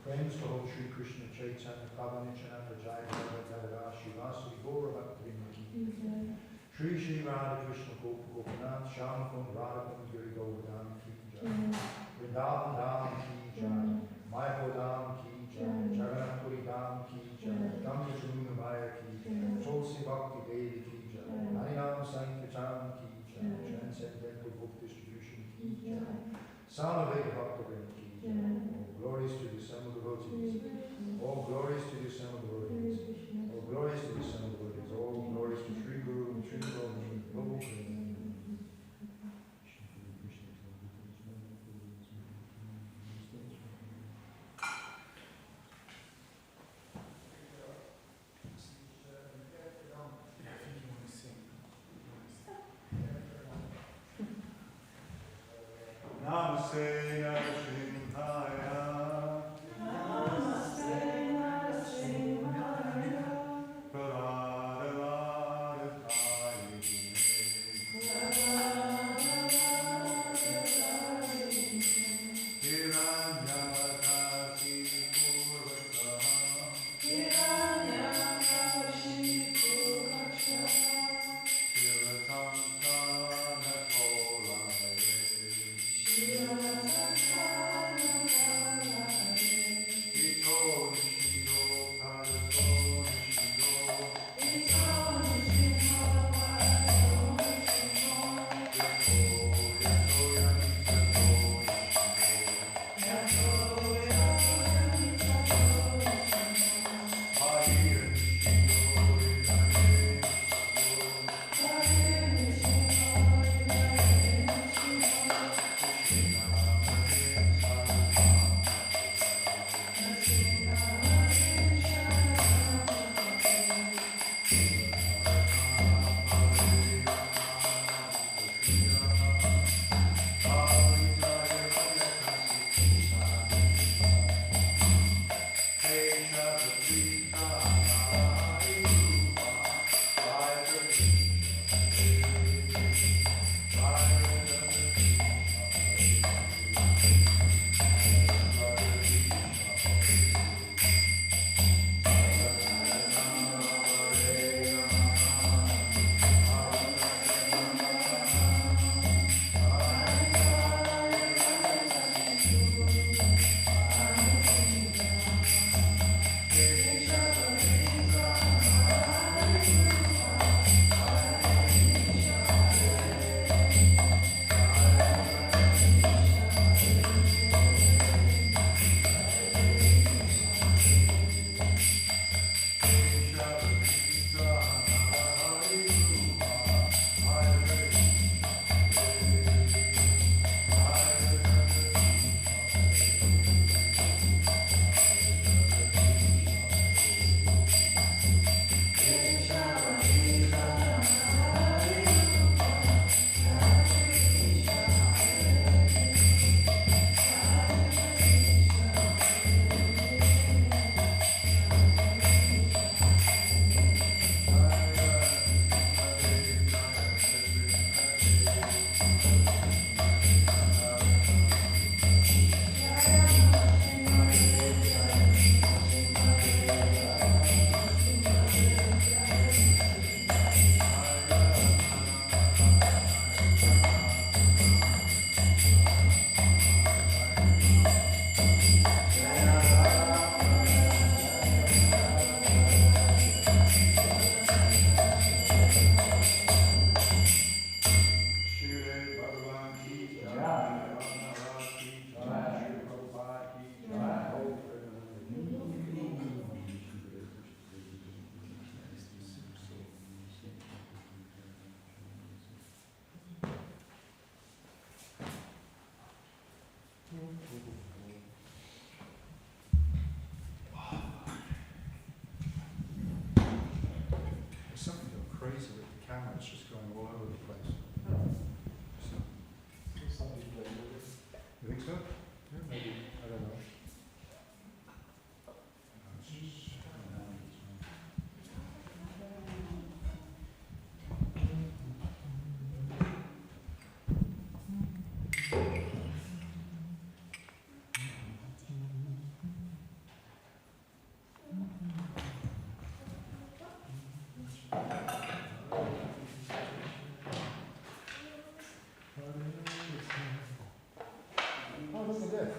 Friends to hold Sri Krishna Chaitanya Prabhu Nityananda Jai Bhagavad Shivasri Gaura Bhakti Ki Jai. Shri Shri Radha Krishna Gopa Gopinath Shama Kund Radha Kund Giri Govardhan Ki Jai. Vrindavan Dham Ki Jai. Mayapur Dham Ki Jai. Jagannath Puri Dham Ki Jai. Ganga Jamuna Maya Ki Jai. Tulsi Bhakti Devi Ki Jai. Harinam Sankirtan Ki Jai. Transcendental Book Distribution Ki Jai. Samaveda Bhakta Vrinda Ki Jai. Glories to the assembled devotees. All glories to the assembled devotees. All glories to the assembled devotees. All glories to Sri Guru and Sri Guru Global King. Namaste Narasimhaya. camera is just going all over the place. So, Somebody's playing with it. you think so? Yeah, maybe. I don't know. Oh, look at this.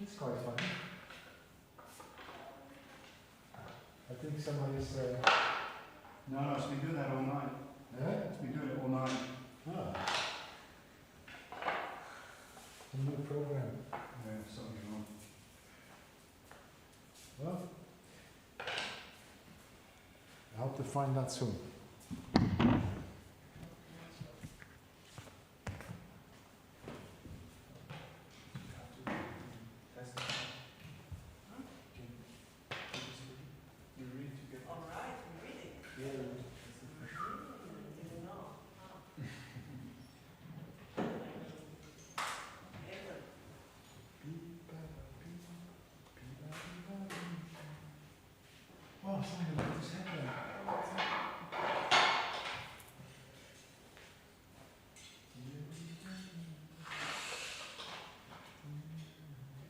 It's quite funny. I think somebody's. No, it's been doing that all night. Yeah? It's been doing it all night. Ah. A new program. Yeah, something wrong. Well, I hope to find that soon. You read together. All right, I'm reading. Yeah. Didn't know. Oh, something like this happened.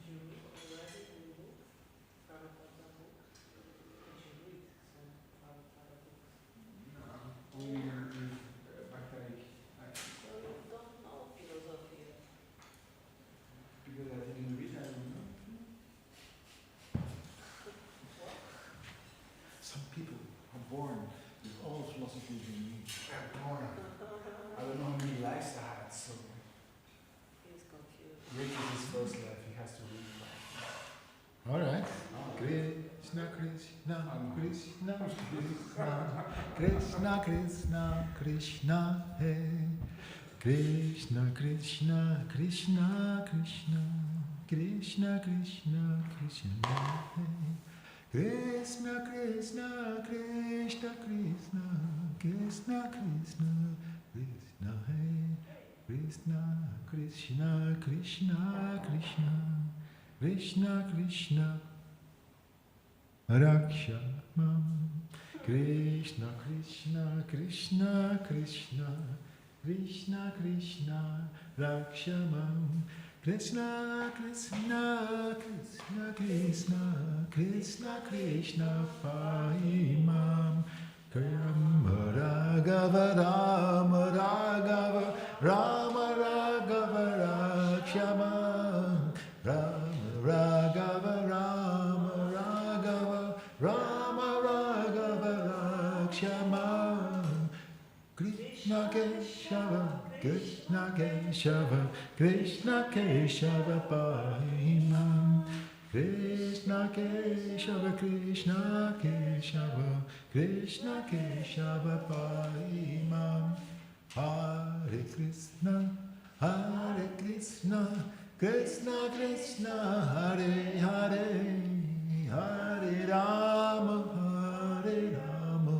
Did you read already in the book? Prabhupada book? Did you read some Prabhupada books? So you don't know philosophy yet. Because I didn't read, I don't know. Some people are born with all philosophies in me. They're born. I don't know how many lives I had, so He's confused. Rick is his first life, he has to read. All right. Krishna, Krishna, Krishna, Krishna, Krishna, Krishna, Krishna, Hey. Krishna, Krishna, Krishna, Krishna, Krishna, Krishna, Krishna, Hey. Krishna, Krishna, Krishna, Krishna, Krishna, Krishna, Krishna, Hey. Krishna, Krishna, Krishna, Krishna, Krishna, Krishna, Raksha Mam. Krishna, Krishna, Krishna, Krishna, Krishna, Krishna, Raksha Mam. Krishna, Krishna, Krishna, Krishna, Krishna, Krishna, Pahimam. Rama Raghava, Rama Raghava, Rama Raghava, Rakshama. Rama Raghava, Rama Raghava, Rama Raghava, Rakshama. Krishna Keshava, Krishna Keshava, Krishna Keshava, Pahimam. Krishna Keshava, Krishna Keshava, Krishna Keshava, Pahimam. Hare Krishna, Hare Krishna, Krishna Krishna, Hare Hare, Hare Rama, Hare Rama,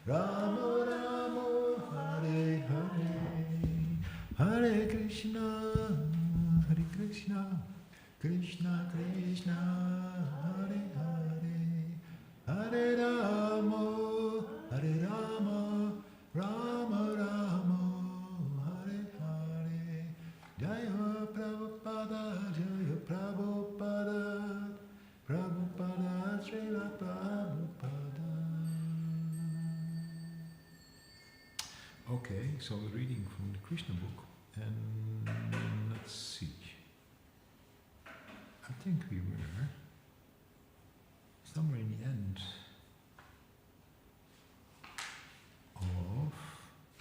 Rama Rama, Hare Hare. Hare Krishna, Hare Krishna, Krishna Krishna, Hare Hare, Hare Rama, Hare Rama, Rama Rama, Hare Hare. Jaya Prabhupada, Jaya Prabhupada, Prabhupada, Srila Prabhupada. Okay, so we're reading from the Krishna book, and let's see. I think we were somewhere in the end of.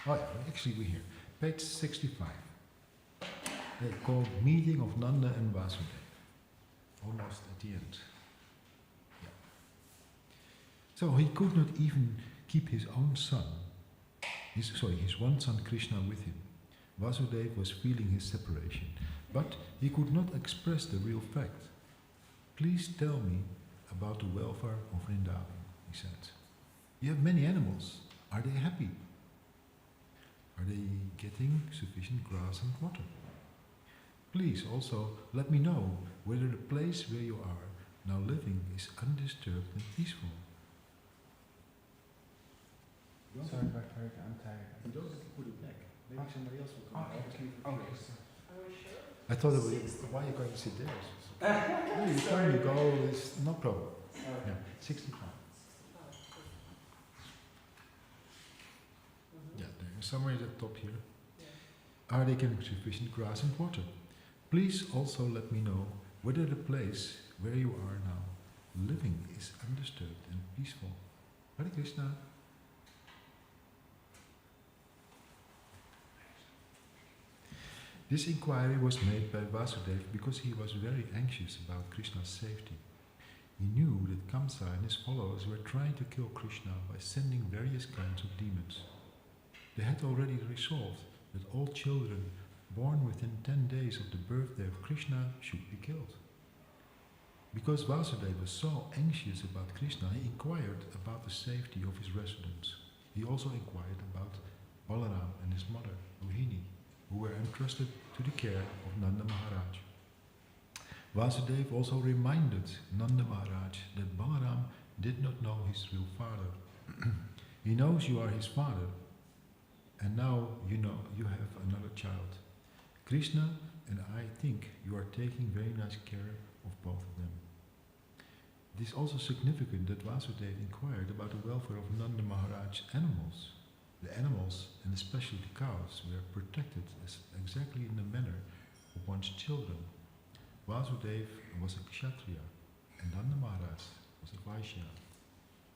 Oh, yeah, actually, we're here. Page 65. They called Meeting of Nanda and Vasudeva. Almost at the end. Yeah. So he could not even keep his own son, his one son Krishna with him. Vasudeva was feeling his separation, but he could not express the real fact. Please tell me about the welfare of Vrindavan, he said. You have many animals. Are they happy? Are they getting sufficient grass and water? Please also let me know whether the place where you are now living is undisturbed and peaceful. Sorry, I'm tired. You don't have to put it back. Maybe somebody else will come. Okay. Are we sure? I thought it was, why are you going to sit there? No, you turn, you go, it's no problem. Yeah, 65. Yeah, there is somewhere at the top here. Are they getting sufficient grass and water? Please also let me know whether the place where you are now living is undisturbed and peaceful. Hare Krishna. This inquiry was made by Vasudeva because he was very anxious about Krishna's safety. He knew that Kamsa and his followers were trying to kill Krishna by sending various kinds of demons. They had already resolved that all children born within 10 days of the birthday of Krishna should be killed. Because Vasudeva was so anxious about Krishna, he inquired about the safety of his residents. He also inquired about Balaram and his mother, Rohini, who were entrusted to the care of Nanda Maharaj. Vasudeva also reminded Nanda Maharaj that Balaram did not know his real father. He knows you are his father, and now you know you have another child. Krishna and I think you are taking very nice care of both of them. It is also significant that Vasudeva inquired about the welfare of Nanda Maharaj's animals. The animals, and especially the cows, were protected exactly in the manner of one's children. Vasudeva was a Kshatriya, and Nanda Maharaj was a Vaishya.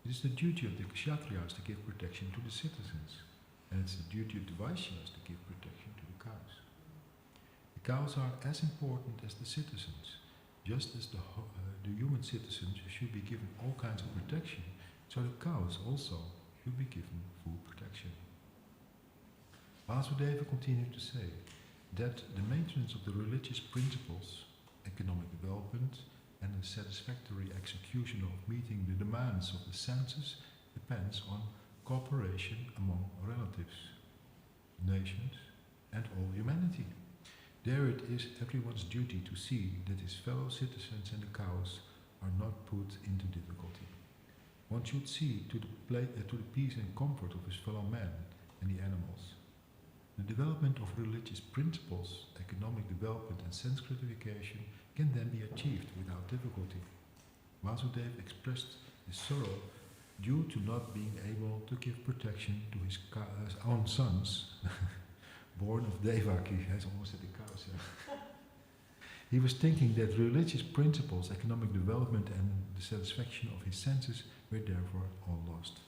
It is the duty of the Kshatriyas to give protection to the citizens, and it's the duty of the Vaishyas to give protection to the cows. The cows are as important as the citizens, just as the human citizens should be given all kinds of protection, so the cows also should be given full protection. Vasudeva continued to say that the maintenance of the religious principles, economic development, and the satisfactory execution of meeting the demands of the senses depends on cooperation among relatives, nations, and all humanity. There it is everyone's duty to see that his fellow citizens and the cows are not put into difficulty. One should see to the peace and comfort of his fellow man and the animals. The development of religious principles, economic development and sense gratification can then be achieved without difficulty. Vasudeva expressed his sorrow due to not being able to give protection to his own sons, born of Devaki, as almost said the cows. He was thinking that religious principles, economic development and the satisfaction of his senses were therefore all lost.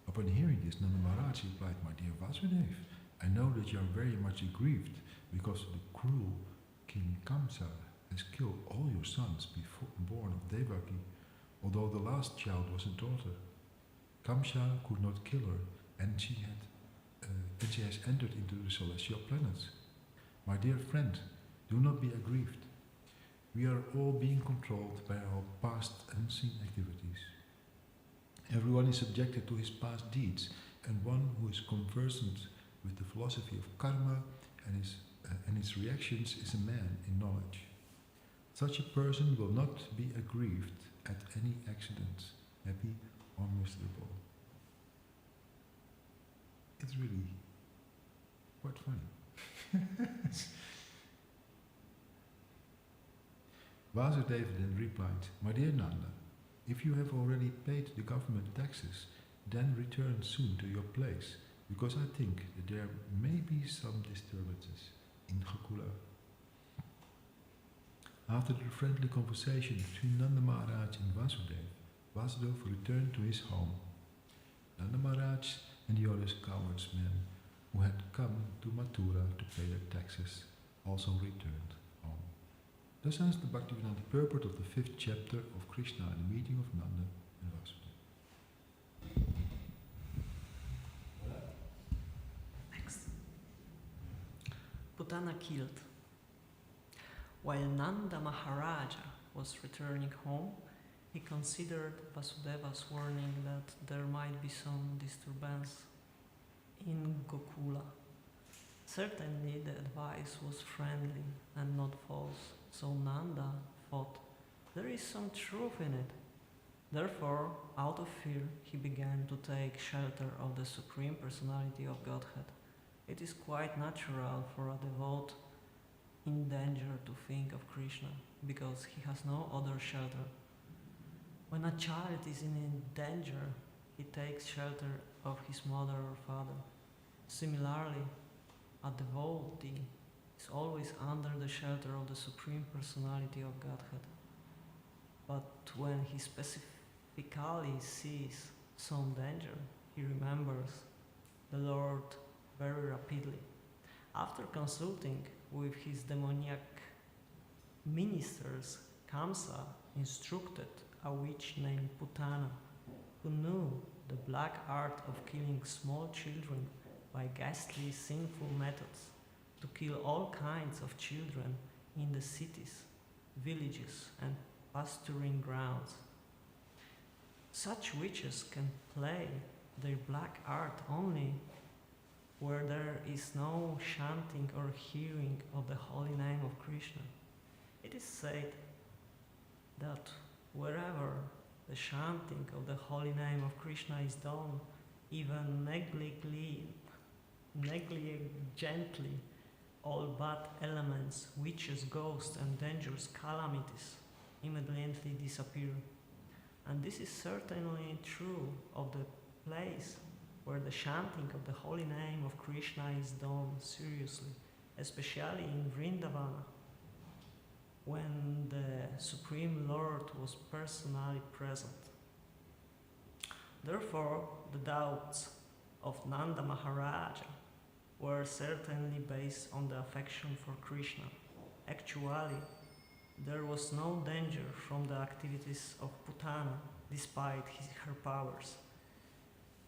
Upon hearing this, Nanda Maharaj replied, "My dear Vasudeva, I know that you are very much aggrieved because the cruel King Kamsa has killed all your sons born of Devaki, although the last child was a daughter. Kamsa could not kill her, and she has entered into the celestial planets. My dear friend, do not be aggrieved. We are all being controlled by our past unseen activities. Everyone is subjected to his past deeds, and one who is conversant with the philosophy of karma and its reactions is a man in knowledge. Such a person will not be aggrieved at any accident, happy or miserable." It's really quite funny. Vasudeva then replied, "My dear Nanda, if you have already paid the government taxes, then return soon to your place, because I think that there may be some disturbances in Gokula." After the friendly conversation between Nanda Maharaj and Vasudeva, Vasudeva returned to his home. Nanda Maharaj and the other cowards men who had come to Mathura to pay their taxes also returned home. Thus ends the Bhaktivedanta purport of the 5th chapter of Krishna and the meeting of Nanda and Vasudeva. Next. Putana killed. While Nanda Maharaja was returning home, he considered Vasudeva's warning that there might be some disturbance in Gokula. Certainly the advice was friendly and not false, so Nanda thought there is some truth in it. Therefore, out of fear, he began to take shelter of the Supreme Personality of Godhead. It is quite natural for a devout in danger to think of Krishna, because he has no other shelter. When a child is in danger, he takes shelter of his mother or father. Similarly, a devotee is always under the shelter of the Supreme Personality of Godhead. But when he specifically sees some danger, he remembers the Lord very rapidly. After consulting with his demoniac ministers, Kamsa instructed a witch named Putana, who knew the black art of killing small children by ghastly, sinful methods, to kill all kinds of children in the cities, villages, and pasturing grounds. Such witches can play their black art only where there is no chanting or hearing of the holy name of Krishna. It is said that wherever the chanting of the holy name of Krishna is done, even negligently, all bad elements, witches, ghosts, and dangerous calamities immediately disappear. And this is certainly true of the place where the chanting of the holy name of Krishna is done seriously, especially in Vrindavana, when the Supreme Lord was personally present. Therefore, the doubts of Nanda Maharaja were certainly based on the affection for Krishna. Actually, there was no danger from the activities of Putana, despite her powers.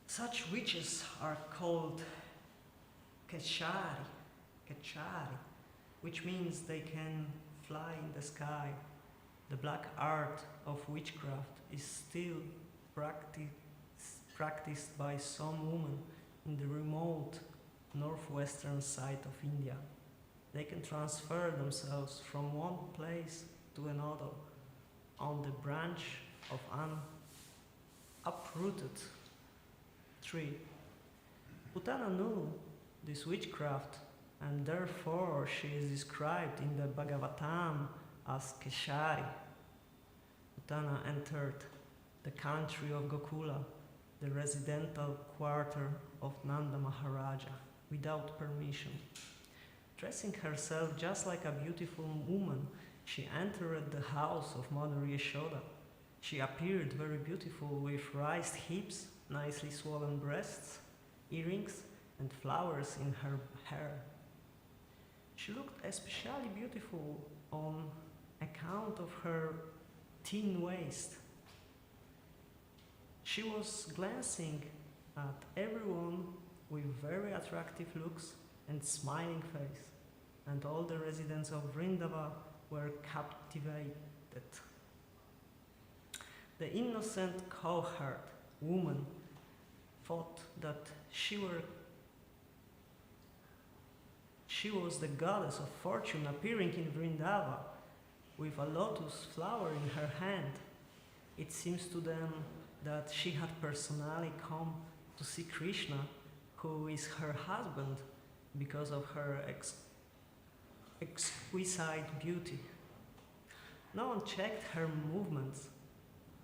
Such witches are called Kechari, which means they can fly in the sky. The black art of witchcraft is still practiced by some women in the remote northwestern side of India. They can transfer themselves from one place to another on the branch of an uprooted tree. Putana knew this witchcraft, and therefore she is described in the Bhagavatam as Keshari. Putana entered the country of Gokula, the residential quarter of Nanda Maharaja, without permission. Dressing herself just like a beautiful woman, she entered the house of Mother Yashoda. She appeared very beautiful with raised hips, nicely swollen breasts, earrings, and flowers in her hair. She looked especially beautiful on account of her thin waist. She was glancing at everyone with very attractive looks and smiling face, and all the residents of Vrindava were captivated. The innocent cowherd woman thought that she was the goddess of fortune appearing in Vrindava with a lotus flower in her hand. It seems to them that she had personally come to see Krishna, who is her husband, because of her exquisite beauty. No one checked her movements,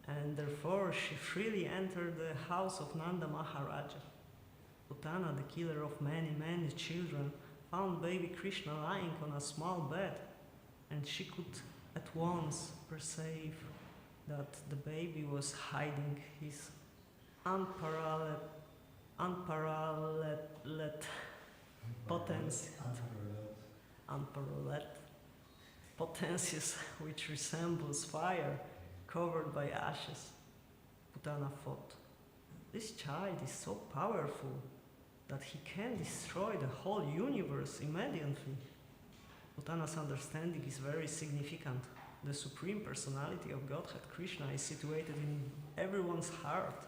and therefore she freely entered the house of Nanda Maharaja. Putana, the killer of many children, found baby Krishna lying on a small bed, and she could at once perceive that the baby was hiding his unparalleled potencies, which resembles fire covered by ashes. Putana thought, this child is so powerful that he can destroy the whole universe immediately. Putana's understanding is very significant. the Supreme Personality of Godhead, Krishna, is situated in everyone's heart.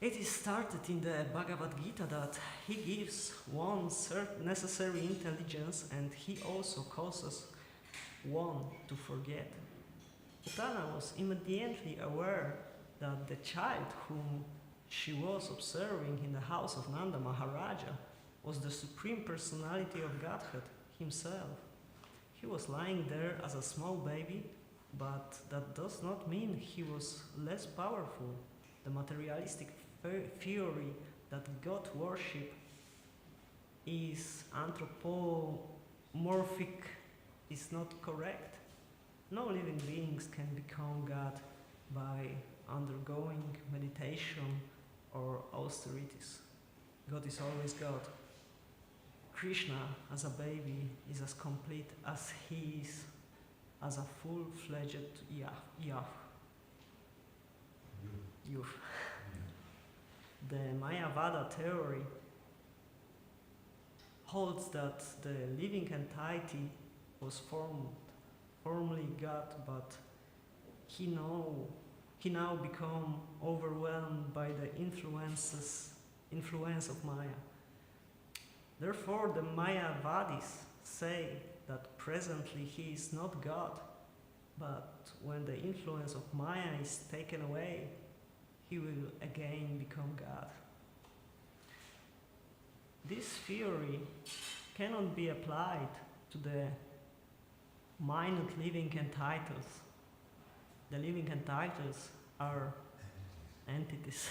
It is started in the Bhagavad Gita that he gives one certain necessary intelligence and he also causes one to forget. Putana was immediately aware that the child whom she was observing in the house of Nanda Maharaja was the Supreme Personality of Godhead himself. He was lying there as a small baby, but that does not mean he was less powerful. The materialistic theory that God worship is anthropomorphic is not correct. No living beings can become God by undergoing meditation or austerities. God is always God. Krishna as a baby is as complete as he is as a full-fledged youth. The Mayavada theory holds that the living entity was formerly God, but he now become overwhelmed by the influence of Maya. Therefore, the Mayavadis say that presently he is not God, but when the influence of Maya is taken away, he will again become God. This theory cannot be applied to the minute living entities. The living entities are entities.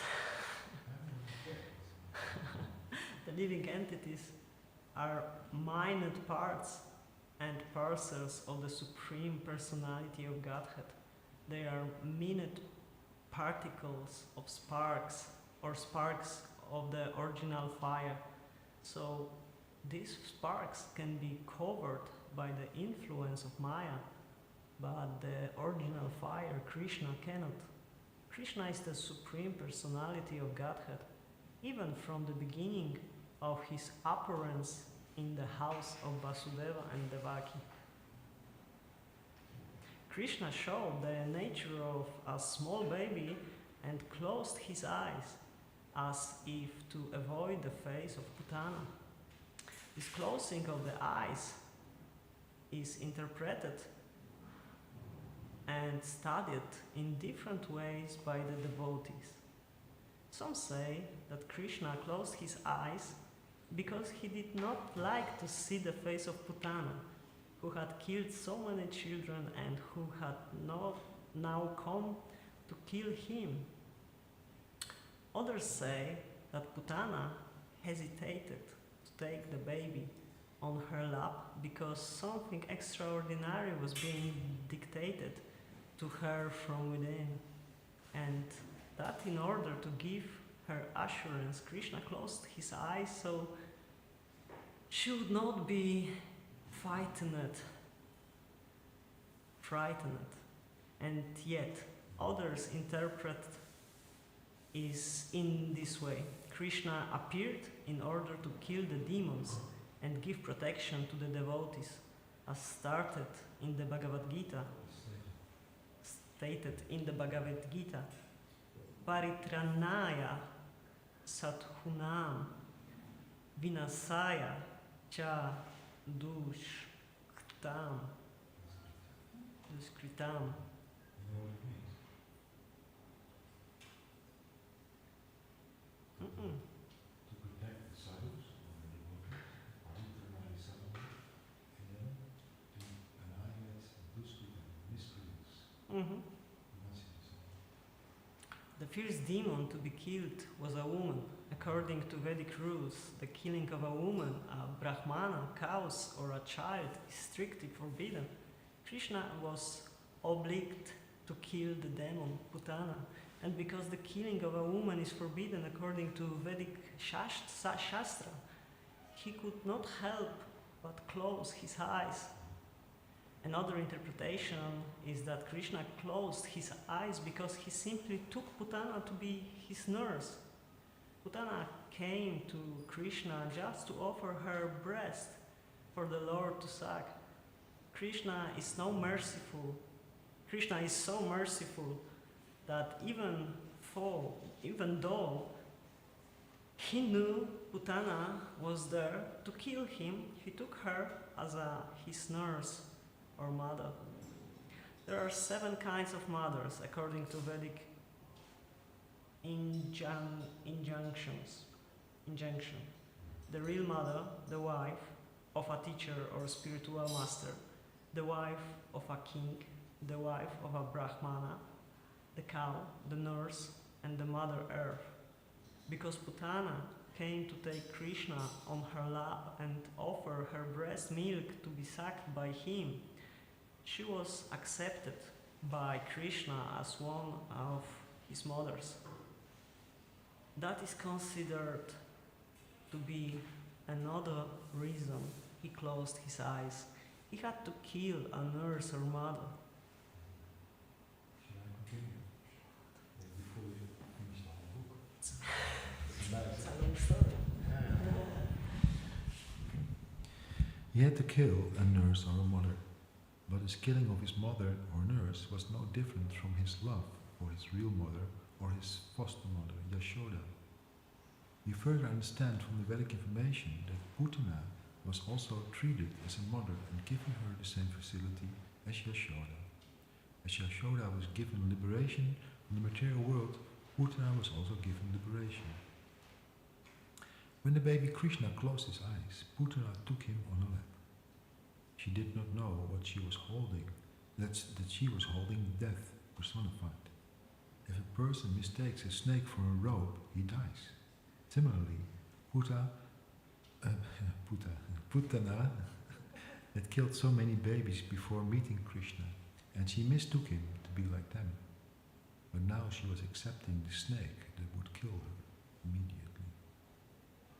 The living entities are minute parts and parcels of the Supreme Personality of Godhead. They are minute particles of sparks or sparks of the original fire. So these sparks can be covered by the influence of Maya, but the original fire, Krishna, cannot. Krishna is the Supreme Personality of Godhead, even from the beginning of his appearance in the house of Vasudeva and Devaki. Krishna showed the nature of a small baby and closed his eyes as if to avoid the face of Putana. This closing of the eyes is interpreted and studied in different ways by the devotees. Some say that Krishna closed his eyes because he did not like to see the face of Putana, who had killed so many children and who had now come to kill him. Others say that Putana hesitated to take the baby on her lap because something extraordinary was being dictated to her from within, and that in order to give her assurance, Krishna closed his eyes so she would not be frightened. And yet others interpret is in this way. Krishna appeared in order to kill the demons and give protection to the devotees, as stated in the Bhagavad Gita. Paritranaya sathunam vinasaya cha dushkritam. To protect the sadhus or the devotees, and then to annihilate miscreants. The first demon to be killed was a woman. According to Vedic rules, the killing of a woman, a brahmana, cows, or a child is strictly forbidden. Krishna was obliged to kill the demon Putana, and because the killing of a woman is forbidden according to Vedic Shastra, he could not help but close his eyes. Another interpretation is that Krishna closed his eyes because he simply took Putana to be his nurse. Putana came to Krishna just to offer her breast for the Lord to suck. Krishna is so merciful. Krishna is so merciful that even though he knew Putana was there to kill him, he took her as his nurse or mother. There are 7 kinds of mothers according to Vedic injunction. The real mother, the wife of a teacher or spiritual master, the wife of a king, the wife of a brahmana, the cow, the nurse, and the mother earth. Because Putana came to take Krishna on her lap and offer her breast milk to be sucked by him, she was accepted by Krishna as one of his mothers. That is considered to be another reason he closed his eyes. He had to kill a nurse or mother. Shall I continue? Before we finish the whole book. It's a long story. He had to kill a nurse or a mother, but his killing of his mother or nurse was no different from his love for his real mother or his foster mother, Yashoda. We further understand from the Vedic information that Putana was also treated as a mother and given her the same facility as Yashoda. As Yashoda was given liberation from the material world, Putana was also given liberation. When the baby Krishna closed his eyes, Putana took him on her lap. She did not know what she was holding, that she was holding death personified. If a person mistakes a snake for a rope, he dies. Similarly, Putana had killed so many babies before meeting Krishna, and she mistook him to be like them. But now she was accepting the snake that would kill her immediately.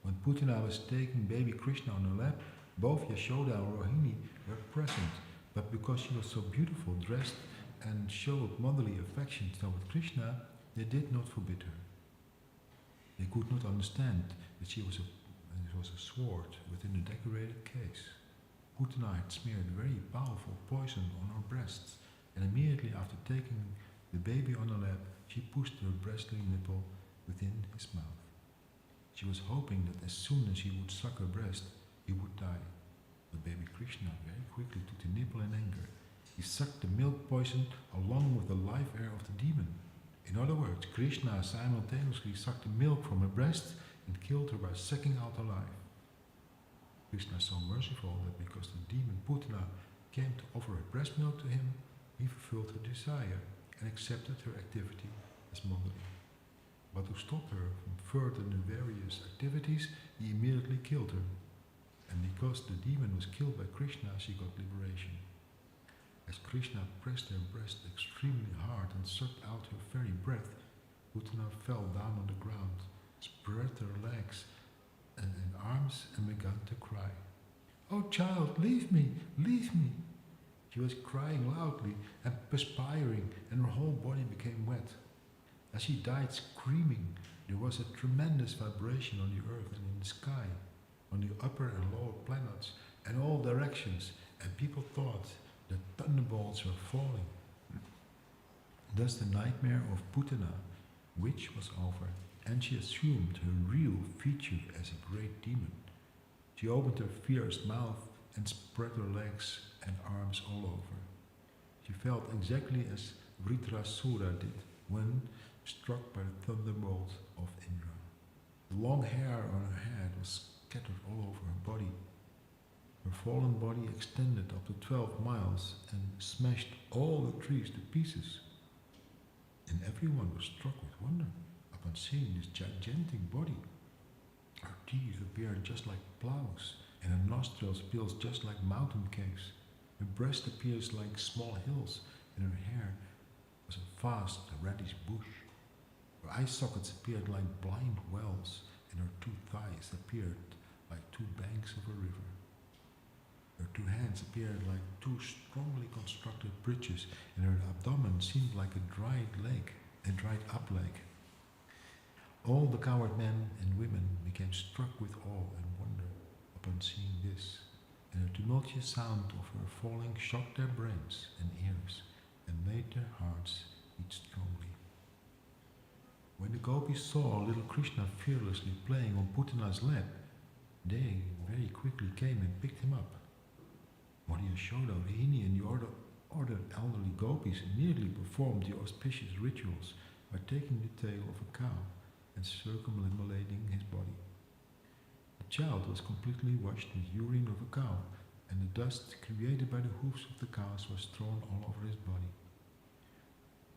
When Putana was taking baby Krishna on her lap, both Yashoda and Rohini were present, but because she was so beautiful, dressed, and showed motherly affection toward Krishna, they did not forbid her. They could not understand that she was a sword within a decorated case. Putana had smeared very powerful poison on her breasts, and immediately after taking the baby on her lap, she pushed her breastly nipple within his mouth. She was hoping that as soon as he would suck her breast, he would die. But baby Krishna very quickly took the nipple in anger. He sucked the milk poison along with the live air of the demon. In other words, Krishna simultaneously sucked the milk from her breast and killed her by sucking out her life. Krishna is so merciful that because the demon Putana came to offer her breast milk to him, he fulfilled her desire and accepted her activity as motherly. But to stop her from further nefarious activities, he immediately killed her. And because the demon was killed by Krishna, she got liberation. As Krishna pressed her breast extremely hard and sucked out her very breath, Putana fell down on the ground, spread her legs and arms and began to cry. "Oh child, leave me, leave me." She was crying loudly and perspiring, and her whole body became wet. As she died screaming, there was a tremendous vibration on the earth and in the sky, on the upper and lower planets, and all directions, and people thought that thunderbolts were falling. Thus the nightmare of Putana, which was over, and she assumed her real feature as a great demon. She opened her fierce mouth and spread her legs and arms all over. She felt exactly as Vritrasura did when struck by the thunderbolt of Indra. The long hair on her head was scattered all over her body. Her fallen body extended up to 12 miles and smashed all the trees to pieces. And everyone was struck with wonder upon seeing this gigantic body. Her teeth appeared just like plows, and her nostrils built just like mountain caves. Her breast appears like small hills, and her hair was a vast reddish bush. Her eye sockets appeared like blind wells, and her 2 thighs appeared like 2 banks of a river. Her 2 hands appeared like 2 strongly constructed bridges, and her abdomen seemed like a dried up lake. All the coward men and women became struck with awe and wonder upon seeing this, and a tumultuous sound of her falling shocked their brains and ears and made their hearts beat strongly. When the gopis saw little Krishna fearlessly playing on Putana's lap, they very quickly came and picked him up. Mother Yashoda, Rohini and the other elderly gopis immediately performed the auspicious rituals by taking the tail of a cow and circumambulating his body. The child was completely washed with urine of a cow, and the dust created by the hoofs of the cows was thrown all over his body.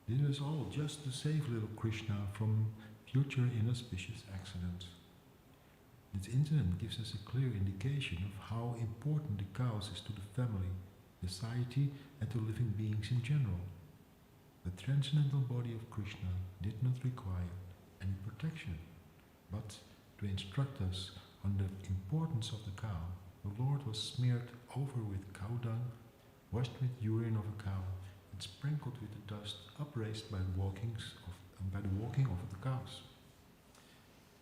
This was all just to save little Krishna from future inauspicious accidents. This incident gives us a clear indication of how important the cows is to the family, society, and to living beings in general. The transcendental body of Krishna did not require any protection, but to instruct us on the importance of the cow, the Lord was smeared over with cow dung, washed with urine of a cow, and sprinkled with the dust upraised by the walking of the cows.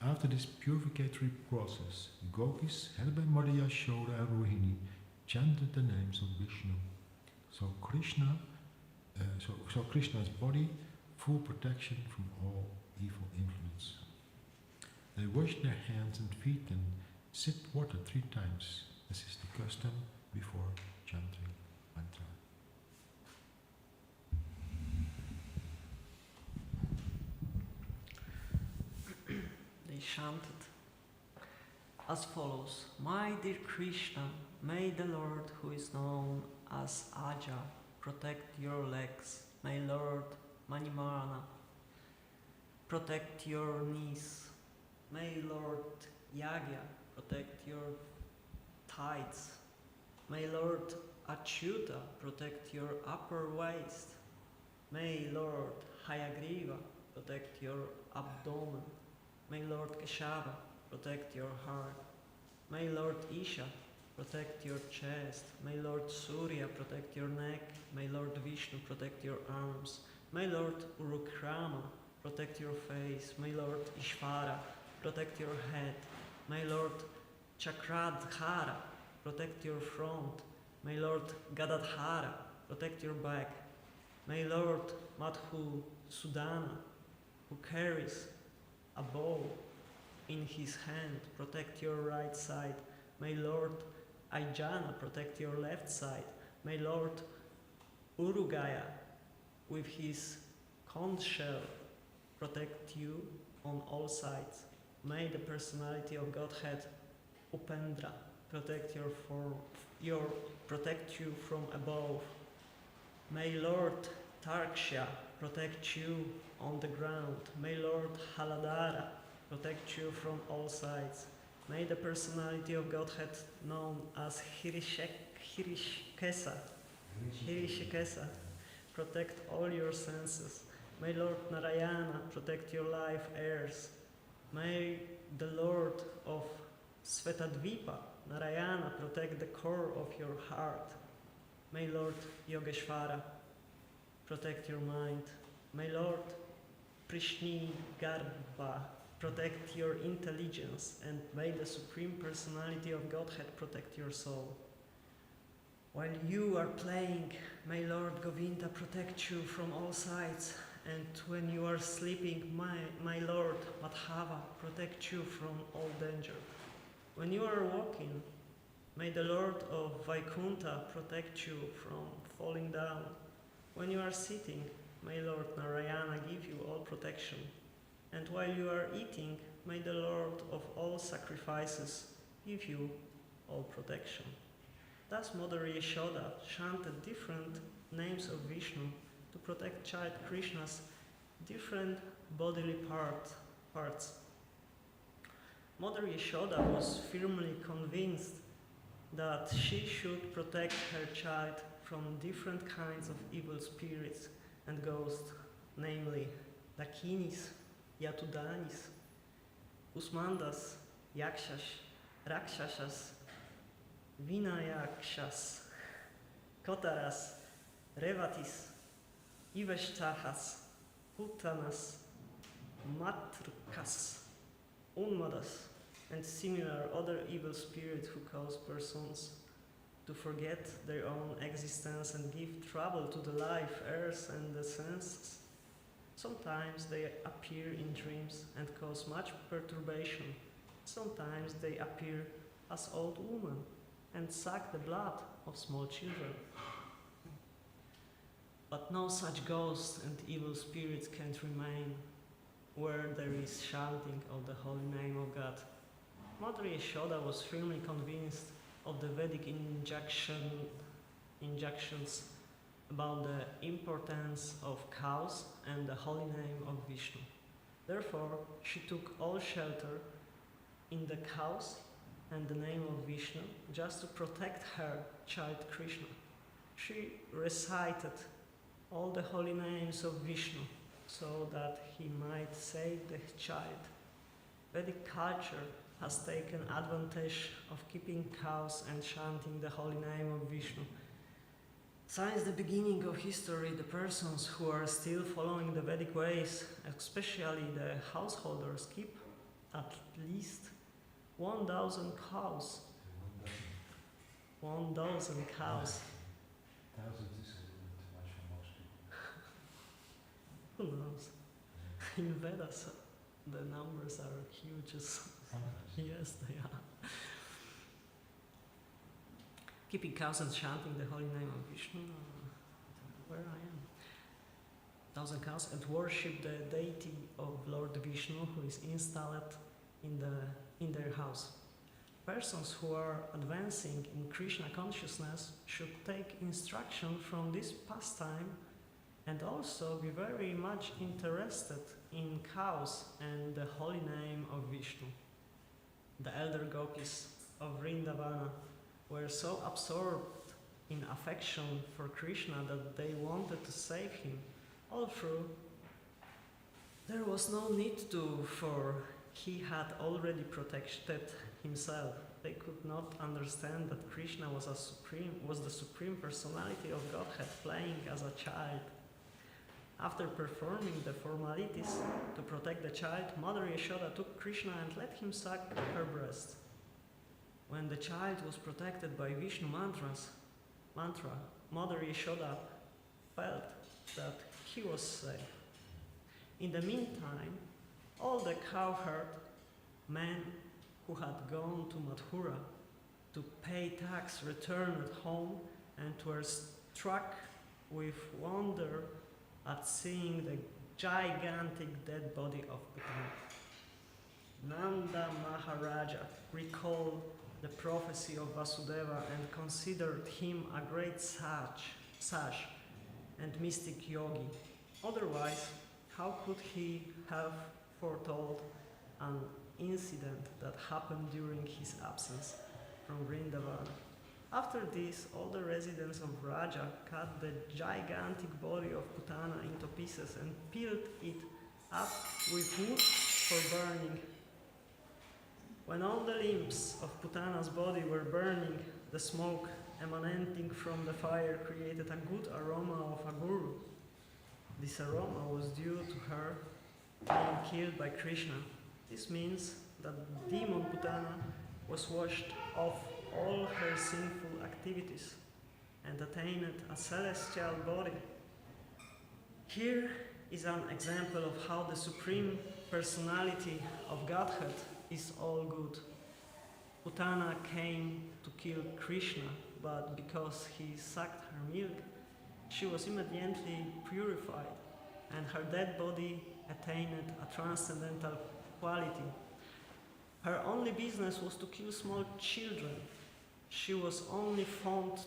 After this purificatory process, the gopis, headed by Mother Yashoda and Rohini, chanted the names of Vishnu. So Krishna's body, full protection from all evil influence. They washed their hands and feet and sipped water 3 times, as is the custom before chanting mantra. They chanted as follows: My dear Krishna, may the Lord, who is known as Aja, protect your legs. May Lord Manimarana protect your knees. May Lord Yagya protect your thighs. May Lord Achyuta protect your upper waist. May Lord Hayagriva protect your abdomen. May Lord Keshava protect your heart. May Lord Isha protect your chest. May Lord Surya protect your neck. May Lord Vishnu protect your arms. May Lord Urukrama protect your face. May Lord Ishvara protect your head. May Lord Chakradhara protect your front. May Lord Gadadhara protect your back. May Lord Madhu Sudana, who carries a bow in his hand, protect your right side. May Lord Aijana protect your left side. May Lord Urugaya, with his conch shell, protect you on all sides. May the personality of Godhead Upendra protect protect you from above. May Lord Tarksha protect you on the ground. May Lord Haladara protect you from all sides. May the personality of Godhead known as Hirishikesa protect all your senses. May Lord Narayana protect your life heirs. May the Lord of Svetadvipa, Narayana, protect the core of your heart. May Lord Yogeshvara protect your mind. May Lord Prishni Garbha protect your intelligence, and may the Supreme Personality of Godhead protect your soul. While you are playing, may Lord Govinda protect you from all sides, and when you are sleeping, my Lord Madhava protect you from all danger. When you are walking, may the Lord of Vaikuntha protect you from falling down. When you are sitting, may Lord Narayana give you all protection. And while you are eating, may the Lord of all sacrifices give you all protection. Thus Mother Yashoda chanted different names of Vishnu to protect child Krishna's different bodily parts. Mother Yashoda was firmly convinced that she should protect her child from different kinds of evil spirits and ghosts, namely Dakinis, Yatudanis, Usmandas, Yakshas, Rakshasas, Vinayakshas, Kotaras, Revatis, Iveshtahas, Uttanas, Matrkas, Unmadas, and similar other evil spirits who cause persons to forget their own existence and give trouble to the life, earth, and the senses. Sometimes they appear in dreams and cause much perturbation. Sometimes they appear as old women and suck the blood of small children. But no such ghosts and evil spirits can remain where there is chanting of the holy name of God. Mother Yashoda was firmly convinced of the Vedic injunctions about the importance of cows and the holy name of Vishnu. Therefore, she took all shelter in the cows and the name of Vishnu just to protect her child Krishna. She recited all the holy names of Vishnu so that he might save the child. Vedic culture has taken advantage of keeping cows and chanting the holy name of Vishnu. Since the beginning of history, the persons who are still following the Vedic ways, especially the householders, keep at least 1,000 cows. 1,000 cows. Thousands is a little bit too much for most people. Who knows? In Vedas, the numbers are huge. Yes, they are. Keeping cows and chanting the holy name of Vishnu, where I am. 1,000 cows and worship the deity of Lord Vishnu who is installed in their house. Persons who are advancing in Krishna consciousness should take instruction from this pastime and also be very much interested in cows and the holy name of Vishnu. The elder gopis of Vrindavana were so absorbed in affection for Krishna that they wanted to save him. All through, there was no need to, for he had already protected himself. They could not understand that Krishna was the supreme personality of Godhead playing as a child. After performing the formalities to protect the child, Mother Yashoda took Krishna and let him suck her breast. When the child was protected by Vishnu mantra, Mother Yashoda felt that he was safe. In the meantime, all the cowherd men who had gone to Mathura to pay tax returned home and were struck with wonder at seeing the gigantic dead body of Putana. Nanda Maharaja recalled the prophecy of Vasudeva and considered him a great sage and mystic yogi. Otherwise, how could he have foretold an incident that happened during his absence from Vrindavana? After this, all the residents of Raja cut the gigantic body of Putana into pieces and peeled it up with wood for burning. When all the limbs of Putana's body were burning, the smoke emanating from the fire created a good aroma of aguru. This aroma was due to her being killed by Krishna. This means that demon Putana was washed off all her sinful activities and attained a celestial body. Here is an example of how the Supreme Personality of Godhead is all good. Putana came to kill Krishna, but because he sucked her milk, she was immediately purified, and her dead body attained a transcendental quality. Her only business was to kill small children. She was only fond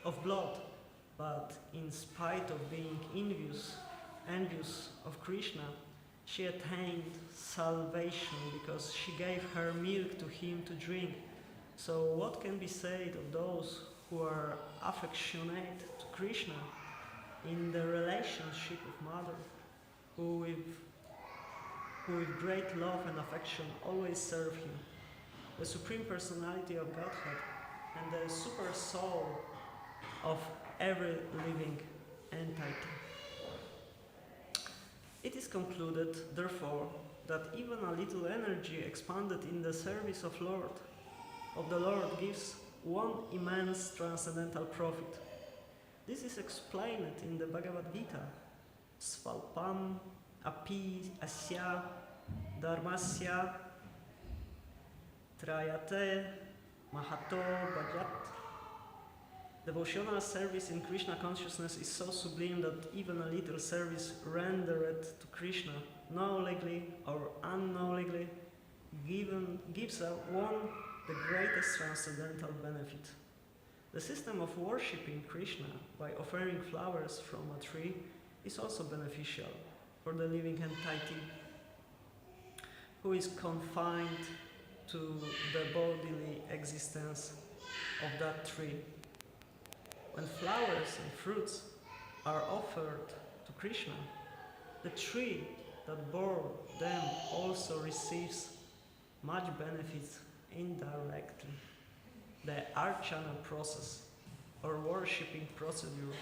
of blood, but in spite of being envious of Krishna, she attained salvation because she gave her milk to him to drink. So what can be said of those who are affectionate to Krishna in the relationship of mother, who with great love and affection always serve him, the Supreme Personality of Godhead, and the super soul of every living entity. It is concluded, therefore, that even a little energy expanded in the service of the Lord gives one immense transcendental profit. This is explained in the Bhagavad Gita. Svalpam api asya dharmasya trayate mahato bhajat. Devotional service in Krishna consciousness is so sublime that even a little service rendered to Krishna, knowingly or unknowingly, gives one the greatest transcendental benefit. The system of worshipping Krishna by offering flowers from a tree is also beneficial for the living entity who is confined to the bodily existence of that tree. When flowers and fruits are offered to Krishna, the tree that bore them also receives much benefit indirectly. The archana process or worshipping procedure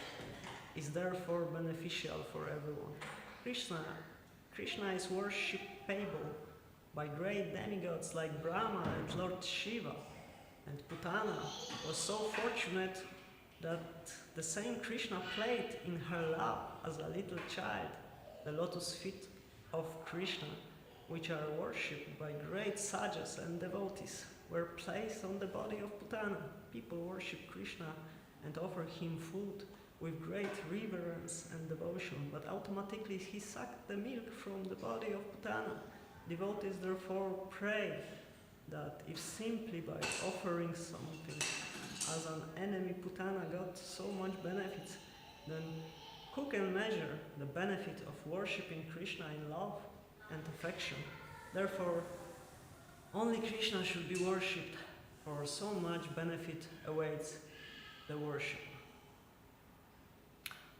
is therefore beneficial for everyone. Krishna is worshipable by great demigods like Brahma and Lord Shiva, and Putana was so fortunate that the same Krishna played in her lap as a little child. The lotus feet of Krishna, which are worshipped by great sages and devotees, were placed on the body of Putana. People worship Krishna and offer him food with great reverence and devotion, but automatically he sucked the milk from the body of Putana. Devotees therefore pray that if simply by offering something as an enemy Putana got so much benefit, then who can measure the benefit of worshipping Krishna in love and affection? Therefore, only Krishna should be worshipped, for so much benefit awaits the worshipper.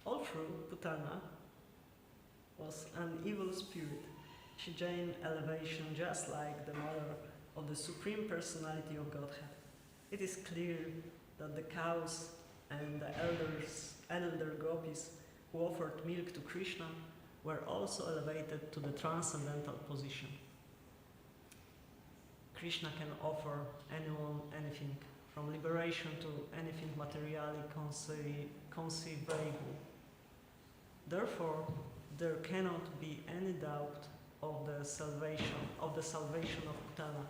All through, Putana was an evil spirit. She gained elevation just like the mother of the Supreme Personality of Godhead. It is clear that the cows and the elder gopis who offered milk to Krishna were also elevated to the transcendental position. Krishna can offer anyone anything, from liberation to anything materially conceivable. Therefore, there cannot be any doubt of the salvation of Putana,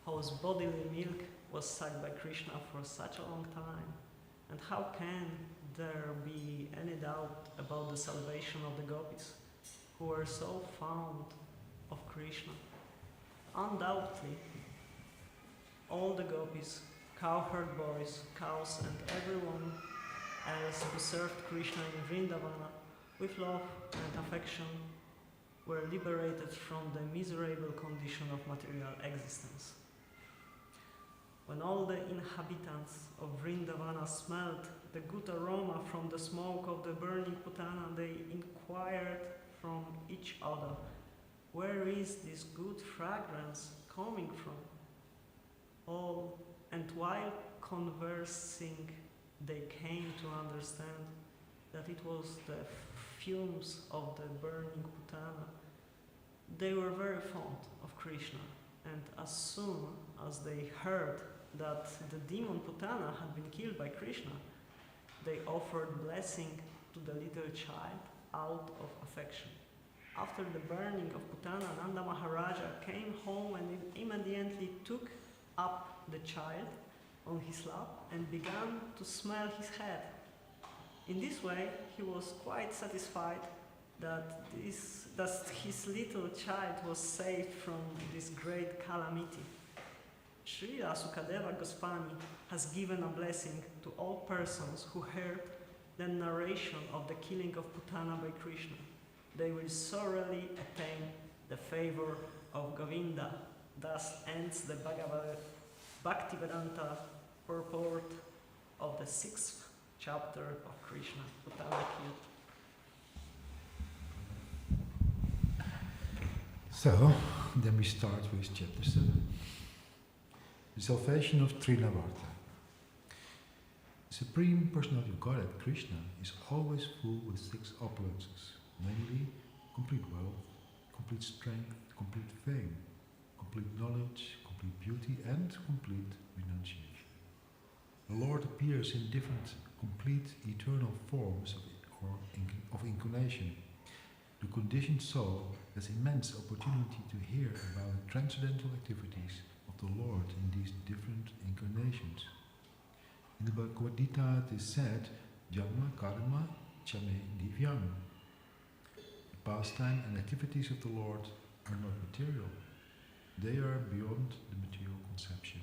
whose bodily milk was sucked by Krishna for such a long time. And how can there be any doubt about the salvation of the gopis, who were so fond of Krishna? Undoubtedly, all the gopis, cowherd boys, cows, and everyone else who served Krishna in Vrindavana with love and affection were liberated from the miserable condition of material existence. When all the inhabitants of Vrindavana smelled the good aroma from the smoke of the burning Putana, they inquired from each other, "Where is this good fragrance coming from?" And while conversing, they came to understand that it was the fumes of the burning Putana. They were very fond of Krishna, and as soon as they heard that the demon Putana had been killed by Krishna, they offered blessing to the little child out of affection. After the burning of Putana, Nanda Maharaja came home and immediately took up the child on his lap and began to smell his head. In this way, he was quite satisfied that his little child was saved from this great calamity. Srila Sukadeva Goswami has given a blessing to all persons who heard the narration of the killing of Putana by Krishna. They will thoroughly attain the favor of Govinda. Thus ends the Bhaktivedanta purport of the 6th chapter of Krishna, Putana killed. So, then we start with chapter 7. The salvation of Trinavarta. The Supreme Personality of Godhead, Krishna, is always full with 6 opulences, namely complete wealth, complete strength, complete fame, complete knowledge, complete beauty, and complete renunciation. The Lord appears in different, complete, eternal forms of incarnation. The conditioned soul has immense opportunity to hear about the transcendental activities of the Lord in these different incarnations. In the Bhagavad Gita it is said, Janma karma chame divyam. The pastime and activities of the Lord are not material. They are beyond the material conception.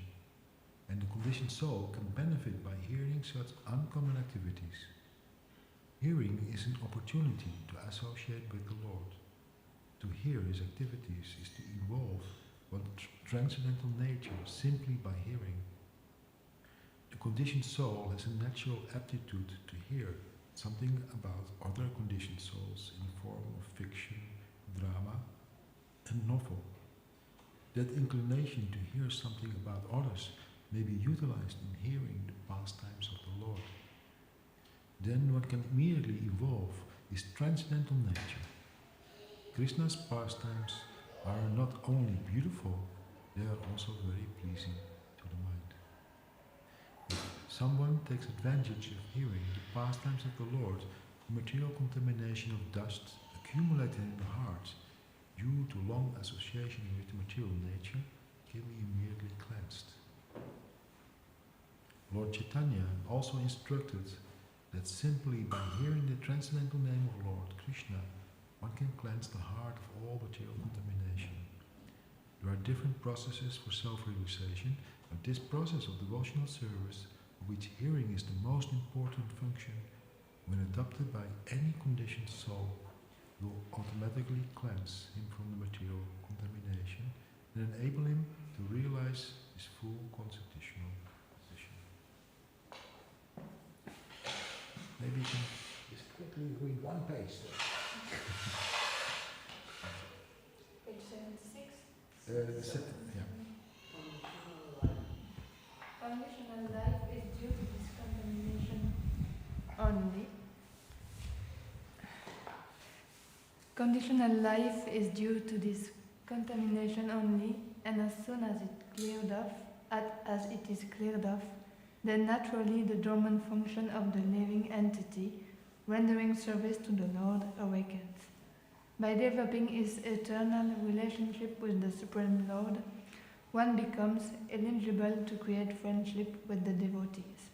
And the conditioned soul can benefit by hearing such uncommon activities. Hearing is an opportunity to associate with the Lord. To hear his activities is to evolve one's transcendental nature simply by hearing. The conditioned soul has a natural aptitude to hear something about other conditioned souls in the form of fiction, drama, and novel. That inclination to hear something about others may be utilized in hearing the pastimes of the Lord. Then one can immediately evolve his transcendental nature. Krishna's pastimes are not only beautiful, they are also very pleasing to the mind. If someone takes advantage of hearing the pastimes of the Lord, the material contamination of dust accumulated in the heart due to long association with the material nature can be immediately cleansed. Lord Chaitanya also instructed that simply by hearing the transcendental name of Lord Krishna, one can cleanse the heart of all material contamination. There are different processes for self-realization, but this process of devotional service, of which hearing is the most important function, when adopted by any conditioned soul, will automatically cleanse him from the material contamination and enable him to realize his full constitutional position. Maybe you can just quickly read one page there. Page 76. Yeah. Conditional life is due to this contamination only. Conditional life is due to this contamination only, and as soon as it is cleared off, then naturally the dormant function of the living entity, rendering service to the Lord, awakens. By developing his eternal relationship with the Supreme Lord, one becomes eligible to create friendship with the devotees.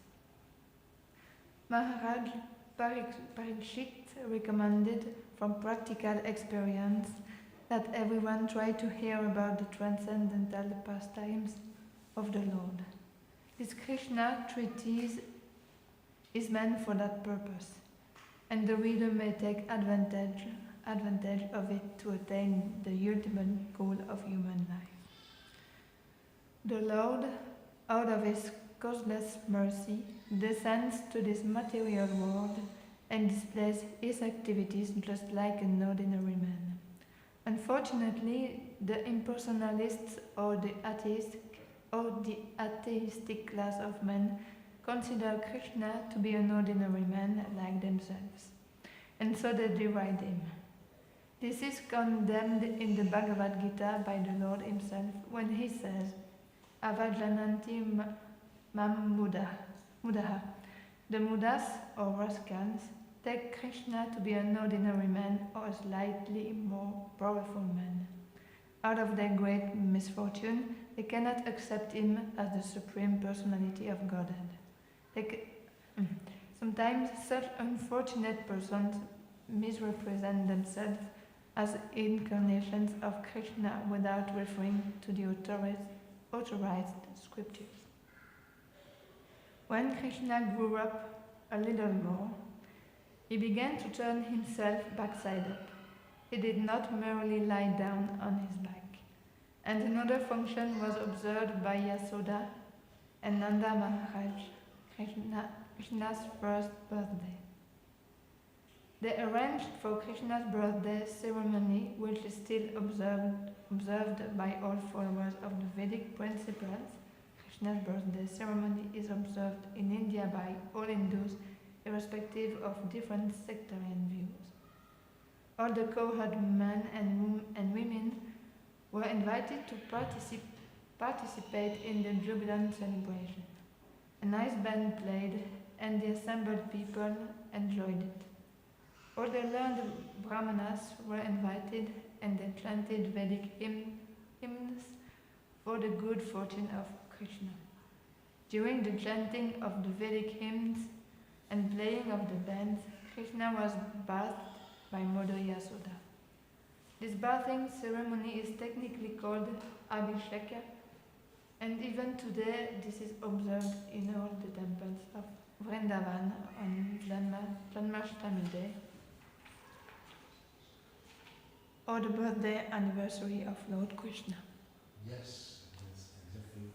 Maharaj Parikshit recommended from practical experience that everyone try to hear about the transcendental pastimes of the Lord. This Krishna treatise is meant for that purpose, and the reader may take advantage of it to attain the ultimate goal of human life. The Lord, out of his causeless mercy, descends to this material world and displays his activities just like an ordinary man. Unfortunately, the impersonalists or the atheistic class of men consider Krishna to be an ordinary man like themselves, and so they deride him. This is condemned in the Bhagavad Gita by the Lord himself when he says, Avajananti mam mudaha. The mudas, or rascals, take Krishna to be an ordinary man or a slightly more powerful man. Out of their great misfortune, they cannot accept him as the Supreme Personality of Godhead. Sometimes such unfortunate persons misrepresent themselves as incarnations of Krishna without referring to the authorized scriptures. When Krishna grew up a little more, he began to turn himself backside up. He did not merely lie down on his back. And another function was observed by Yasoda and Nanda Maharaj, Krishna's first birthday. They arranged for Krishna's birthday ceremony, which is still observed by all followers of the Vedic principles. Krishna's birthday ceremony is observed in India by all Hindus, irrespective of different sectarian views. All the cowherd men and women were invited to participate in the jubilant celebration. A nice band played, and the assembled people enjoyed it. All the learned brahmanas were invited, and they chanted Vedic hymns for the good fortune of Krishna. During the chanting of the Vedic hymns and playing of the bands, Krishna was bathed by Mother Yasoda. This bathing ceremony is technically called Abhisheka, and even today this is observed in all the temples of Vrindavan on Janmashtami Day, or the birthday anniversary of Lord Krishna. Yes, that's exactly.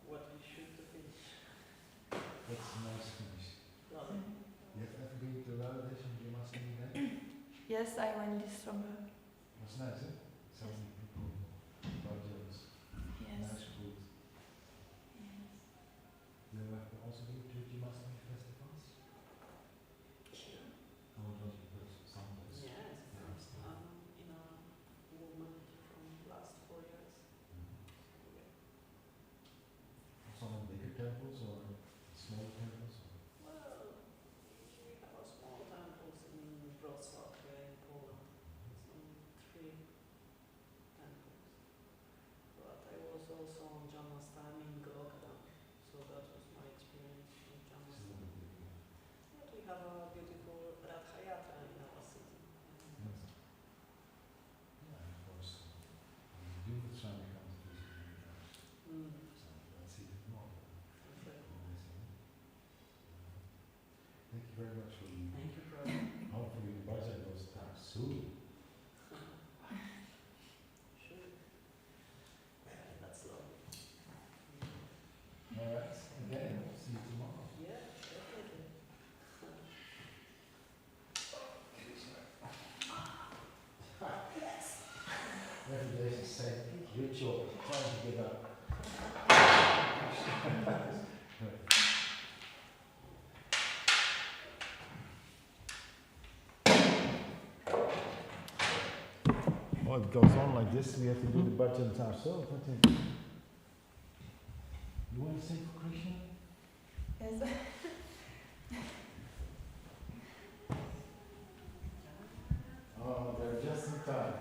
What we should finish. That's a nice finish. Lovely. You have ever been to Radhadesh and you must be there? Yes, I went this summer. That's nice, eh? So many people, budgets, nice food. You have also been to Jimashtami festivals? Or don't you put some place? Yes, in a movement from last 4 years. Some bigger temples or smaller temples? Well, we have a small temples in Wrocław, in Poland. Some 3 temples. But I was also on Janmashtami in Gokda, so that was my experience in Janmashtami. But we have a beautiful Radhayatra in our city. Yes. Yeah, of course. You would try to come to visit you. So let's see it more. Thank you very much for you. Thank you, brother. Hopefully the budget will start soon. Sure. That's lovely. All right. Again, see you tomorrow. Yeah, definitely. Every day is the same ritual, trying to get up. Oh, it goes on like this. We have to do the bhajans ourselves. I think. You want to sing for Krishna? Yes. Oh, they're just in time.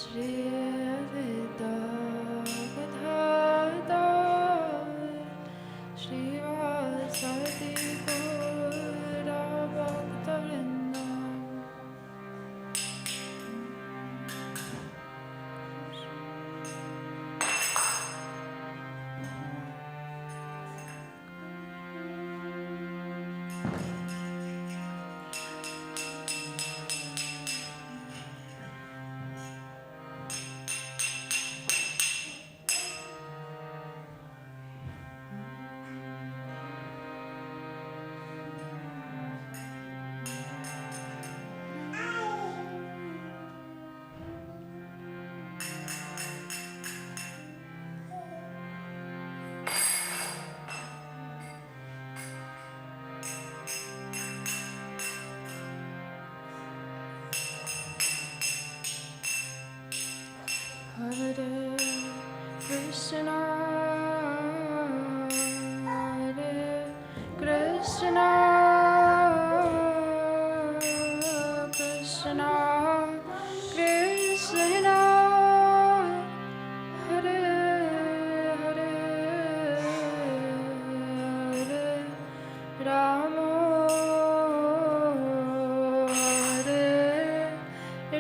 Shri Advaita Gadadhar Srivasadi Gaura Bhaktavrindam. Hare Krishna, Hare Krishna, Krishna Krishna, Hare Hare, Hare Rama, Hare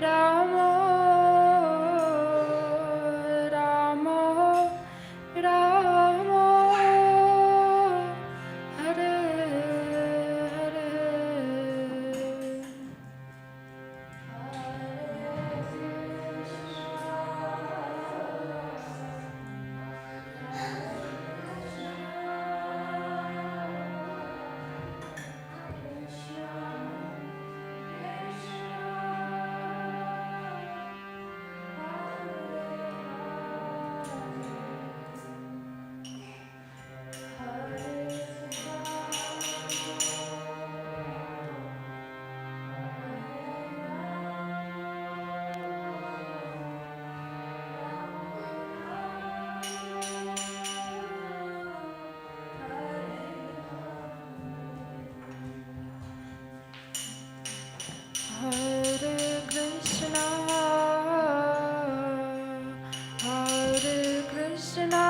Rama. Hare Krishna, Hare Krishna,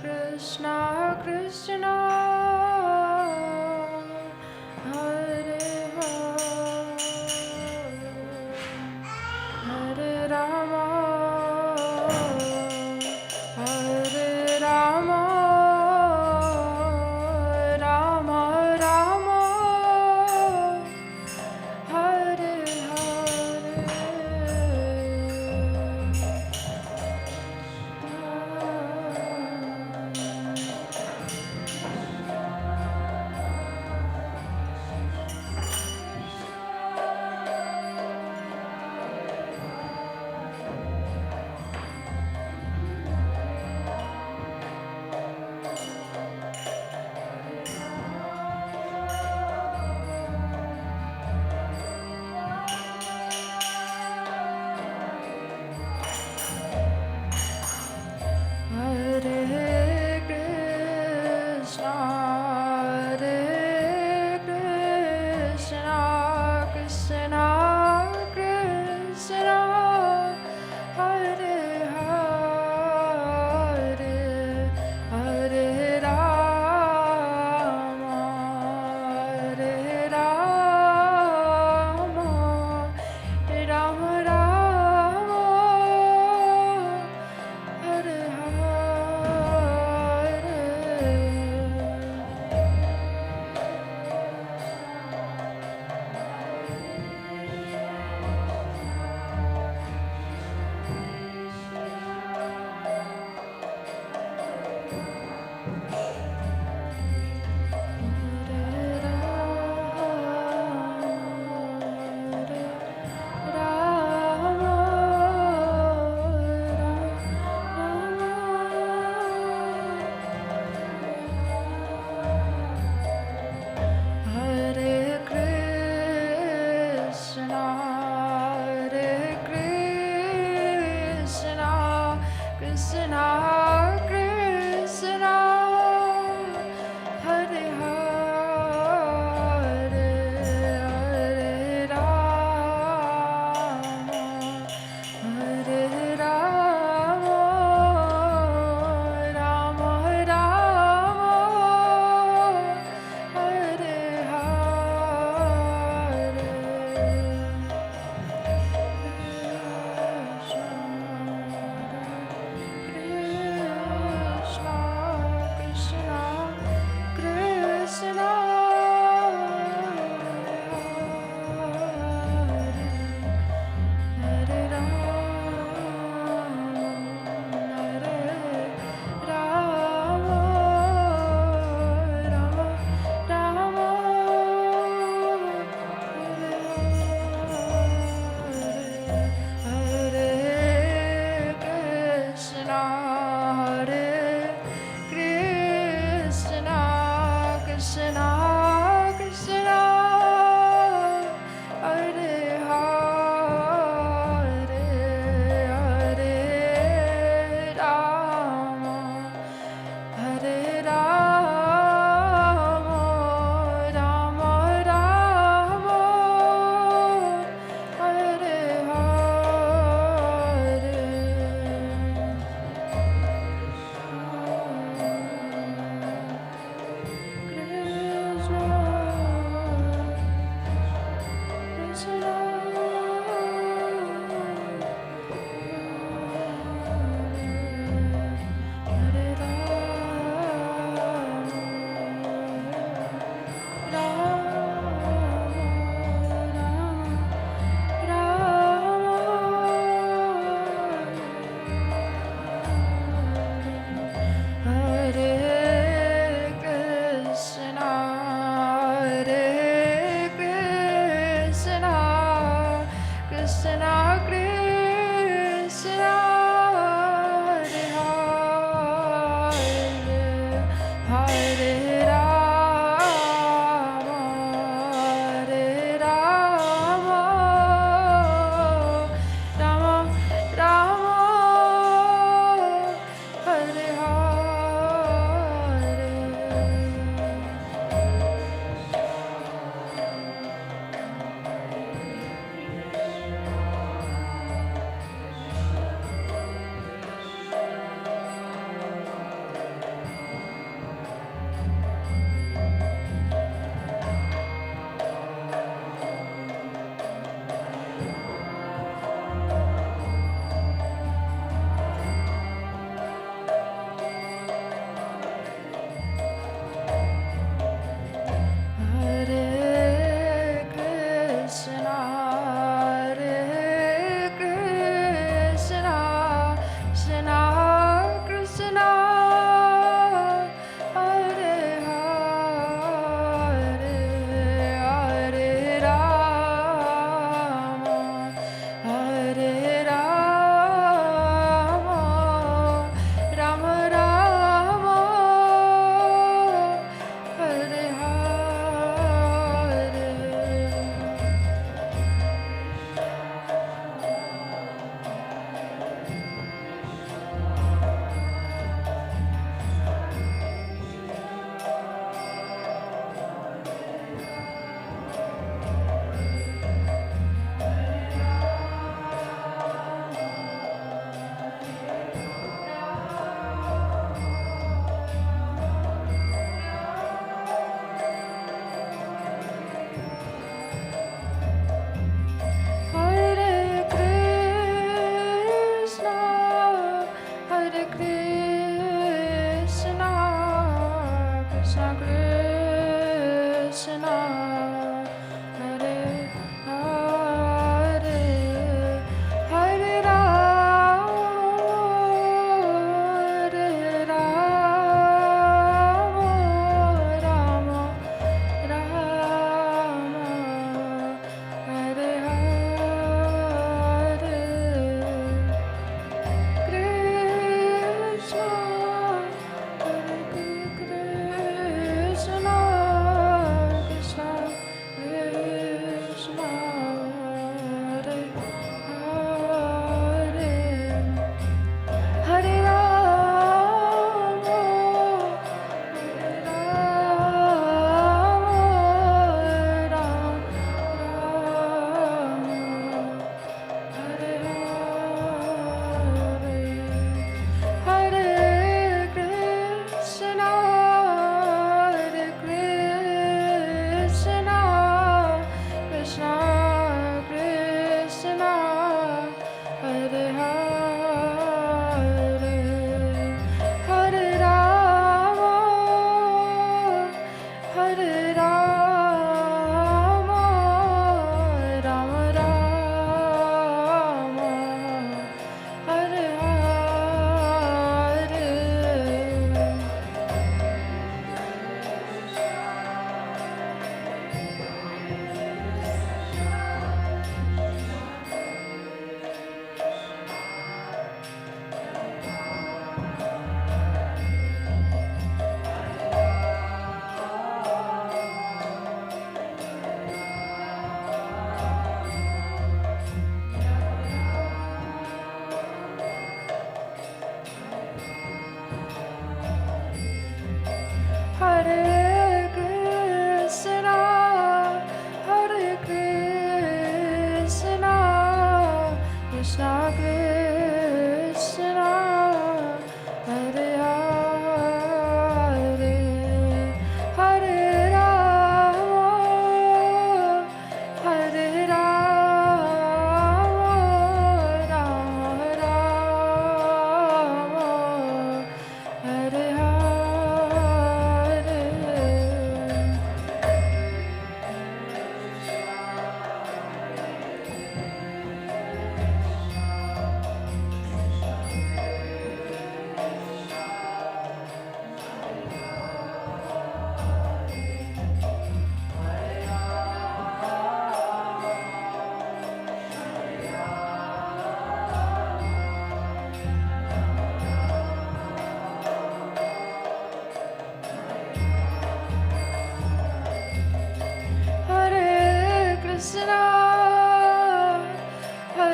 Krishna Krishna, Hare Hare Rama, Hare Rama, Rama Rama, Hare Hare.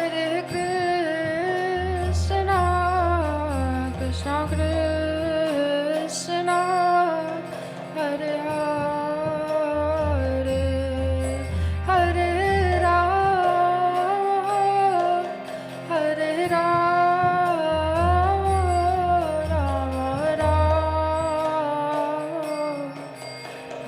Hare Krishna, Krishna Krishna, Hare Hare, Hare Rama, Hare Rama, Rama Rama,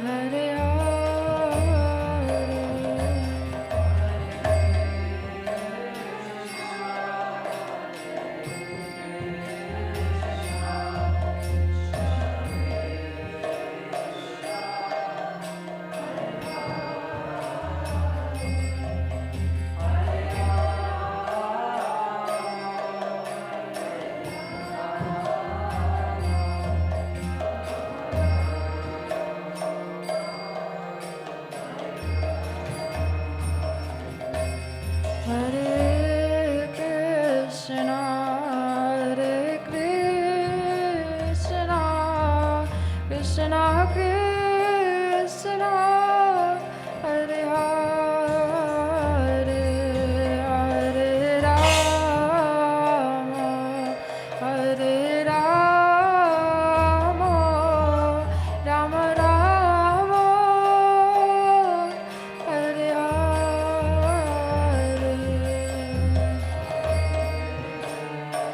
Hare Hare.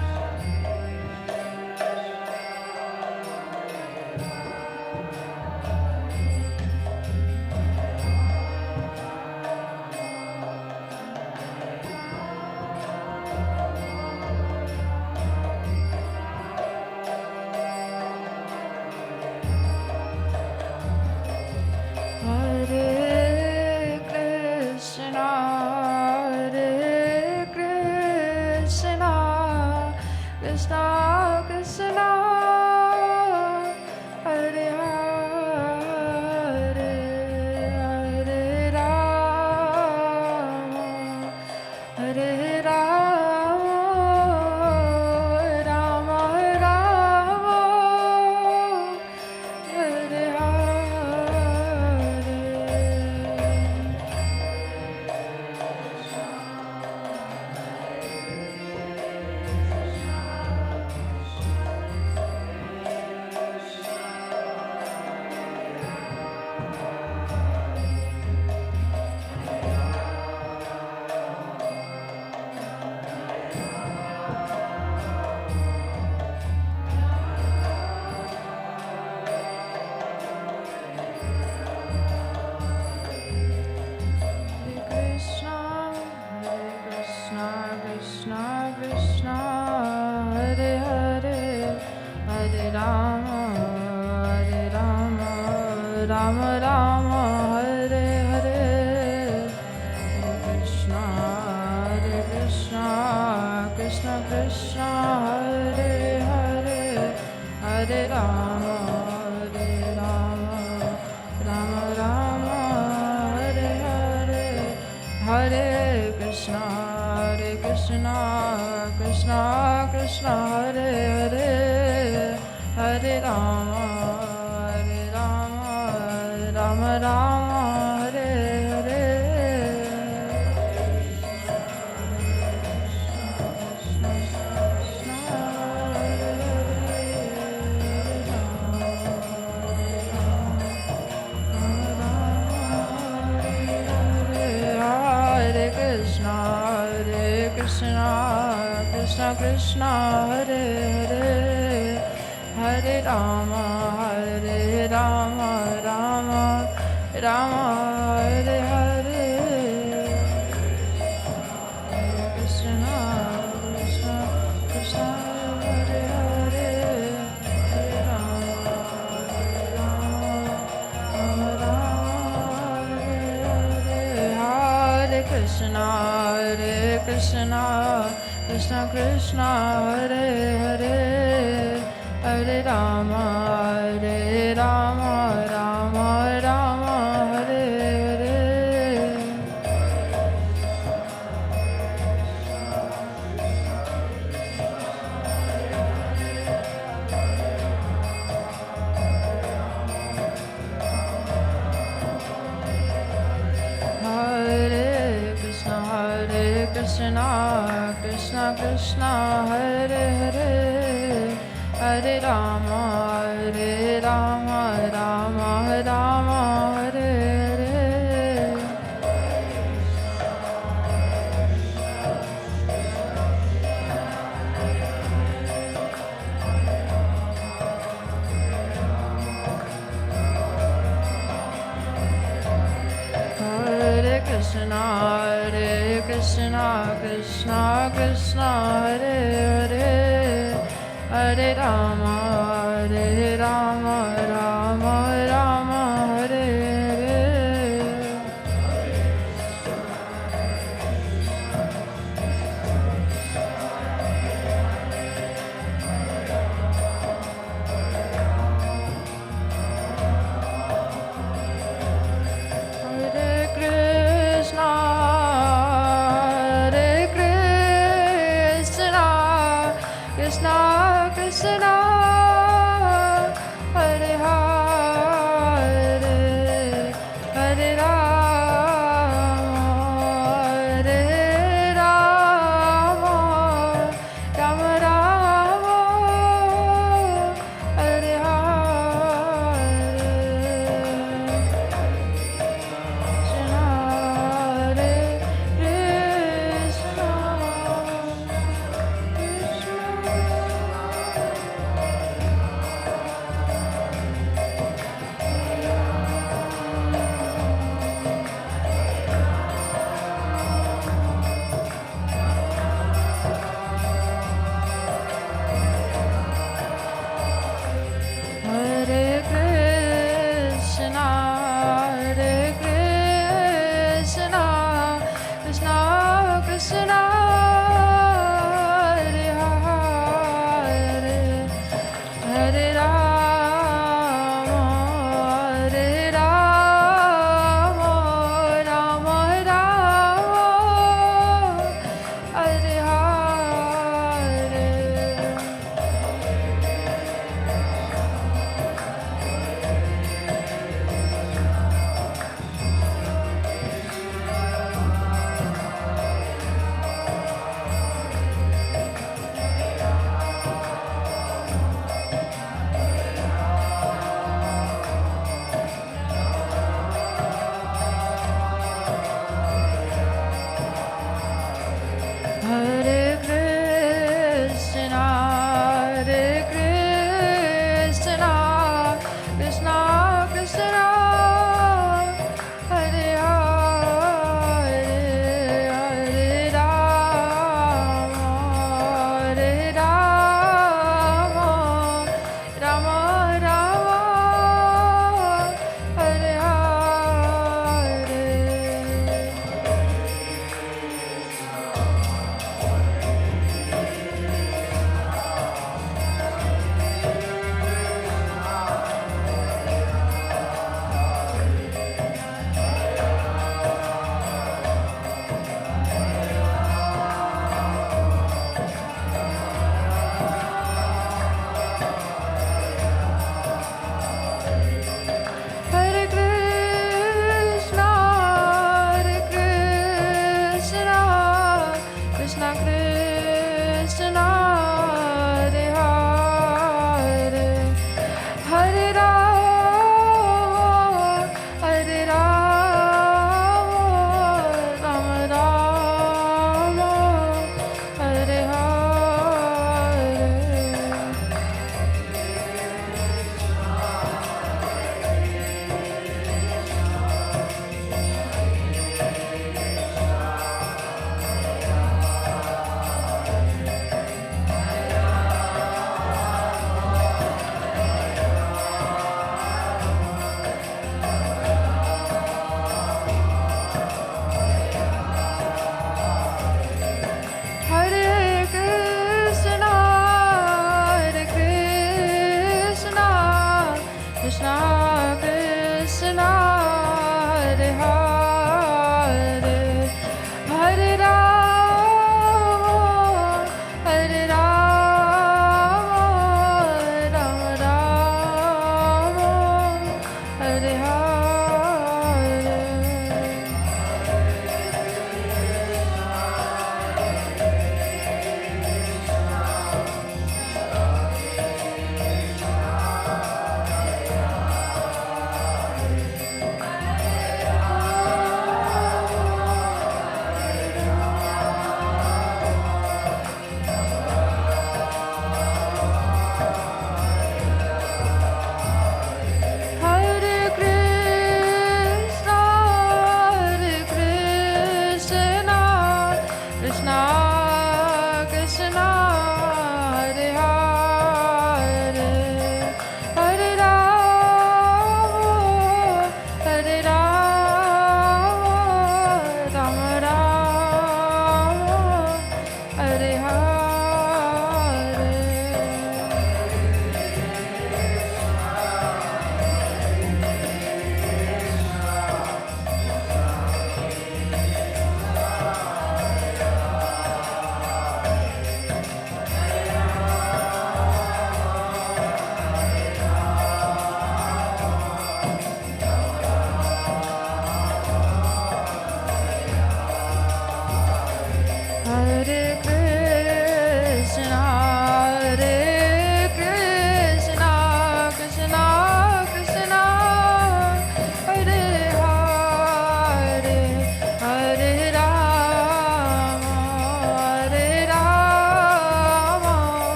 Hare Krishna, Hare Krishna, Krishna Krishna, Hare Hare, Hare Rama, Hare Rama, Rama Rama, Hare Hare. Hare Krishna, Hare Krishna, Krishna Krishna, Hare Hare, Hare Rama, Hare Rama, Rama Rama, Hare Hare. Hare Krishna, Krishna Krishna, Hare Hare, Hare Rama, Rama Rama, Hare Hare, Hare Krishna, Krishna Krishna, Hare Hare, Hare Rama, Rama Rama, Hare Hare, Hare Krishna, Krishna Krishna, Hare Hare, Hare Rama, Rama Rama, Hare Hare. Hare Krishna, Krishna Krishna, Hare Hare, Hare Rama, Rama Rama, Hare Hare. Hare Krishna, Krishna Hare Hare, Hare Rama, Rama Hare Hare. Hare Krishna, Krishna Krishna, Hare Hare, Hare Rama, Rama Rama, Hare Hare. Krishna, Krishna Krishna, Hare Hare, Hare Rama, Hare Rama, Rama Rama, Hare Hare. Hare Krishna, Krishna Krishna, Hare Hare, Hare Rama, Rama Rama, Hare Hare. Hare Krishna, Krishna Krishna,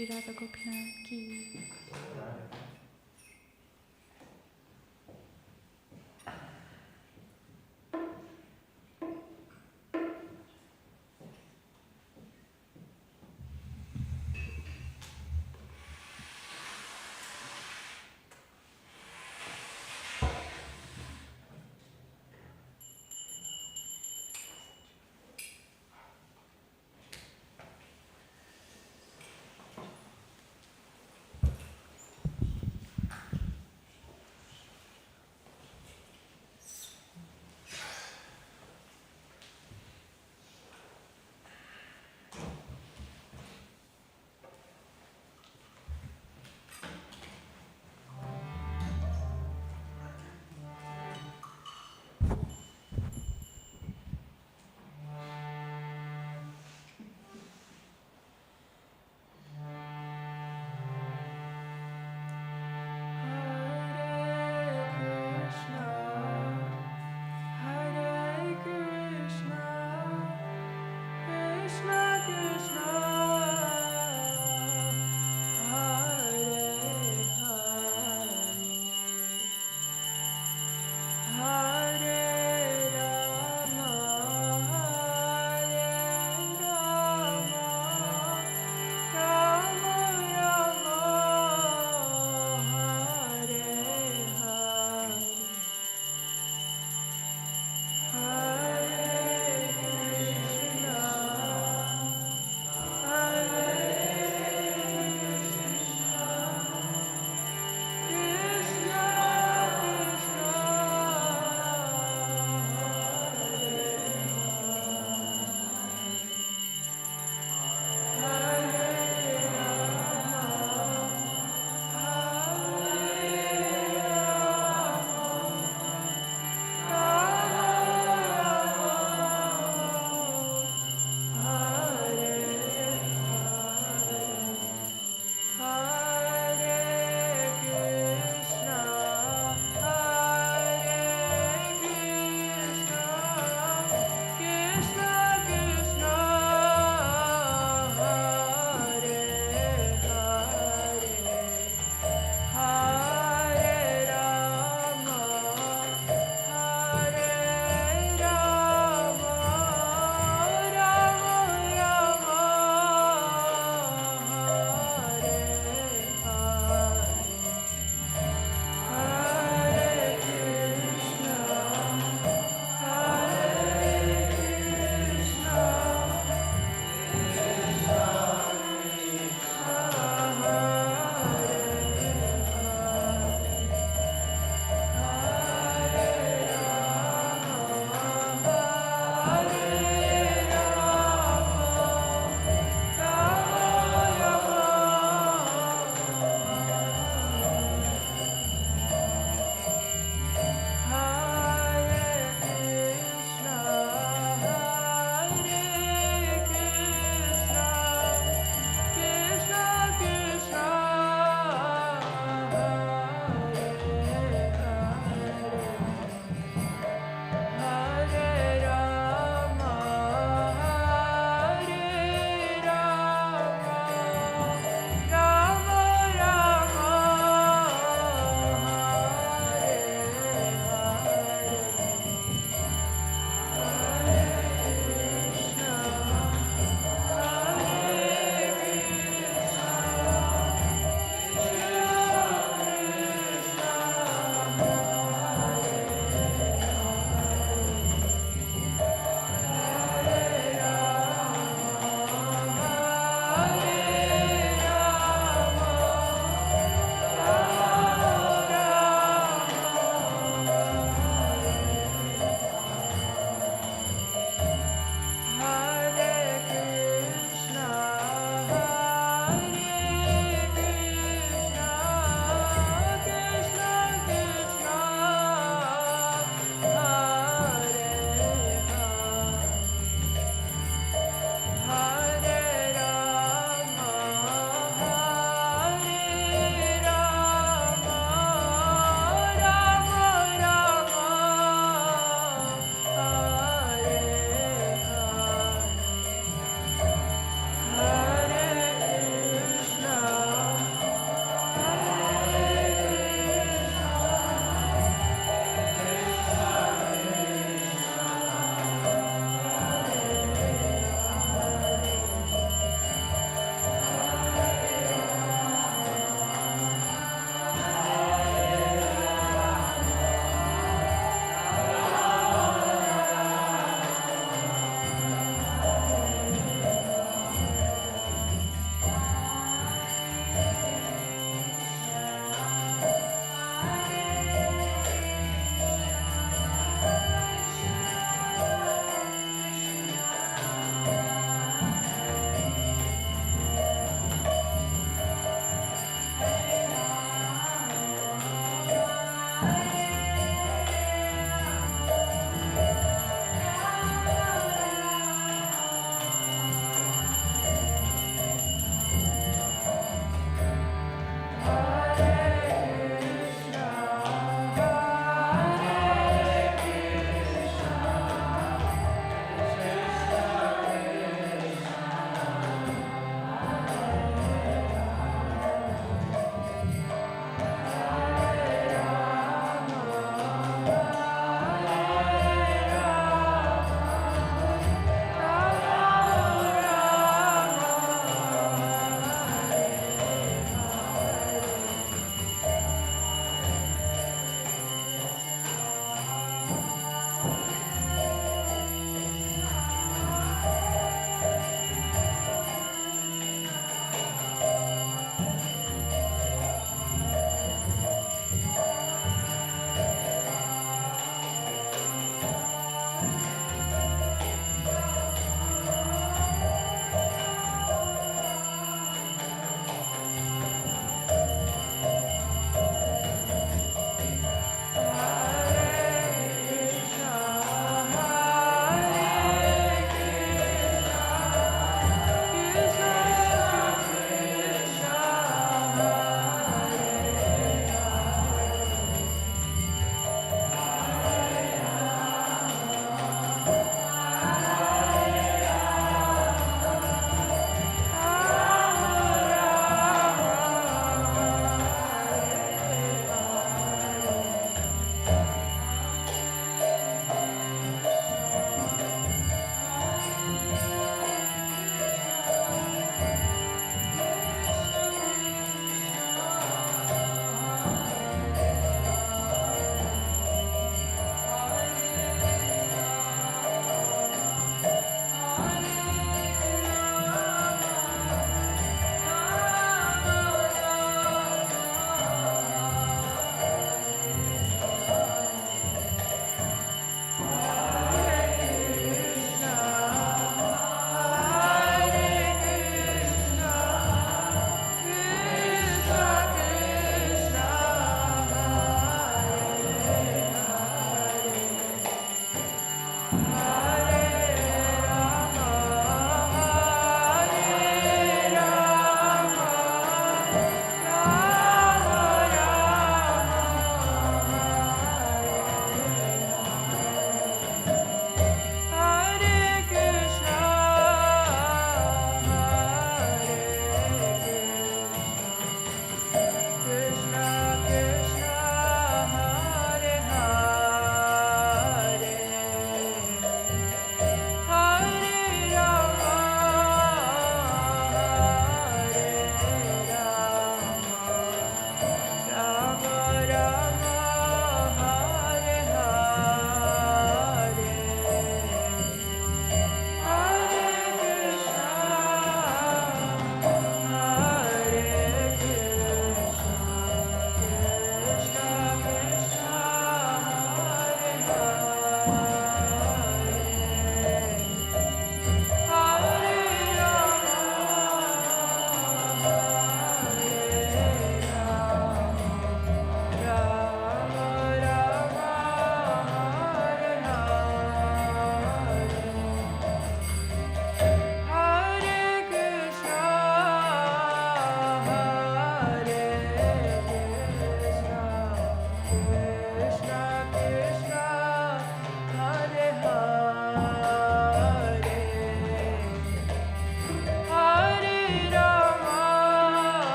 Shri Radha Gopinath ki.